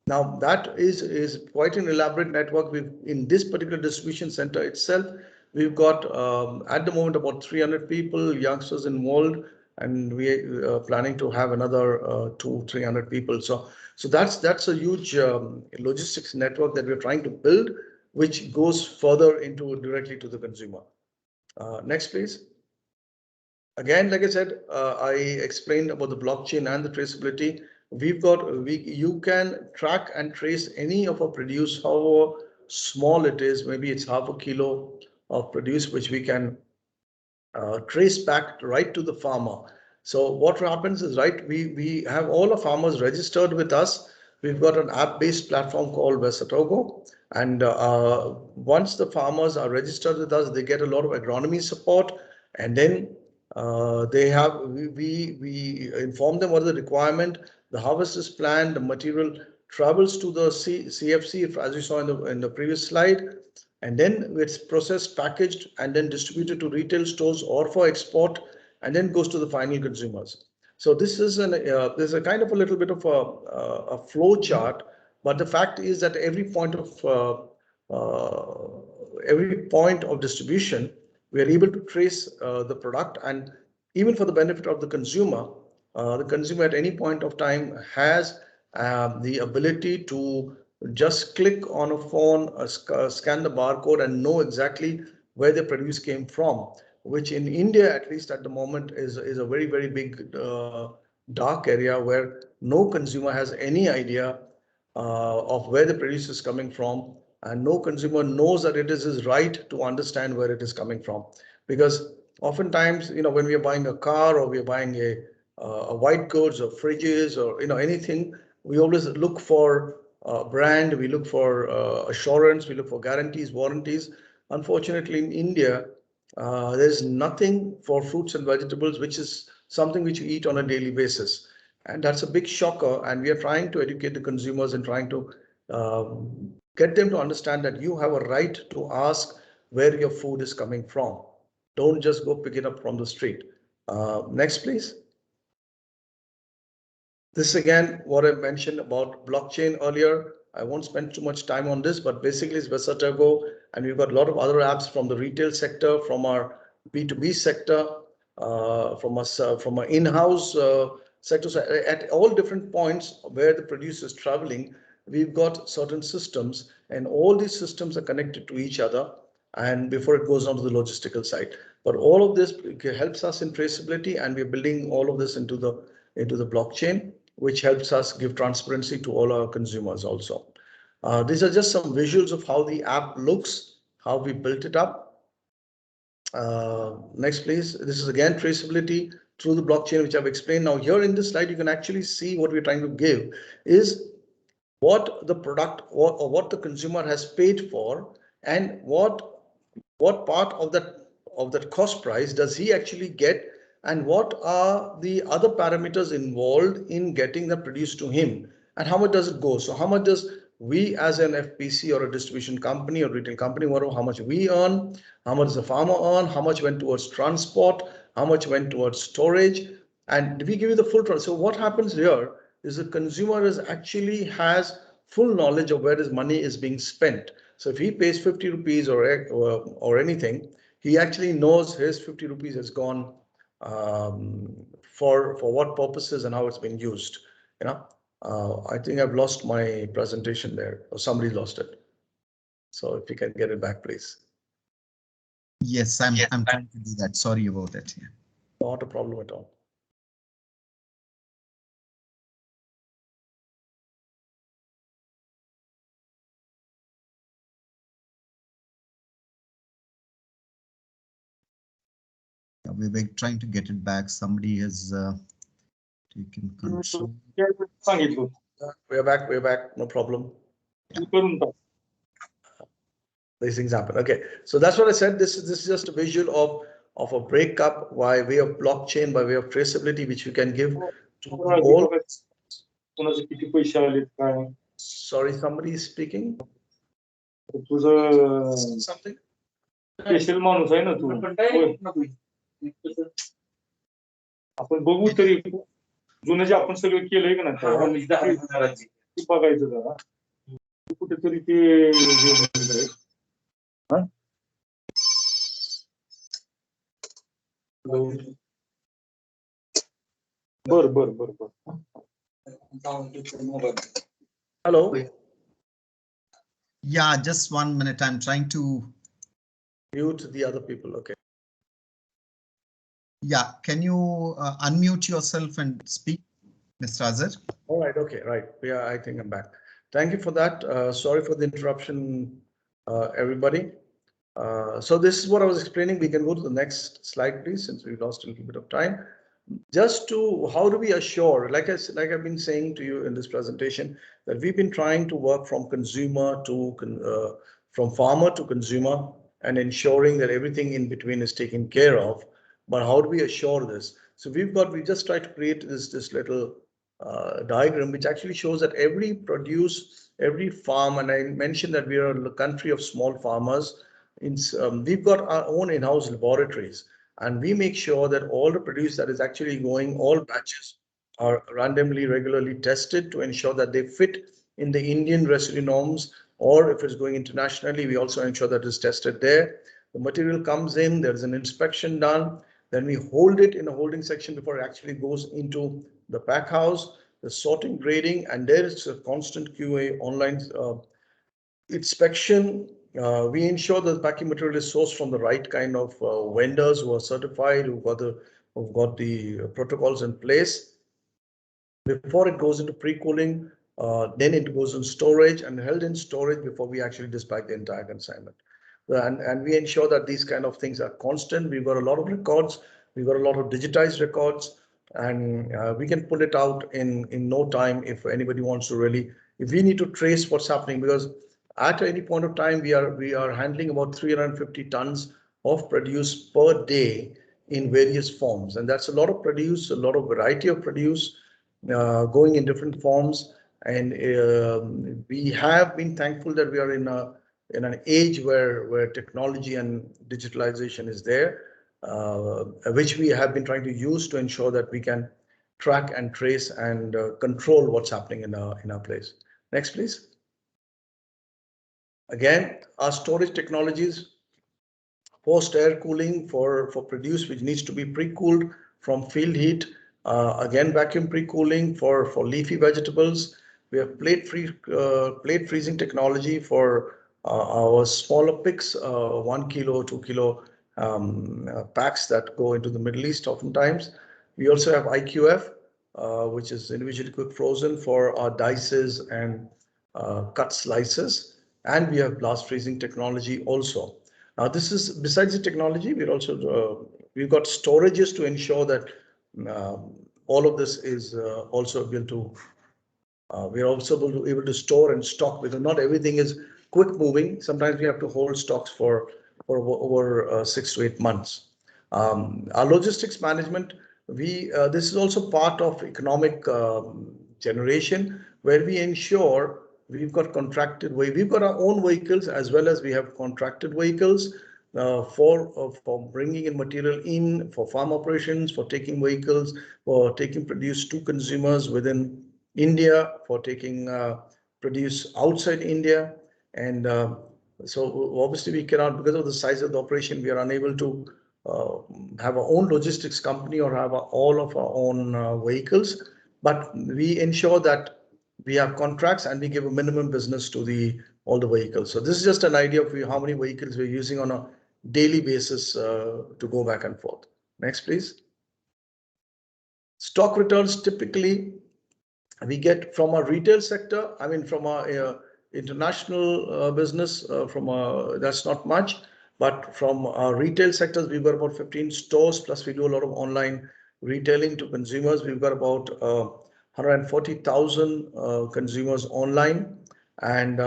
Now that is quite an elaborate network. In this particular distribution center itself, we've got at the moment about 300 people, youngsters involved, and we are planning to have another 200-300 people. So that's a huge logistics network that we're trying to build, which goes further into directly to the consumer. Next, please. Again, like I said, I explained about the blockchain and the traceability. You can track and trace any of our produce, however small it is. Maybe it's half a kilo of produce, which we can trace back right to the farmer. So what happens is, right, we have all the farmers registered with us. We've got an app-based platform called Vesatogo, and once the farmers are registered with us, they get a lot of agronomy support, and then we inform them what is the requirement. The harvest is planned, the material travels to the CFC, as you saw in the previous slide, and then it's processed, packaged, and then distributed to retail stores or for export, and then goes to the final consumers. So this is there's a kind of a little bit of a flow chart, but the fact is that every point of distribution, we are able to trace the product, and even for the benefit of the consumer at any point of time has the ability to just click on a phone, scan the barcode, and know exactly where the produce came from, which in India, at least at the moment, is a very, very big dark area where no consumer has any idea of where the produce is coming from, and no consumer knows that it is his right to understand where it is coming from. Because oftentimes, when we are buying a car or we are buying a white goods or fridges or anything, we always look for brand, we look for assurance, we look for guarantees, warranties. Unfortunately, in India, there's nothing for fruits and vegetables, which is something which you eat on a daily basis. And that's a big shocker. And we are trying to educate the consumers and trying to get them to understand that you have a right to ask where your food is coming from. Don't just go pick it up from the street. Next, please. This again, what I mentioned about blockchain earlier. I won't spend too much time on this, but basically it's Vesatago, and we've got a lot of other apps from the retail sector, from our B2B sector, from our in-house sector. So at all different points where the produce is traveling, we've got certain systems, and all these systems are connected to each other, and before it goes on to the logistical side. But all of this helps us in traceability, and we're building all of this into the blockchain, which helps us give transparency to all our consumers also. These are just some visuals of how the app looks, how we built it up. Next, please. This is again traceability through the blockchain, which I've explained. Now here in this slide, you can actually see what we're trying to give is what the product or what the consumer has paid for, and what part of that cost price does he actually get, and what are the other parameters involved in getting the produce to him, and how much does it go. So how much does we as an FPC or a distribution company or retail company, how much we earn, how much does the farmer earn, how much went towards transport, how much went towards storage, and we give you the full transport. So what happens here is the consumer has full knowledge of where his money is being spent. So if he pays 50 rupees or anything, he actually knows his 50 rupees has gone for what purposes and how it's been used. I think I've lost my presentation there, or somebody lost it. So if you can get it back, please. Yes, I'm trying to do that. Sorry about it. Yeah. Not a problem at all. We're trying to get it back. Somebody has taken control. We're back. No problem. These things happen. Okay, so that's what I said. This is just a visual of a breakup by way of blockchain, by way of traceability, which we can give to all. Sorry, somebody is speaking. Something. आपण बघू तरी जुनं जे आपण सगळं केलंय का नाही ते बघायचं जरा कुठेतरी ते बर बर बर बर. Hello. Yeah, just 1 minute. I'm trying to mute the other people. Okay. Yeah, can you unmute yourself and speak, Mr. Azhar? All right. Okay. Right. Yeah, I think I'm back. Thank you for that. Sorry for the interruption, everybody. So this is what I was explaining. We can go to the next slide, please, since we lost a little bit of time. Just to how do we assure, like I've been saying to you in this presentation, that we've been trying to work from consumer to from farmer to consumer and ensuring that everything in between is taken care of. But how do we assure this? So we just tried to create this little diagram which actually shows that every farm, and I mentioned that we are a country of small farmers. We've got our own in-house laboratories. And we make sure that all the produce that is actually going, all batches are randomly, regularly tested to ensure that they fit in the Indian residue norms, or if it's going internationally, we also ensure that it's tested there. The material comes in, there's an inspection done, then we hold it in a holding section before it actually goes into the pack house, the sorting, grading, and there is a constant QA online inspection. We ensure that the packing material is sourced from the right kind of vendors who are certified, who've got the protocols in place. Before it goes into pre-cooling, then it goes in storage and held in storage before we actually dispatch the entire consignment. And we ensure that these kind of things are constant. We've got a lot of records. We've got a lot of digitized records, and we can pull it out in no time if anybody wants to really, if we need to trace what's happening, because at any point of time, we are handling about 350 tons of produce per day in various forms. And that's a lot of produce, a lot of variety of produce going in different forms. And we have been thankful that we are in an age where technology and digitalization is there, which we have been trying to use to ensure that we can track and trace and control what's happening in our place. Next, please. Again, our storage technologies, post air cooling for produce which needs to be pre-cooled from field heat. Again, vacuum pre-cooling for leafy vegetables. We have plate freezing technology for our smaller picks, 1 kilo, 2 kilo packs that go into the Middle East oftentimes. We also have IQF, which is individually quick frozen for our dices and cut slices. And we have blast freezing technology also. Now, this is besides the technology, we're also we've got storages to ensure that all of this is also able to. We're also able to store and stock, because not everything is quick moving. Sometimes we have to hold stocks for over 6 to 8 months. Our logistics management, this is also part of economic generation, where we ensure we've got contracted we've got our own vehicles as well as we have contracted vehicles for bringing in material in, for farm operations, for taking vehicles, for taking produce to consumers within India, for taking produce outside India. And so obviously we cannot, because of the size of the operation, we are unable to have our own logistics company or have all of our own vehicles. But we ensure that we have contracts and we give a minimum business to all the vehicles. So this is just an idea of how many vehicles we're using on a daily basis to go back and forth. Next, please. Stock returns typically we get from our retail sector. I mean, from our international business, that's not much, but from our retail sectors, we've got about 15 stores, plus we do a lot of online retailing to consumers. We've got about 140,000 consumers online, and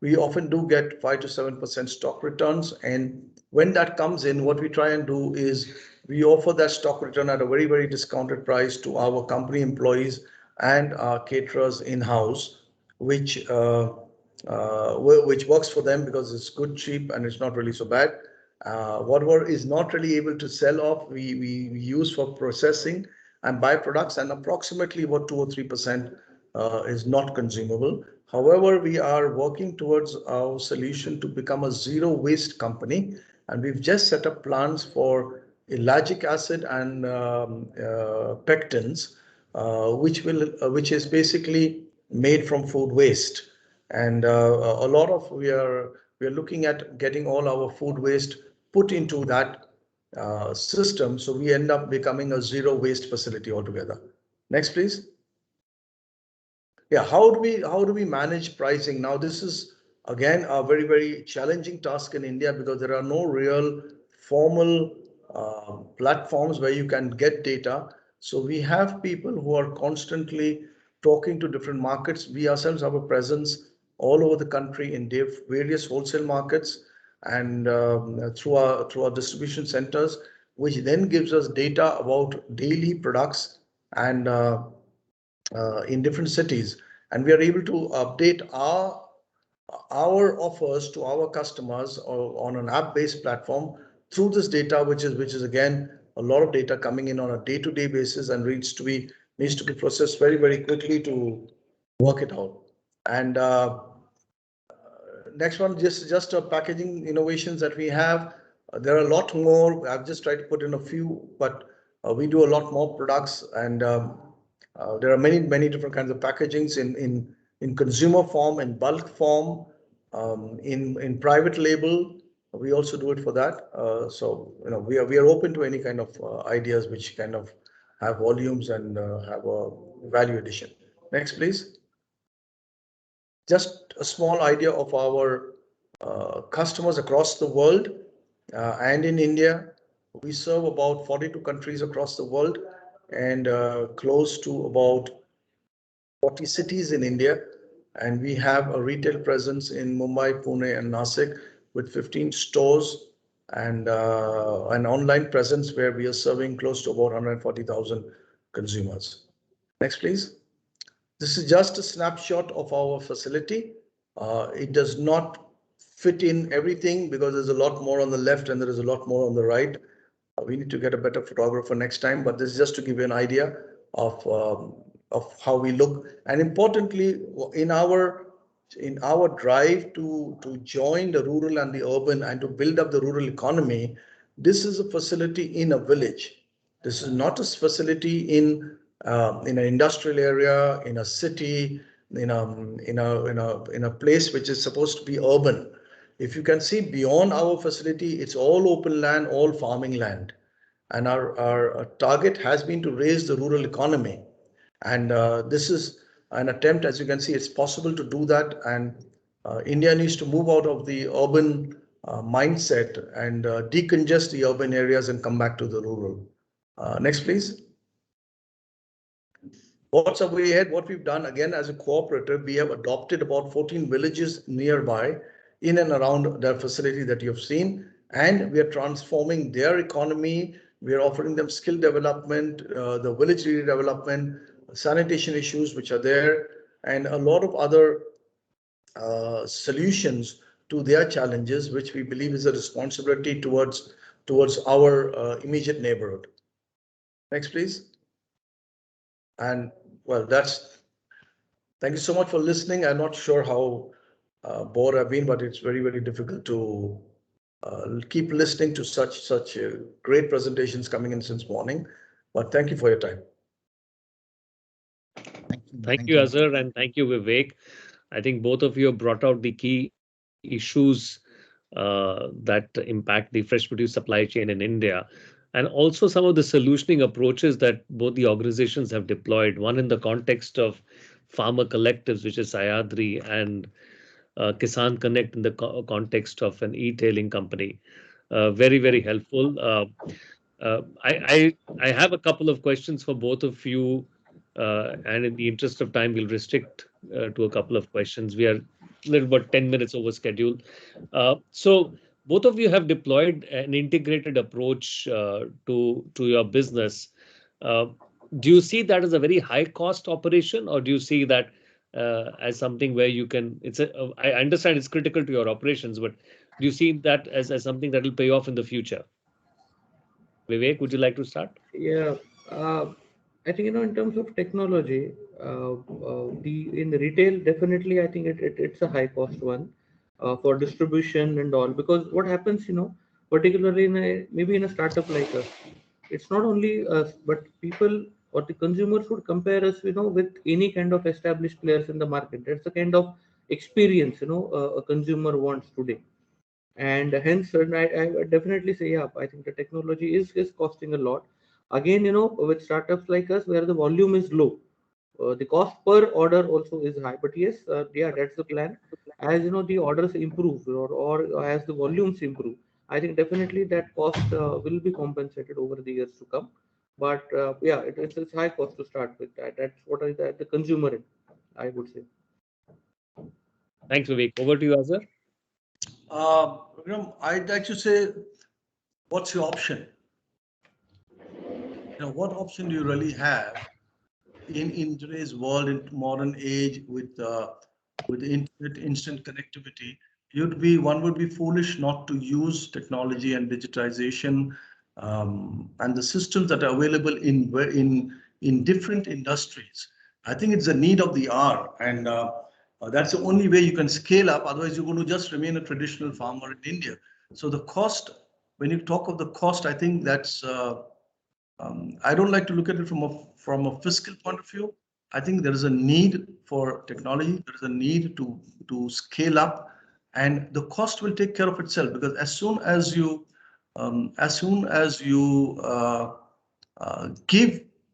we often do get 5 to 7% stock returns. And when that comes in, what we try and do is we offer that stock return at a very, very discounted price to our company employees and our caterers in-house, which works for them because it's good, cheap, and it's not really so bad. Whatever is not really able to sell off, we use for processing and byproducts, and approximately about 2 or 3% is not consumable. However, we are working towards our solution to become a zero waste company, and we've just set up plans for ellagic acid and pectins, which is basically made from food waste. And a lot of we are looking at getting all our food waste put into that system, so we end up becoming a zero waste facility altogether. Next, please. Yeah, how do we manage pricing? Now, this is again a very, very challenging task in India because there are no real formal platforms where you can get data. So we have people who are constantly talking to different markets. We ourselves have a presence all over the country in various wholesale markets and through our distribution centers, which then gives us data about daily products and in different cities, and we are able to update our offers to our customers on an app-based platform through this data, which is again a lot of data coming in on a day-to-day basis and needs to be processed very, very quickly to work it out. And next one, just packaging innovations that we have. There are a lot more. I've just tried to put in a few, but we do a lot more products, and there are many different kinds of packagings in consumer form, in bulk form, in private label. We also do it for that. So we are open to any kind of ideas which kind of have volumes and have a value addition. Next, please. Just a small idea of our customers across the world and in India. We serve about 42 countries across the world and close to about 40 cities in India. And we have a retail presence in Mumbai, Pune, and Nasik with 15 stores and an online presence where we are serving close to about 140,000 consumers. Next, please. This is just a snapshot of our facility. It does not fit in everything because there's a lot more on the left and there is a lot more on the right. We need to get a better photographer next time, but this is just to give you an idea of how we look. And importantly, in our drive to join the rural and the urban and to build up the rural economy, this is a facility in a village. This is not a facility in an industrial area, in a city, in a place which is supposed to be urban. If you can see beyond our facility, it's all open land, all farming land. And our target has been to raise the rural economy. And this is an attempt, as you can see, it's possible to do that. And India needs to move out of the urban mindset and decongest the urban areas and come back to the rural. Next, please. What's our way ahead? What we've done, again, as a cooperative, we have adopted about 14 villages nearby in and around their facility that you've seen, and we are transforming their economy. We are offering them skill development, the village redevelopment, sanitation issues which are there, and a lot of other solutions to their challenges, which we believe is a responsibility towards our immediate neighborhood. Next, please. And well, thank you so much for listening. I'm not sure how bored I've been, but it's very, very difficult to keep listening to such great presentations coming in since morning. But thank you for your time. Thank you, Azhar, and thank you, Vivek. I think both of you have brought out the key issues that impact the fresh produce supply chain in India, and also some of the solutioning approaches that both the organizations have deployed, one in the context of farmer collectives, which is Sayadri, and Kisan Connect in the context of an e-tailing company. Very, very helpful. I have a couple of questions for both of you, and in the interest of time, we'll restrict to a couple of questions. We are a little about 10 minutes over schedule. So both of you have deployed an integrated approach to your business. Do you see that as a very high cost operation, or do you see that as something where you can, I understand it's critical to your operations, but do you see that as something that will pay off in the future? Vivek, would you like to start? Yeah, I think, in terms of technology, in the retail, definitely, I think it's a high cost one for distribution and all, because what happens, particularly maybe in a startup like us, it's not only us, but people or the consumers would compare us, with any kind of established players in the market. That's the kind of experience, a consumer wants today. And hence, and I would definitely say, yeah, I think the technology is costing a lot. Again, with startups like us, where the volume is low, the cost per order also is high. But yes, yeah, that's the plan. As the orders improve, or as the volumes improve, I think definitely that cost will be compensated over the years to come. But yeah, it's high cost to start with. That's what is the consumer end, I would say. Thanks, Vivek. Over to you, Azhar. I'd like to say, what's your option? What option do you really have in today's world, in modern age, with internet, instant connectivity? One would be foolish not to use technology and digitization and the systems that are available in different industries. I think it's a need of the hour, and that's the only way you can scale up. Otherwise, you're going to just remain a traditional farmer in India. So the cost, when you talk of the cost, I think that's I don't like to look at it from a fiscal point of view. I think there is a need for technology. There is a need to scale up, and the cost will take care of itself, because as soon as you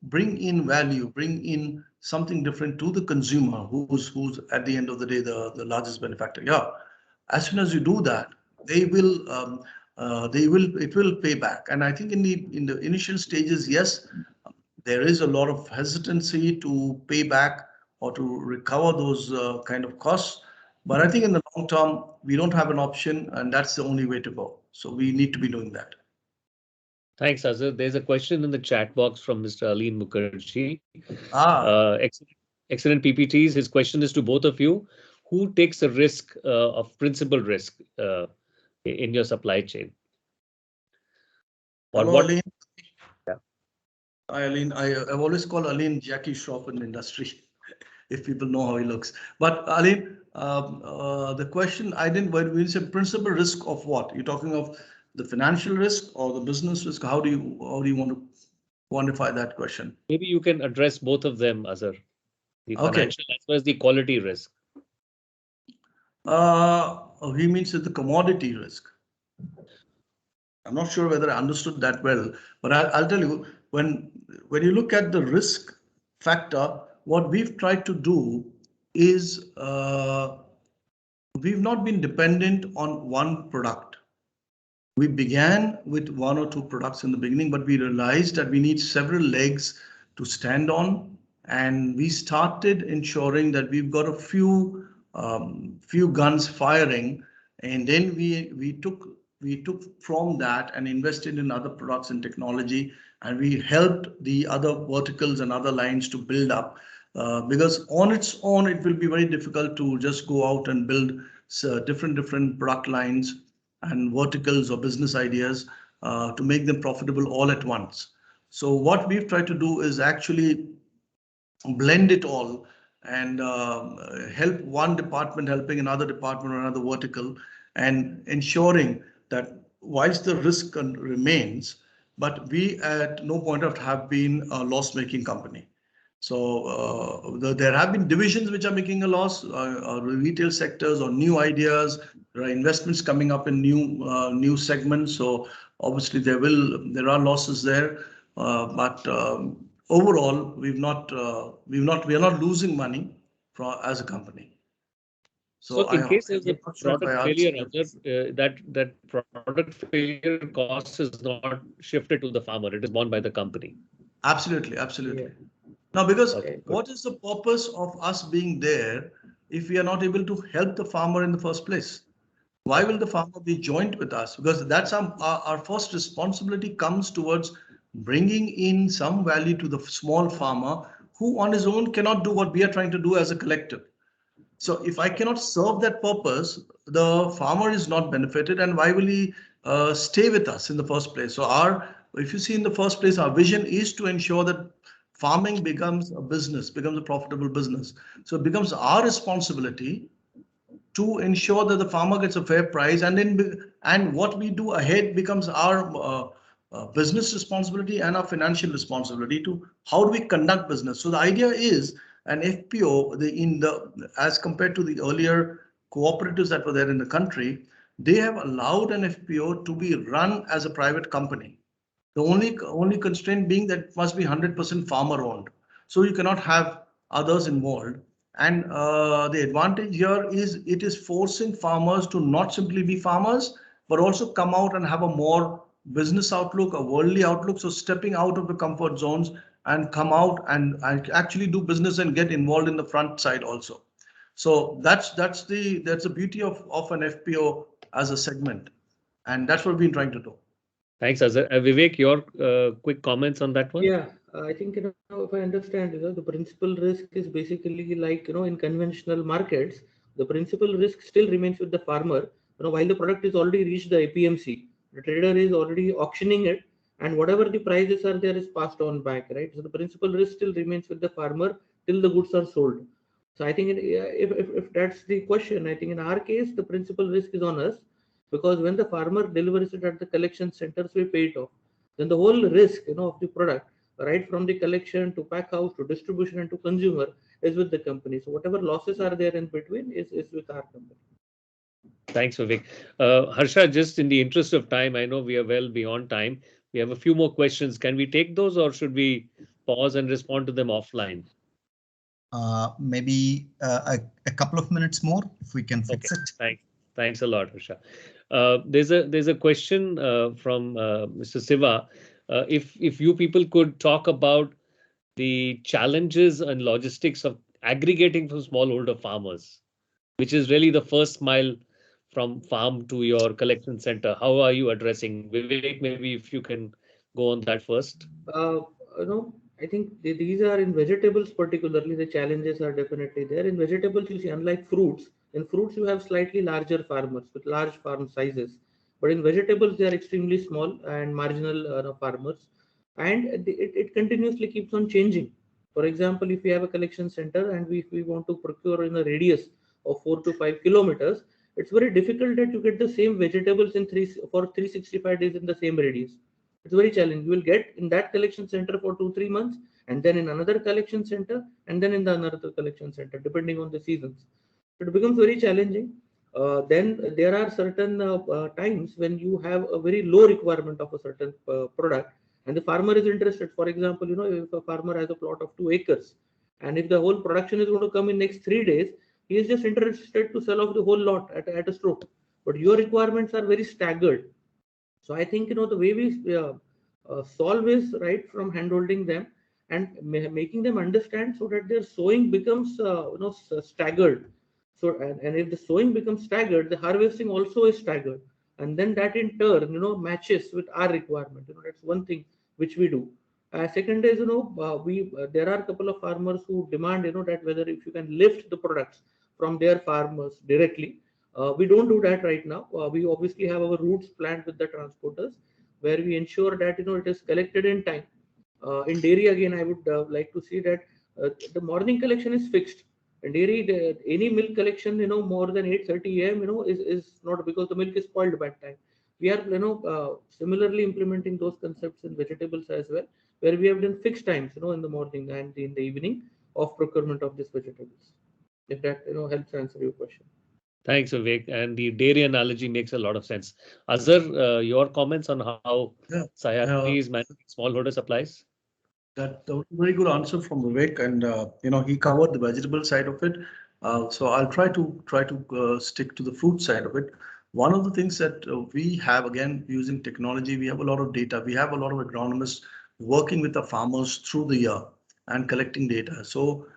bring in value, bring in something different to the consumer, who's at the end of the day the largest benefactor. Yeah, as soon as you do that, it will pay back. And I think in the initial stages, yes, there is a lot of hesitancy to pay back or to recover those kind of costs. But I think in the long term, we don't have an option, and that's the only way to go. So we need to be doing that. Thanks, Azhar. There's a question in the chat box from Mr. Aleen Mukherjee. Excellent PPTs. His question is to both of you. Who takes the risk of principal risk in your supply chain? Hello, Aleen. Yeah. Hi, Aleen. I've always called Aleen Jackie Shroff in the industry, if people know how he looks. But Aleen, the question, when you say principal risk of what? You're talking of the financial risk or the business risk? How do you want to quantify that question? Maybe you can address both of them, Azhar. The financial as well as the quality risk. He means the commodity risk. I'm not sure whether I understood that well, but I'll tell you, when you look at the risk factor, what we've tried to do is we've not been dependent on one product. We began with one or two products in the beginning, but we realized that we need several legs to stand on. And we started ensuring that we've got a few guns firing. And then we took from that and invested in other products and technology. And we helped the other verticals and other lines to build up. Because on its own, it will be very difficult to just go out and build different product lines and verticals or business ideas to make them profitable all at once. So what we've tried to do is actually blend it all and help one department helping another department or another vertical, and ensuring that whilst the risk remains, but we at no point have been a loss-making company. So there have been divisions which are making a loss, retail sectors or new ideas. There are investments coming up in new segments. So obviously there are losses there, but overall we are not losing money as a company. So in case there's a product failure, that product failure cost is not shifted to the farmer; it is borne by the company. Absolutely. Now, because Okay, what is the purpose of us being there if we are not able to help the farmer in the first place? Why will the farmer be joined with us? Because that's our first responsibility comes towards bringing in some value to the small farmer who on his own cannot do what we are trying to do as a collective. So if I cannot serve that purpose, the farmer is not benefited, and why will he stay with us in the first place? So if you see in the first place, our vision is to ensure that farming becomes a business, becomes a profitable business. So it becomes our responsibility to ensure that the farmer gets a fair price, and what we do ahead becomes our business responsibility and our financial responsibility to how do we conduct business. So the idea is an FPO, as compared to the earlier cooperatives that were there in the country, they have allowed an FPO to be run as a private company. The only constraint being that it must be 100% farmer owned. So you cannot have others involved. And the advantage here is it is forcing farmers to not simply be farmers, but also come out and have a more business outlook, a worldly outlook. So stepping out of the comfort zones and come out and actually do business and get involved in the front side also. So that's the beauty of an FPO as a segment. And that's what we've been trying to do. thanks, Azhar. Vivek, your quick comments on that one? Yeah, I think, if I understand, the principal risk is basically like, in conventional markets, the principal risk still remains with the farmer, while the product is already reached the APMC, the trader is already auctioning it, and whatever the prices are there is passed on back, right? So the principal risk still remains with the farmer till the goods are sold. So I think if that's the question, I think in our case, the principal risk is on us, because when the farmer delivers it at the collection centers, we pay it off. Then the whole risk, of the product, right from the collection to pack house to distribution and to consumer, is with the company. So whatever losses are there in between is with our company. Thanks, Vivek. Harsha, just in the interest of time, I know we are well beyond time. We have a few more questions. Can we take those, or should we pause and respond to them offline? Maybe a couple of minutes more if we can fix it. Thanks a lot, Harsha. There's a question from Mr. Siva. If you people could talk about the challenges and logistics of aggregating from smallholder farmers, which is really the first mile from farm to your collection center. How are you addressing? Vivek, maybe if you can go on that first. I think these are in vegetables particularly, the challenges are definitely there. In vegetables, you see, unlike fruits, in fruits you have slightly larger farmers with large farm sizes. But in vegetables, they are extremely small and marginal farmers. And it continuously keeps on changing. For example, if we have a collection center and we want to procure in a radius of 4 to 5 kilometers, it's very difficult that you get the same vegetables for 365 days in the same radius. It's very challenging. You will get in that collection center for 2-3 months, and then in another collection center, and then in the another collection center, depending on the seasons. It becomes very challenging. Then there are certain times when you have a very low requirement of a certain product, and the farmer is interested. For example, if a farmer has a plot of 2 acres, and if the whole production is going to come in next 3 days, he is just interested to sell off the whole lot at a stroke. But your requirements are very staggered. So I think, the way we solve is right from handholding them and making them understand so that their sowing becomes, staggered. So, and if the sowing becomes staggered, the harvesting also is staggered. And then that in turn, matches with our requirement. That's one thing which we do. Second is, there are a couple of farmers who demand, that whether if you can lift the products from their farmers directly. We don't do that right now. We obviously have our routes planned with the transporters, where we ensure that it is collected in time. In dairy, again, I would like to see that the morning collection is fixed. In dairy, any milk collection, more than 8:30 a.m., is not, because the milk is spoiled by time. We are, similarly implementing those concepts in vegetables as well, where we have done fixed times, in the morning and in the evening of procurement of these vegetables. If that, helps answer your question. Thanks, Vivek. And the dairy analogy makes a lot of sense. Azhar, your comments on how Swarathi is managing smallholder supplies? That was a very good answer from Vivek, and he covered the vegetable side of it. So I'll try to stick to the fruit side of it. One of the things that we have, again, using technology, we have a lot of data. We have a lot of agronomists working with the farmers through the year. and collecting data. So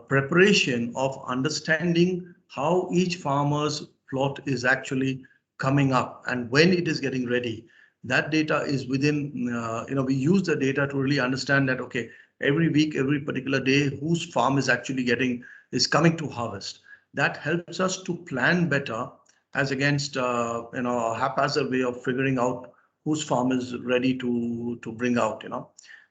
preparation of understanding how each farmer's plot is actually coming up and when it is getting ready. That data is within, we use the data to really understand that, okay, every week, every particular day, whose farm is coming to harvest. That helps us to plan better as against, a haphazard way of figuring out whose farm is ready to bring out,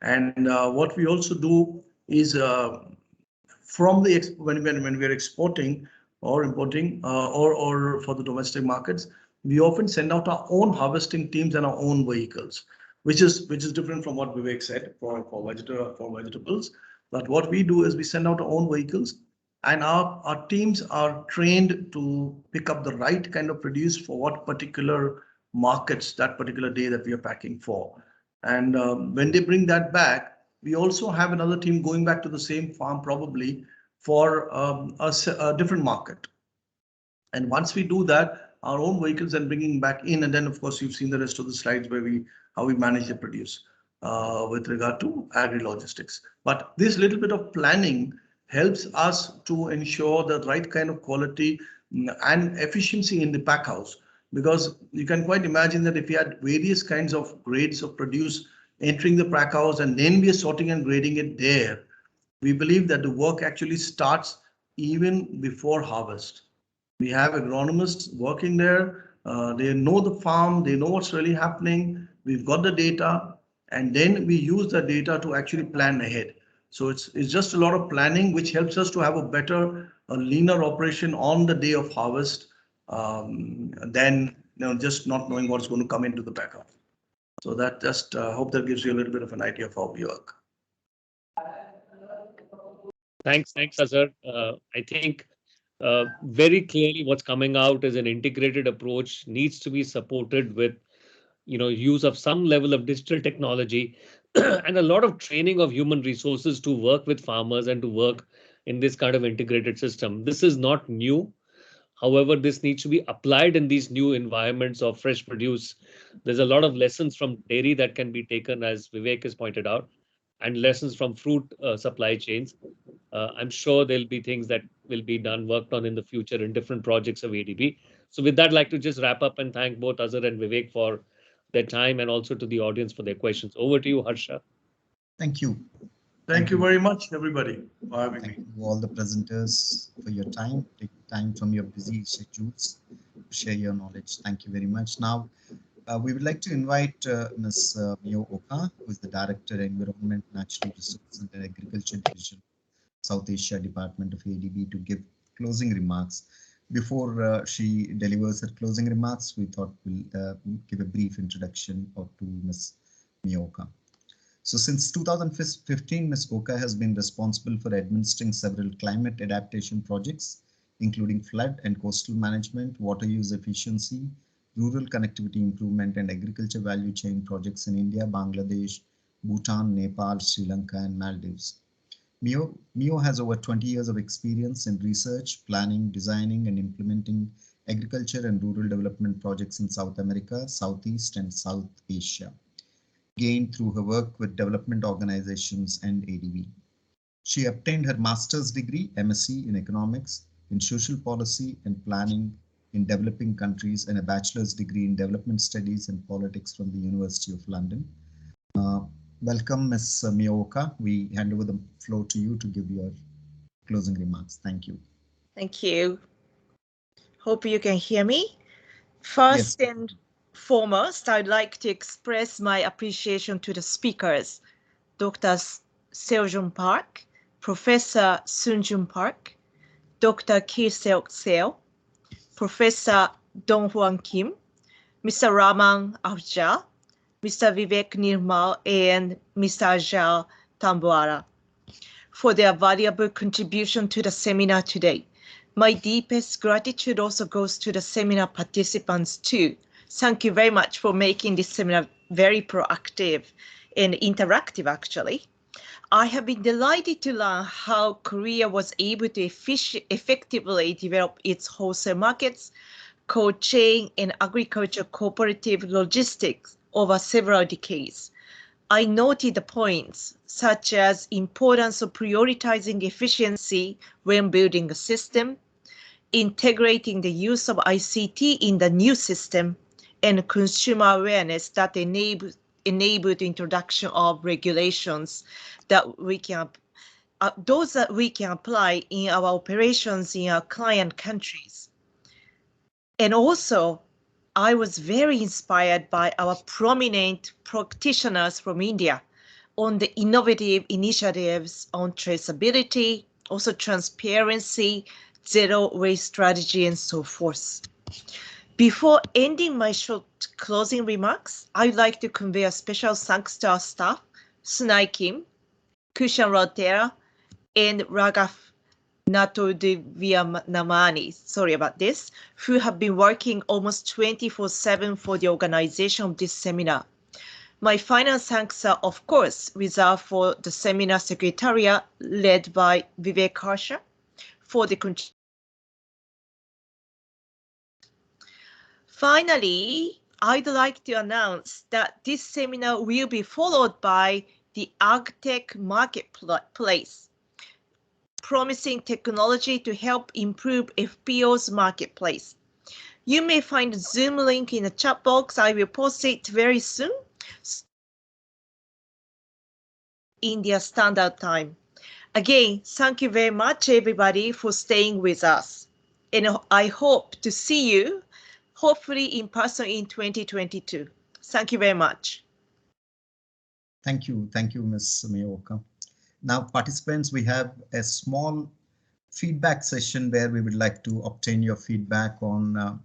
And what we also do is from the when we are exporting or importing or for the domestic markets, we often send out our own harvesting teams and our own vehicles, which is different from what Vivek said for vegetables. But what we do is we send out our own vehicles, and our teams are trained to pick up the right kind of produce for what particular markets that particular day that we are packing for. And when they bring that back, we also have another team going back to the same farm probably for a different market. And once we do that, our own vehicles and bringing back in, and then of course you've seen the rest of the slides where how we manage the produce with regard to agri-logistics. But this little bit of planning helps us to ensure the right kind of quality and efficiency in the pack house. Because you can quite imagine that if you had various kinds of grades of produce entering the pack house and then we are sorting and grading it there, we believe that the work actually starts even before harvest. We have agronomists working there. They know the farm, they know what's really happening. We've got the data, and then we use the data to actually plan ahead. So it's just a lot of planning, which helps us to have a leaner operation on the day of harvest than just not knowing what's going to come into the backup. So that just hope that gives you a little bit of an idea of how we work. Thanks, Azhar. I think very clearly what's coming out is an integrated approach needs to be supported with use of some level of digital technology and a lot of training of human resources to work with farmers and to work in this kind of integrated system. This is not new. However, this needs to be applied in these new environments of fresh produce. There's a lot of lessons from dairy that can be taken, as Vivek has pointed out, and lessons from fruit supply chains. I'm sure there'll be things that will be worked on in the future in different projects of ADB. So with that, I'd like to just wrap up and thank both Azhar and Vivek for their time and also to the audience for their questions. Over to you, Harsha. Thank you. Thank you very much, everybody, for having me. Thank you all the presenters for your time. Take time from your busy schedules to share your knowledge. Thank you very much. Now, we would like to invite Ms. Mio Oka, who is the Director, Environment, Natural Resources and Agriculture Division, South Asia Department of ADB, to give closing remarks. Before she delivers her closing remarks, we thought we'll give a brief introduction to Ms. Mio Oka. So since 2015, Ms. Oka has been responsible for administering several climate adaptation projects, including flood and coastal management, water use efficiency, rural connectivity improvement, and agriculture value chain projects in India, Bangladesh, Bhutan, Nepal, Sri Lanka, and Maldives. Mio has over 20 years of experience in research, planning, designing, and implementing agriculture and rural development projects in South America, Southeast, and South Asia, gained through her work with development organizations and ADB. She obtained her master's degree, MSc, in economics, in social policy and planning in developing countries, and a bachelor's degree in development studies and politics from the University of London. Welcome, Ms. Mio Oka. We hand over the floor to you to give your closing remarks. Thank you. Thank you. Hope you can hear me. First and foremost, I'd like to express my appreciation to the speakers, Dr. Seojun Park, Professor Soonjun Park, Dr. Ki Seok Seo, Professor Dong Hwan Kim, Mr. Raman Ahuja, Mr. Vivek Nirmal, and Mr. Ajal Tambuara for their valuable contribution to the seminar today. My deepest gratitude also goes to the seminar participants too. Thank you very much for making this seminar very proactive and interactive, actually. I have been delighted to learn how Korea was able to effectively develop its wholesale markets, cold chain, and agriculture cooperative logistics over several decades. I noted the points such as importance of prioritizing efficiency when building a system, integrating the use of ICT in the new system, and consumer awareness that enabled the introduction of regulations that we can those that we can apply in our operations in our client countries. And also, I was very inspired by our prominent practitioners from India on the innovative initiatives on traceability, also transparency, zero waste strategy, and so forth. Before ending my short closing remarks, I'd like to convey a special thanks to our staff, Sunai Kim, Kushan Rotera, and Raghav Natodviamani, sorry about this, who have been working almost 24/7 for the organization of this seminar. My final thanks are, of course, reserved for the seminar secretariat led by Vivek Harsha for the Finally, I'd like to announce that this seminar will be followed by the AgTech Marketplace, promising technology to help improve FPO's marketplace. You may find the Zoom link in the chat box. I will post it very soon. India Standard Time. Again, thank you very much, everybody, for staying with us. And I hope to see you, hopefully in person in 2022. Thank you very much. Thank you, Ms. Miyaoka. Now, participants, we have a small feedback session where we would like to obtain your feedback on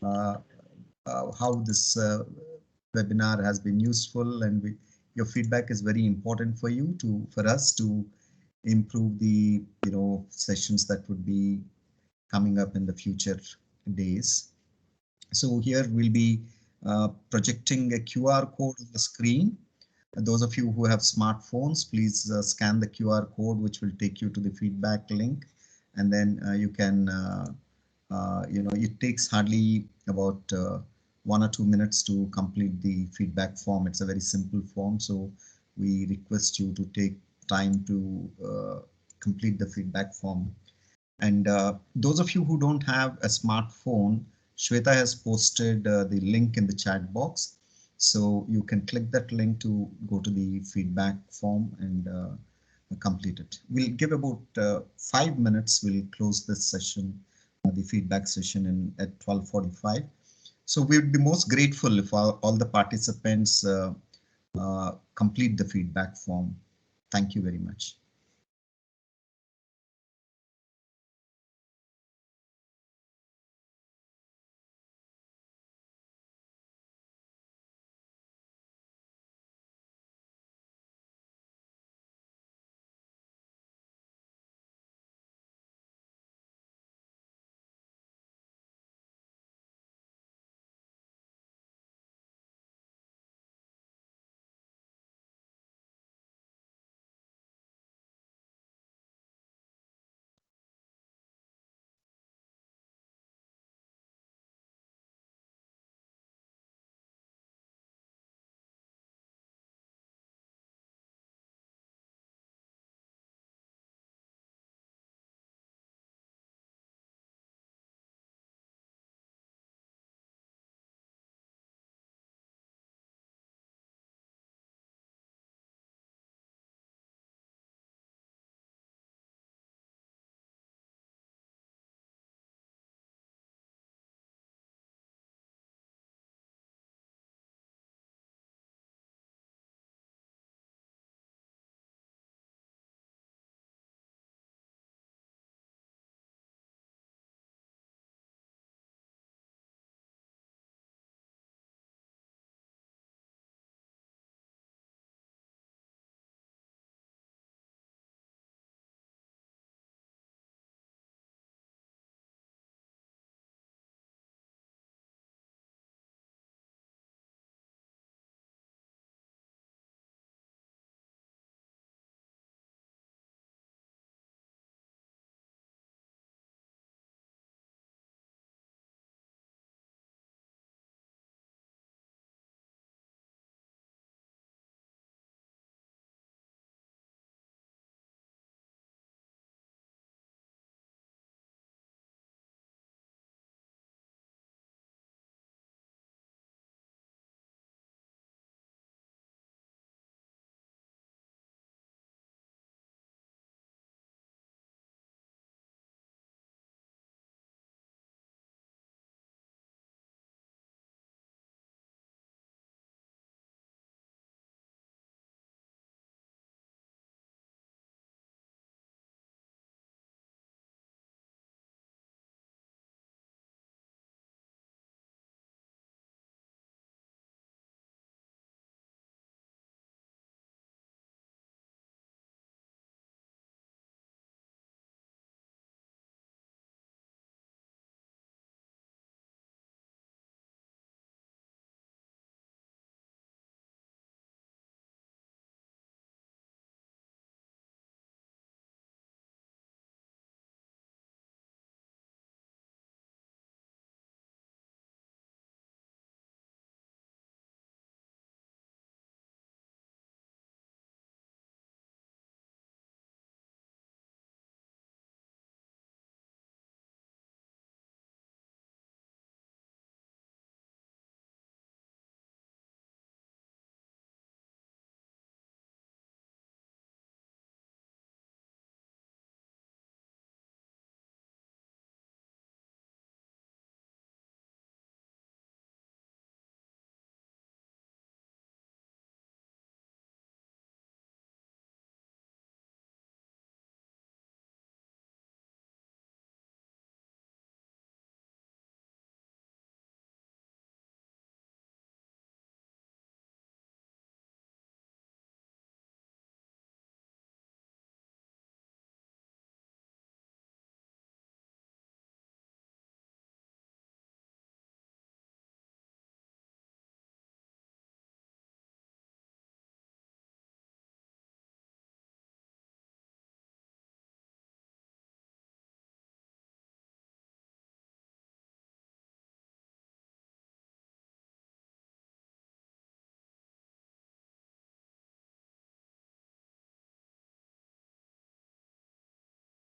how this webinar has been useful, and your feedback is very important for us to improve the sessions that would be coming up in the future days. So here we'll be projecting a QR code on the screen. Those of you who have smartphones, please scan the QR code, which will take you to the feedback link, and then you can it takes hardly about 1 or 2 minutes to complete the feedback form. It's a very simple form, so we request you to take time to complete the feedback form. And those of you who don't have a smartphone, Shweta has posted the link in the chat box, so you can click that link to go to the feedback form and complete it. We'll give about 5 minutes. We'll close this session, the feedback session, at 12:45. So we would be most grateful if all the participants complete the feedback form. Thank you very much.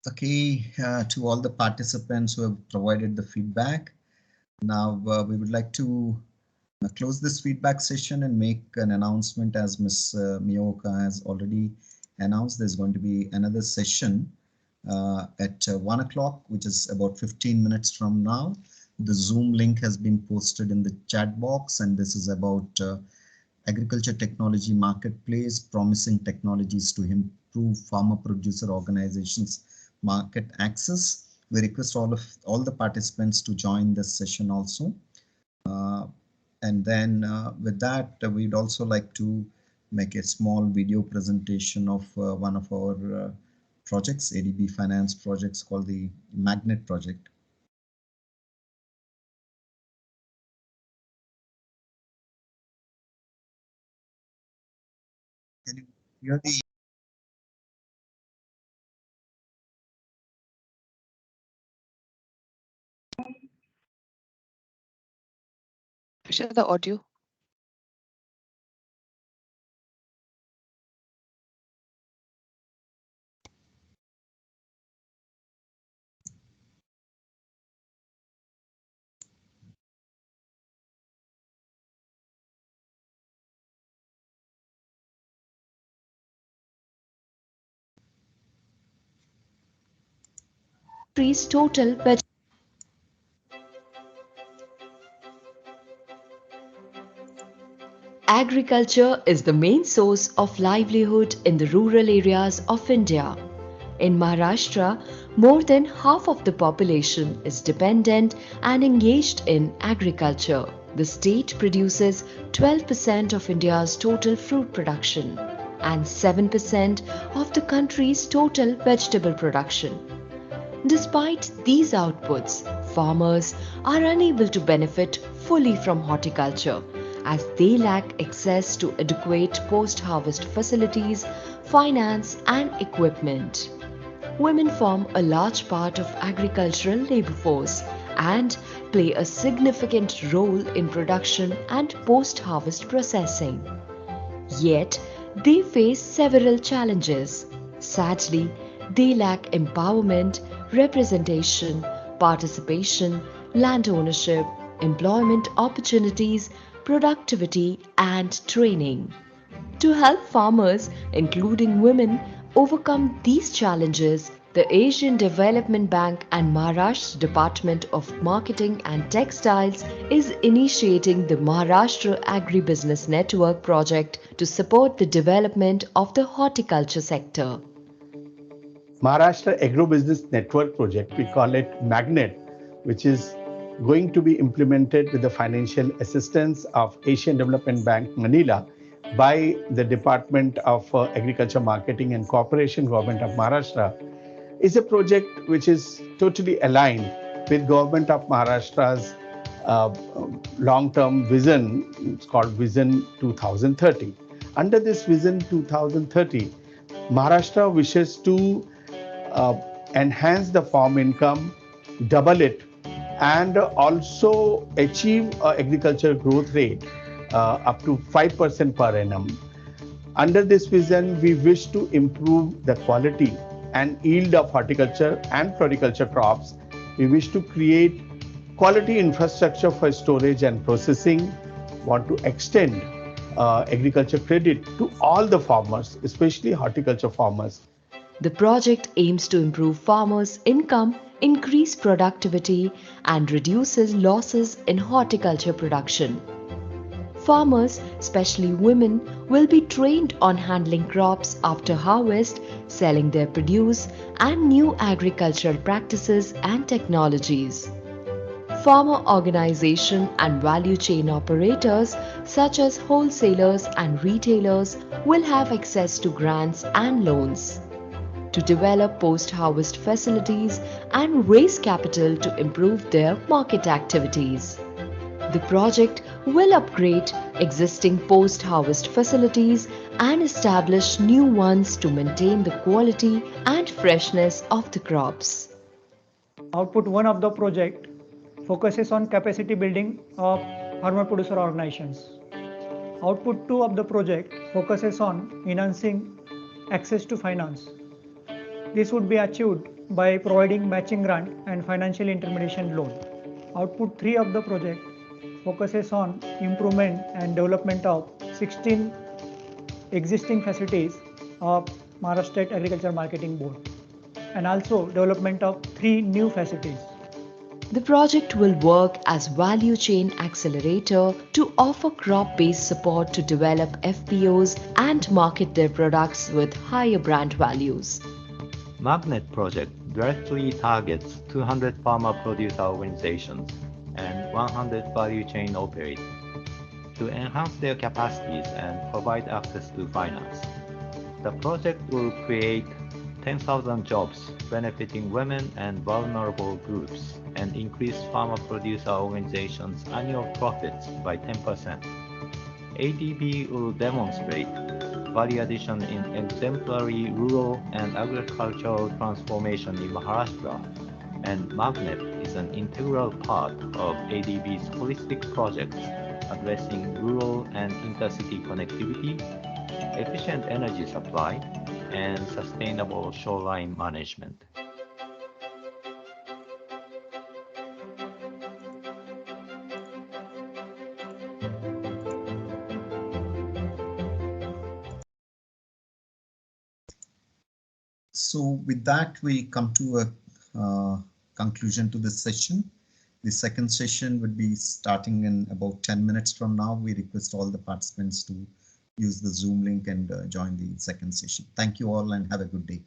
Okay, to all the participants who have provided the feedback. Now we would like to close this feedback session and make an announcement. As Ms. Miyoka has already announced, there's going to be another session at 1 o'clock, which is about 15 minutes from now. The Zoom link has been posted in the chat box, and this is about agriculture technology marketplace, promising technologies to improve farmer producer organizations market access. We request all the participants to join this session also. And then with that, we'd also like to make a small video presentation of one of our projects, ADB Finance projects, called the Magnet project. Can you hear the Share the audio. Total veg Agriculture is the main source of livelihood in the rural areas of India. In Maharashtra, more than half of the population is dependent and engaged in agriculture. The state produces 12% of India's total fruit production and 7% of the country's total vegetable production. Despite these outputs, farmers are unable to benefit fully from horticulture as they lack access to adequate post-harvest facilities, finance and equipment. Women form a large part of agricultural labor force and play a significant role in production and post-harvest processing. Yet, they face several challenges. Sadly, they lack empowerment, representation, participation, land ownership, employment opportunities, productivity, and training. To help farmers, including women, overcome these challenges, the Asian Development Bank and Maharashtra Department of Marketing and Textiles is initiating the Maharashtra Agribusiness Network project to support the development of the horticulture sector. Maharashtra Agribusiness Network project, we call it Magnet, which is going to be implemented with the financial assistance of Asian Development Bank, Manila, by the Department of Agriculture Marketing and Cooperation, Government of Maharashtra, is a project which is totally aligned with Government of Maharashtra's long-term vision. It's called Vision 2030. Under this Vision 2030, Maharashtra wishes to enhance the farm income, double it, and also achieve an agriculture growth rate up to 5% per annum. Under this vision, we wish to improve the quality and yield of horticulture and floriculture crops. We wish to create quality infrastructure for storage and processing. Want to extend agriculture credit to all the farmers, especially horticulture farmers. The project aims to improve farmers' income, increase productivity, and reduces losses in horticulture production. Farmers, especially women, will be trained on handling crops after harvest, selling their produce, and new agricultural practices and technologies. Farmer organization and value chain operators such as wholesalers and retailers will have access to grants and loans to develop post-harvest facilities and raise capital to improve their market activities. The project will upgrade existing post-harvest facilities and establish new ones to maintain the quality and freshness of the crops. Output 1 of the project focuses on capacity building of farmer producer organizations. Output 2 of the project focuses on enhancing access to finance. This would be achieved by providing matching grant and financial intermediation loan. Output 3 of the project focuses on improvement and development of 16 existing facilities of Maharashtra State Agriculture Marketing Board and also development of 3 new facilities. The project will work as value chain accelerator to offer crop-based support to develop FPOs and market their products with higher brand values. Magnet project directly targets 200 farmer producer organizations and 100 value chain operators to enhance their capacities and provide access to finance. The project will create 10,000 jobs benefiting women and vulnerable groups and increase farmer producer organizations' annual profits by 10%. ADB will demonstrate value addition in exemplary rural and agricultural transformation in Maharashtra, and Magnet is an integral part of ADB's holistic projects addressing rural and intercity connectivity, efficient energy supply, and sustainable shoreline management. So with that, we come to a conclusion to this session. The second session would be starting in about 10 minutes from now. We request all the participants to use the Zoom link and join the second session. Thank you all and have a good day.